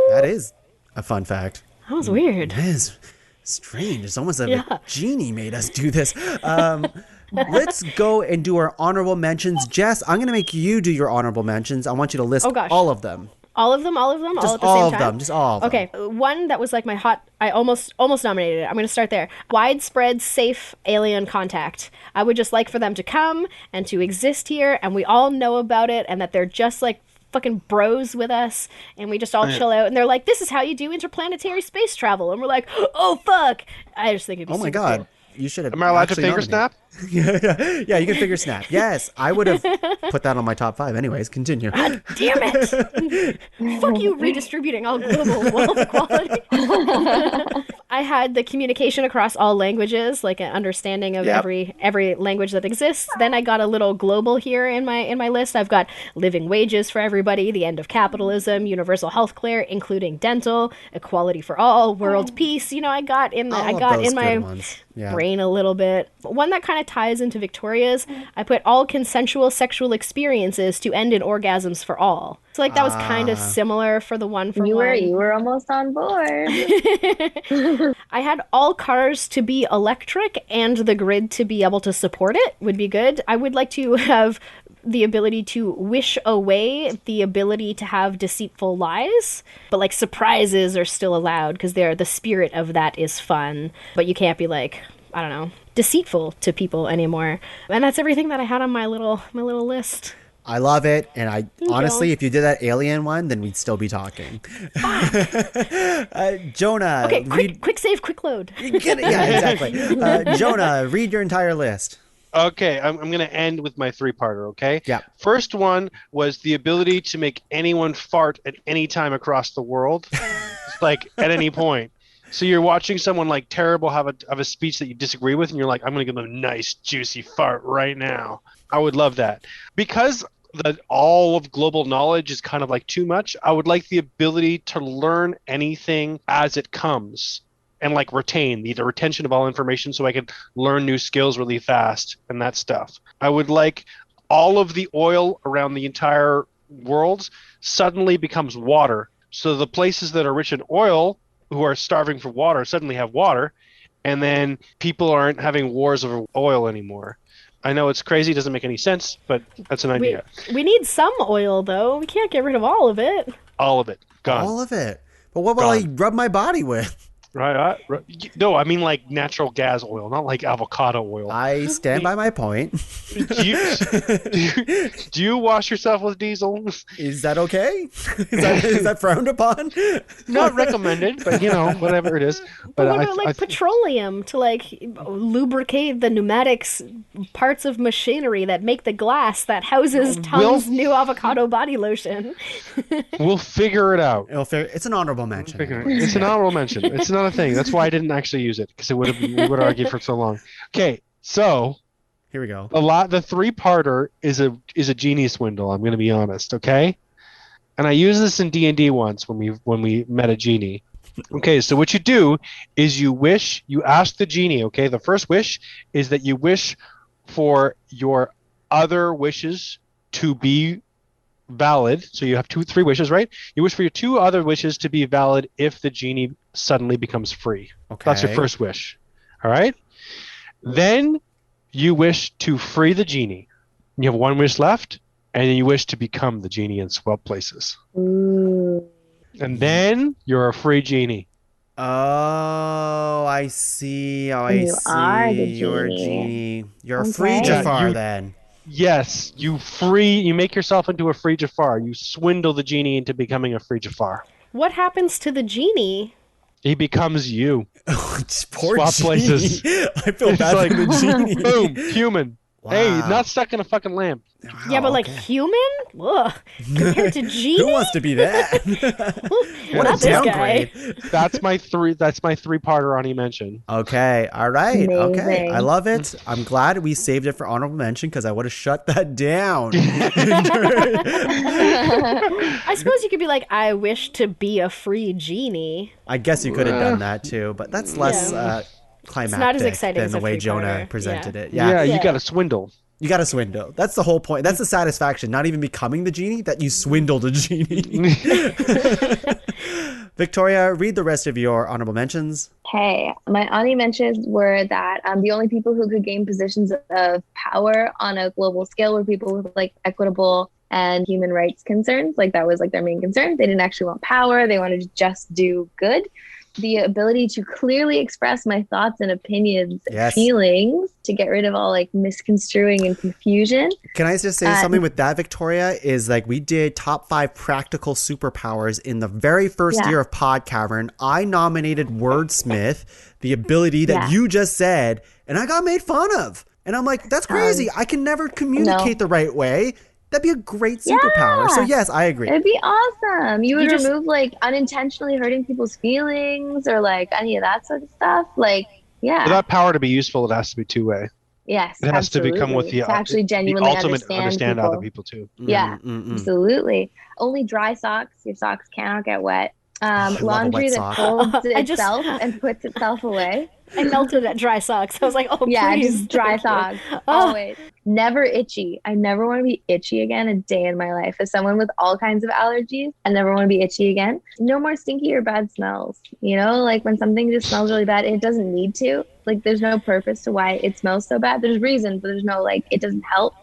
That is a fun fact. That was weird. It is strange. It's almost like a genie made us do this. Let's go and do our honorable mentions. Jess, I'm going to make you do your honorable mentions. I want you to list all of them. All of them? All at the Just same time? all of them. Just all of them. Okay, one that was like my I almost nominated it. I'm going to start there. Widespread safe alien contact. I would just like for them to come and to exist here, and we all know about it, and that they're just like fucking bros with us, and we just all chill out, and they're like, this is how you do interplanetary space travel, and we're like, oh fuck. I just think it'd be super God. cool. You should have. Am I allowed to actually finger nominated. snap? Yeah, you can figure snap. Yes, I would have put that on my top 5 anyways. Continue. Damn it. Fuck you redistributing all global wealth equality. I had the communication across all languages, like an understanding of every language that exists. Then I got a little global here in my list. I've got living wages for everybody, the end of capitalism, universal health care, including dental, equality for all, world peace. You know, I got in my brain a little bit. One that kind of ties into Victoria's, I put all consensual sexual experiences to end in orgasms for all. So like that was kind of similar for the one for you one. were almost on board. I had all cars to be electric and the grid to be able to support it would be good. I would like to have the ability to wish away the ability to have deceitful lies, but like surprises are still allowed because the spirit of that is fun, but you can't be like, I don't know, deceitful to people anymore. And that's everything that I had on my little list. I love it, and honestly, if you did that alien one, then we'd still be talking. Jonah, okay, quick save, quick load. Yeah, exactly. Jonah, read your entire list. Okay, I'm going to end with my 3-parter, okay? Yeah. First one was the ability to make anyone fart at any time across the world, like at any point. So you're watching someone like terrible have a speech that you disagree with, and you're like, I'm going to give them a nice, juicy fart right now. I would love that. Because all of global knowledge is kind of like too much, I would like the ability to learn anything as it comes. And like retain the retention of all information so I can learn new skills really fast and that stuff. I would like all of the oil around the entire world suddenly becomes water. So the places that are rich in oil who are starving for water suddenly have water, and then people aren't having wars over oil anymore. I know it's crazy, it doesn't make any sense, but that's an idea. We need some oil though. We can't get rid of all of it. All of it. Gone. All of it. But what will I rub my body with? Right. No, I mean like natural gas oil, not like avocado oil. I stand by my point. Do you wash yourself with diesel? Is that okay? Is that frowned upon? Not recommended, but whatever it is. But what about petroleum to like lubricate the pneumatics parts of machinery that make the glass that houses Tung's new avocado body lotion? We'll figure it out. It's an honorable mention. It's an honorable mention. It's another thing. That's why I didn't actually use it, because we would have argued for so long. Okay, so here we go. The 3-parter is a genie swindle. I'm going to be honest. Okay, and I used this in D&D once when we met a genie. Okay, so what you do is you ask the genie, okay? The first wish is that you wish for your other wishes to be valid. So you have three wishes, right? You wish for your two other wishes to be valid if the genie suddenly becomes free. Okay. That's your first wish. All right? Then you wish to free the genie. You have one wish left, and then you wish to become the genie and swap places. Ooh. And then you're a free genie. Oh, I see. Oh, I You see. are the You're a genie. genie. You're a Okay. free Yeah, Jafar then. Yes, you make yourself into a free Jafar. You swindle the genie into becoming a free Jafar. What happens to the genie? He becomes you. Poor Swap genie. places. I feel It's bad like, for the genie. boom, human. Hey, Wow. not stuck in a fucking lamp. Yeah, but like okay. human? Ugh. Compared to genie? Who wants to be that? What Not a this guy. downgrade. That's my three-parter on mention. Okay, all right. Okay, Amazing. I love it. I'm glad we saved it for honorable mention because I would have shut that down. I suppose you could be like, I wish to be a free genie. I guess you could have done that too, but that's less climactic not as exciting than as the a way Jonah three-parter. presented it. Yeah, Yeah. you Yeah. got to swindle. You got to swindle. That's the whole point. That's the satisfaction. Not even becoming the genie, that you swindled a genie. Victoria, read the rest of your honorable mentions. Okay, my honorable mentions were that the only people who could gain positions of power on a global scale were people with like equitable and human rights concerns. Like that was like their main concern. They didn't actually want power. They wanted to just do good. The ability to clearly express my thoughts and opinions, Yes. feelings, to get rid of all like misconstruing and confusion. Can I just say something with that, Victoria? Is like we did top 5 practical superpowers in the very first year of PodCavern. I nominated Wordsmith, the ability that you just said, and I got made fun of. And I'm like, that's crazy. I can never communicate the right way. That'd be a great superpower. So yes, I agree. It'd be awesome. You would just- remove like unintentionally hurting people's feelings or like any of that sort of stuff. Like, yeah. For that power to be useful, it has to be two-way. Yes, It has to become with to actually genuinely ultimate understand other people too. Yeah, absolutely. Only dry socks. Your socks cannot get wet. love a Laundry wet that sock. folds I just- itself and puts itself away. I melted at dry socks. I was like, oh, Yeah, please. just dry thank you. socks. Always. Never itchy. I never want to be itchy again a day in my life. As someone with all kinds of allergies, I never want to be itchy again. No more stinky or bad smells. You know, like when something just smells really bad, it doesn't need to. Like there's no purpose to why it smells so bad. There's reasons, but there's no like, it doesn't help.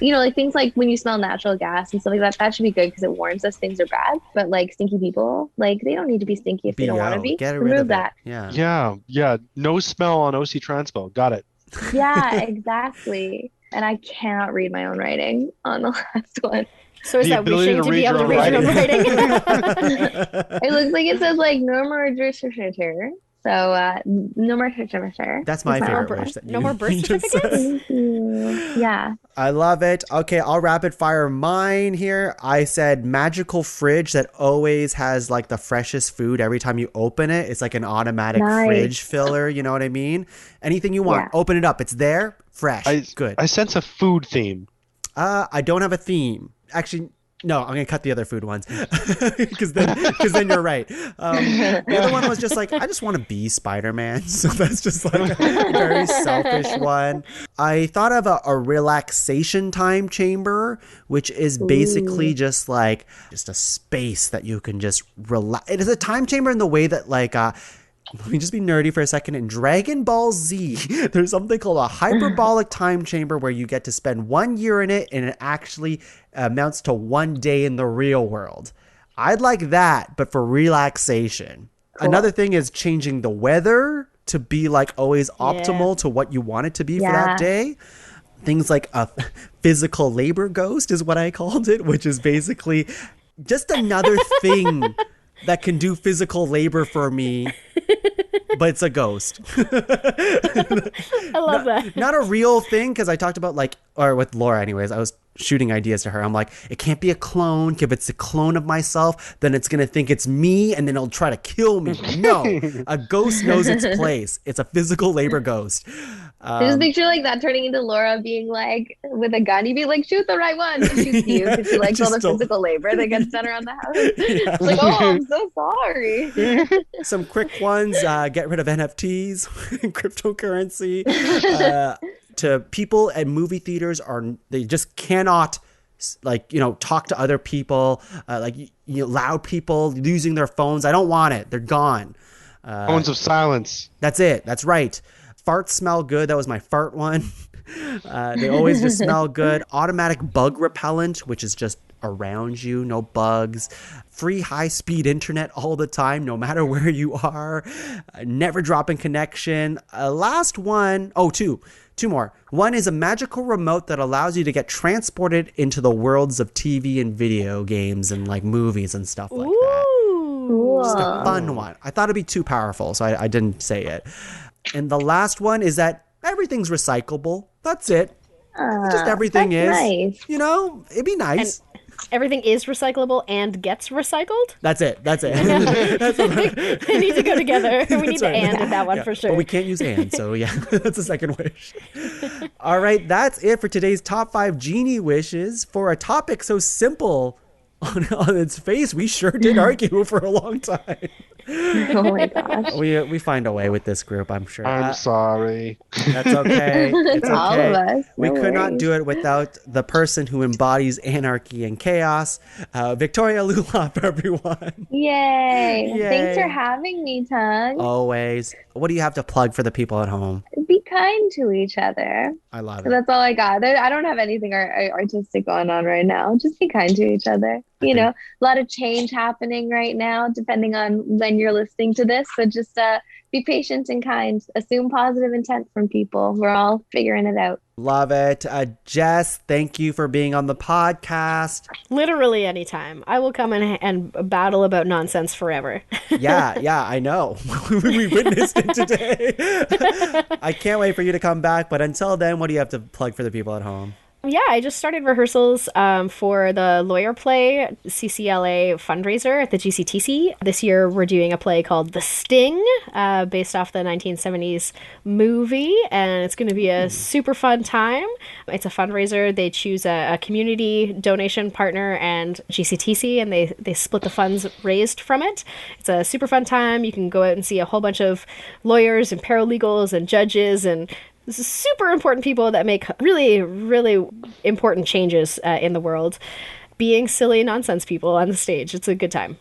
You know, like things like when you smell natural gas and stuff like that, that should be good because it warns us things are bad. But like stinky people, like they don't need to be stinky if they don't want to be. Get rid Remove of that. it. Yeah. Yeah. No smell on OC Transpo. Got it. Yeah, exactly. And I cannot read my own writing on the last one. So is The that ability wishing to to be read able to your read your own writing? It looks like it says like no more register. So no more register. That's my No more favorite birth- wish. That no you- more birth you just certificates? said. Thank you. Yeah. I love it. Okay, I'll rapid fire mine here. I said magical fridge that always has like the freshest food every time you open it. It's like an automatic Nice. fridge filler, you know what I mean? Anything you want, Yeah. open it up. It's there, fresh. Good. I sense a food theme. I don't have a theme. Actually, no, I'm gonna cut the other food ones because then you're right. The other one was just like I just want to be Spider-Man, so that's just like a very selfish one. I thought of a relaxation time chamber, which is basically just like just a space that you can just relax. It is a time chamber in the way that like let me just be nerdy for a second. In Dragon Ball Z, there's something called a hyperbolic time chamber where you get to spend 1 year in it and it actually amounts to 1 day in the real world. I'd like that, but for relaxation. Cool. Another thing is changing the weather to be like always optimal to what you want it to be for that day. Things like a physical labor ghost is what I called it, which is basically just another thing that can do physical labor for me, but it's a ghost. I love that. Not a real thing, because I talked about like, or with Laura anyways, I was shooting ideas to her. I'm like, it can't be a clone. If it's a clone of myself, then it's going to think it's me and then it'll try to kill me. No, a ghost knows its place. It's a physical labor ghost. I just picture like that turning into Laura being like, with a gun, you'd be like, shoot the right one. And shoots you because she likes all the physical labor that gets done around the house. It's like, oh, I'm so sorry. Some quick ones, get rid of NFTs, cryptocurrency. To people at movie theaters, they just cannot talk to other people, loud people using their phones. I don't want it. They're gone. Phones of silence. That's it. That's right. Farts smell good. That was my fart one. They always just smell good. Automatic bug repellent, which is just around you, no bugs. Free high-speed internet all the time, no matter where you are. Never dropping connection. Last one. Oh, two more. One is a magical remote that allows you to get transported into the worlds of TV and video games and like movies and stuff like that. Cool. Just a fun one. I thought it'd be too powerful, so I didn't say it. And the last one is that everything's recyclable. That's it. Just everything is. Nice. It'd be nice. And everything is recyclable and gets recycled? That's it. They need to go together. We need to and in that one for sure. But we can't use and, so yeah, that's a second wish. All right, that's it for today's top 5 Genie Wishes. For a topic so simple on its face, we sure did argue for a long time. Oh my gosh. We find a way with this group, I'm sure. I'm sorry. That's okay. It's okay. All of us. We No could not worries. do it without the person who embodies anarchy and chaos, Victoria Luloff, everyone. Yay. Yay. Thanks for having me, Tuong. Always. What do you have to plug for the people at home? Be kind to each other. I love So it. that's all I got. I don't have anything artistic going on right now. Just be kind to each other. A lot of change happening right now, depending on when you're listening to this. So just be patient and kind. Assume positive intent from people. We're all figuring it out. Love it. Jess, thank you for being on the podcast. Literally anytime. I will come in and battle about nonsense forever. Yeah, I know. We witnessed it today. I can't wait for you to come back. But until then, what do you have to plug for the people at home? Yeah, I just started rehearsals for the lawyer play CCLA fundraiser at the GCTC. This year we're doing a play called The Sting, based off the 1970s movie, and it's going to be a super fun time. It's a fundraiser. They choose a community donation partner and GCTC, and they split the funds raised from it. It's a super fun time. You can go out and see a whole bunch of lawyers and paralegals and judges and this is super important people that make really, really important changes in the world. Being silly nonsense people on the stage. It's a good time.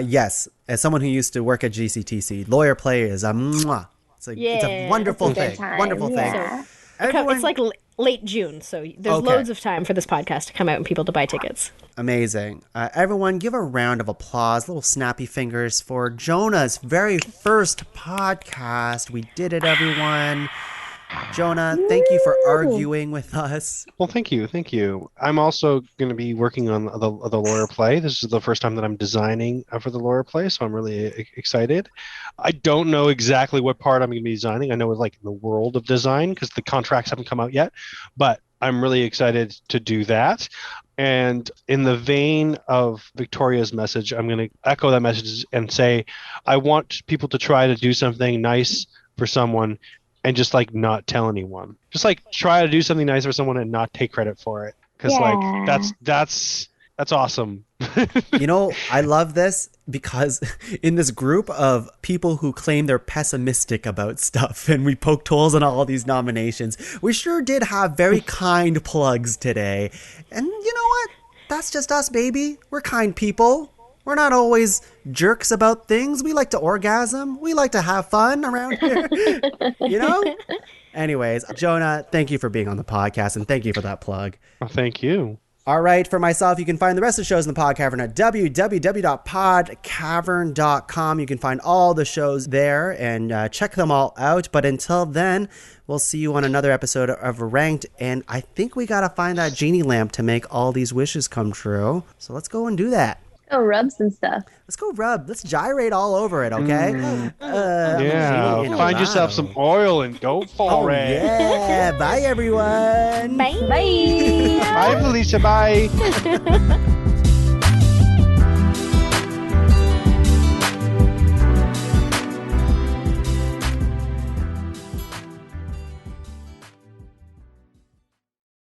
Yes. As someone who used to work at GCTC, lawyer play is a mwah. It's a wonderful thing. Wonderful thing. Yeah. It's like late June, so there's loads of time for this podcast to come out and people to buy tickets. Amazing. Everyone, give a round of applause, little snappy fingers for Jonah's very first podcast. We did it, everyone. Jonah, thank you for arguing with us. Well, thank you. I'm also going to be working on the lawyer play. This is the first time that I'm designing for the lawyer play, so I'm really excited. I don't know exactly what part I'm going to be designing. I know it's like in the world of design because the contracts haven't come out yet, but I'm really excited to do that. And in the vein of Victoria's message, I'm going to echo that message and say I want people to try to do something nice for someone and just like not tell anyone. Just like try to do something nice for someone and not take credit for it. Because like that's awesome. I love this because in this group of people who claim they're pessimistic about stuff and we poked holes in all these nominations, we sure did have very kind plugs today. And you know what? That's just us, baby. We're kind people. We're not always jerks about things. We like to orgasm. We like to have fun around here. Anyways, Jonah, thank you for being on the podcast and thank you for that plug. Well, thank you. All right, for myself, you can find the rest of the shows in the PodCavern at www.podcavern.com. You can find all the shows there and check them all out. But until then, we'll see you on another episode of Ranked. And I think we got to find that genie lamp to make all these wishes come true. So let's go and do that. Go rub some stuff. Let's go rub. Let's gyrate all over it, okay? Yeah, find yourself some oil and go for it. Yeah. Bye, everyone. Bye. Bye. Bye, Felicia. Bye.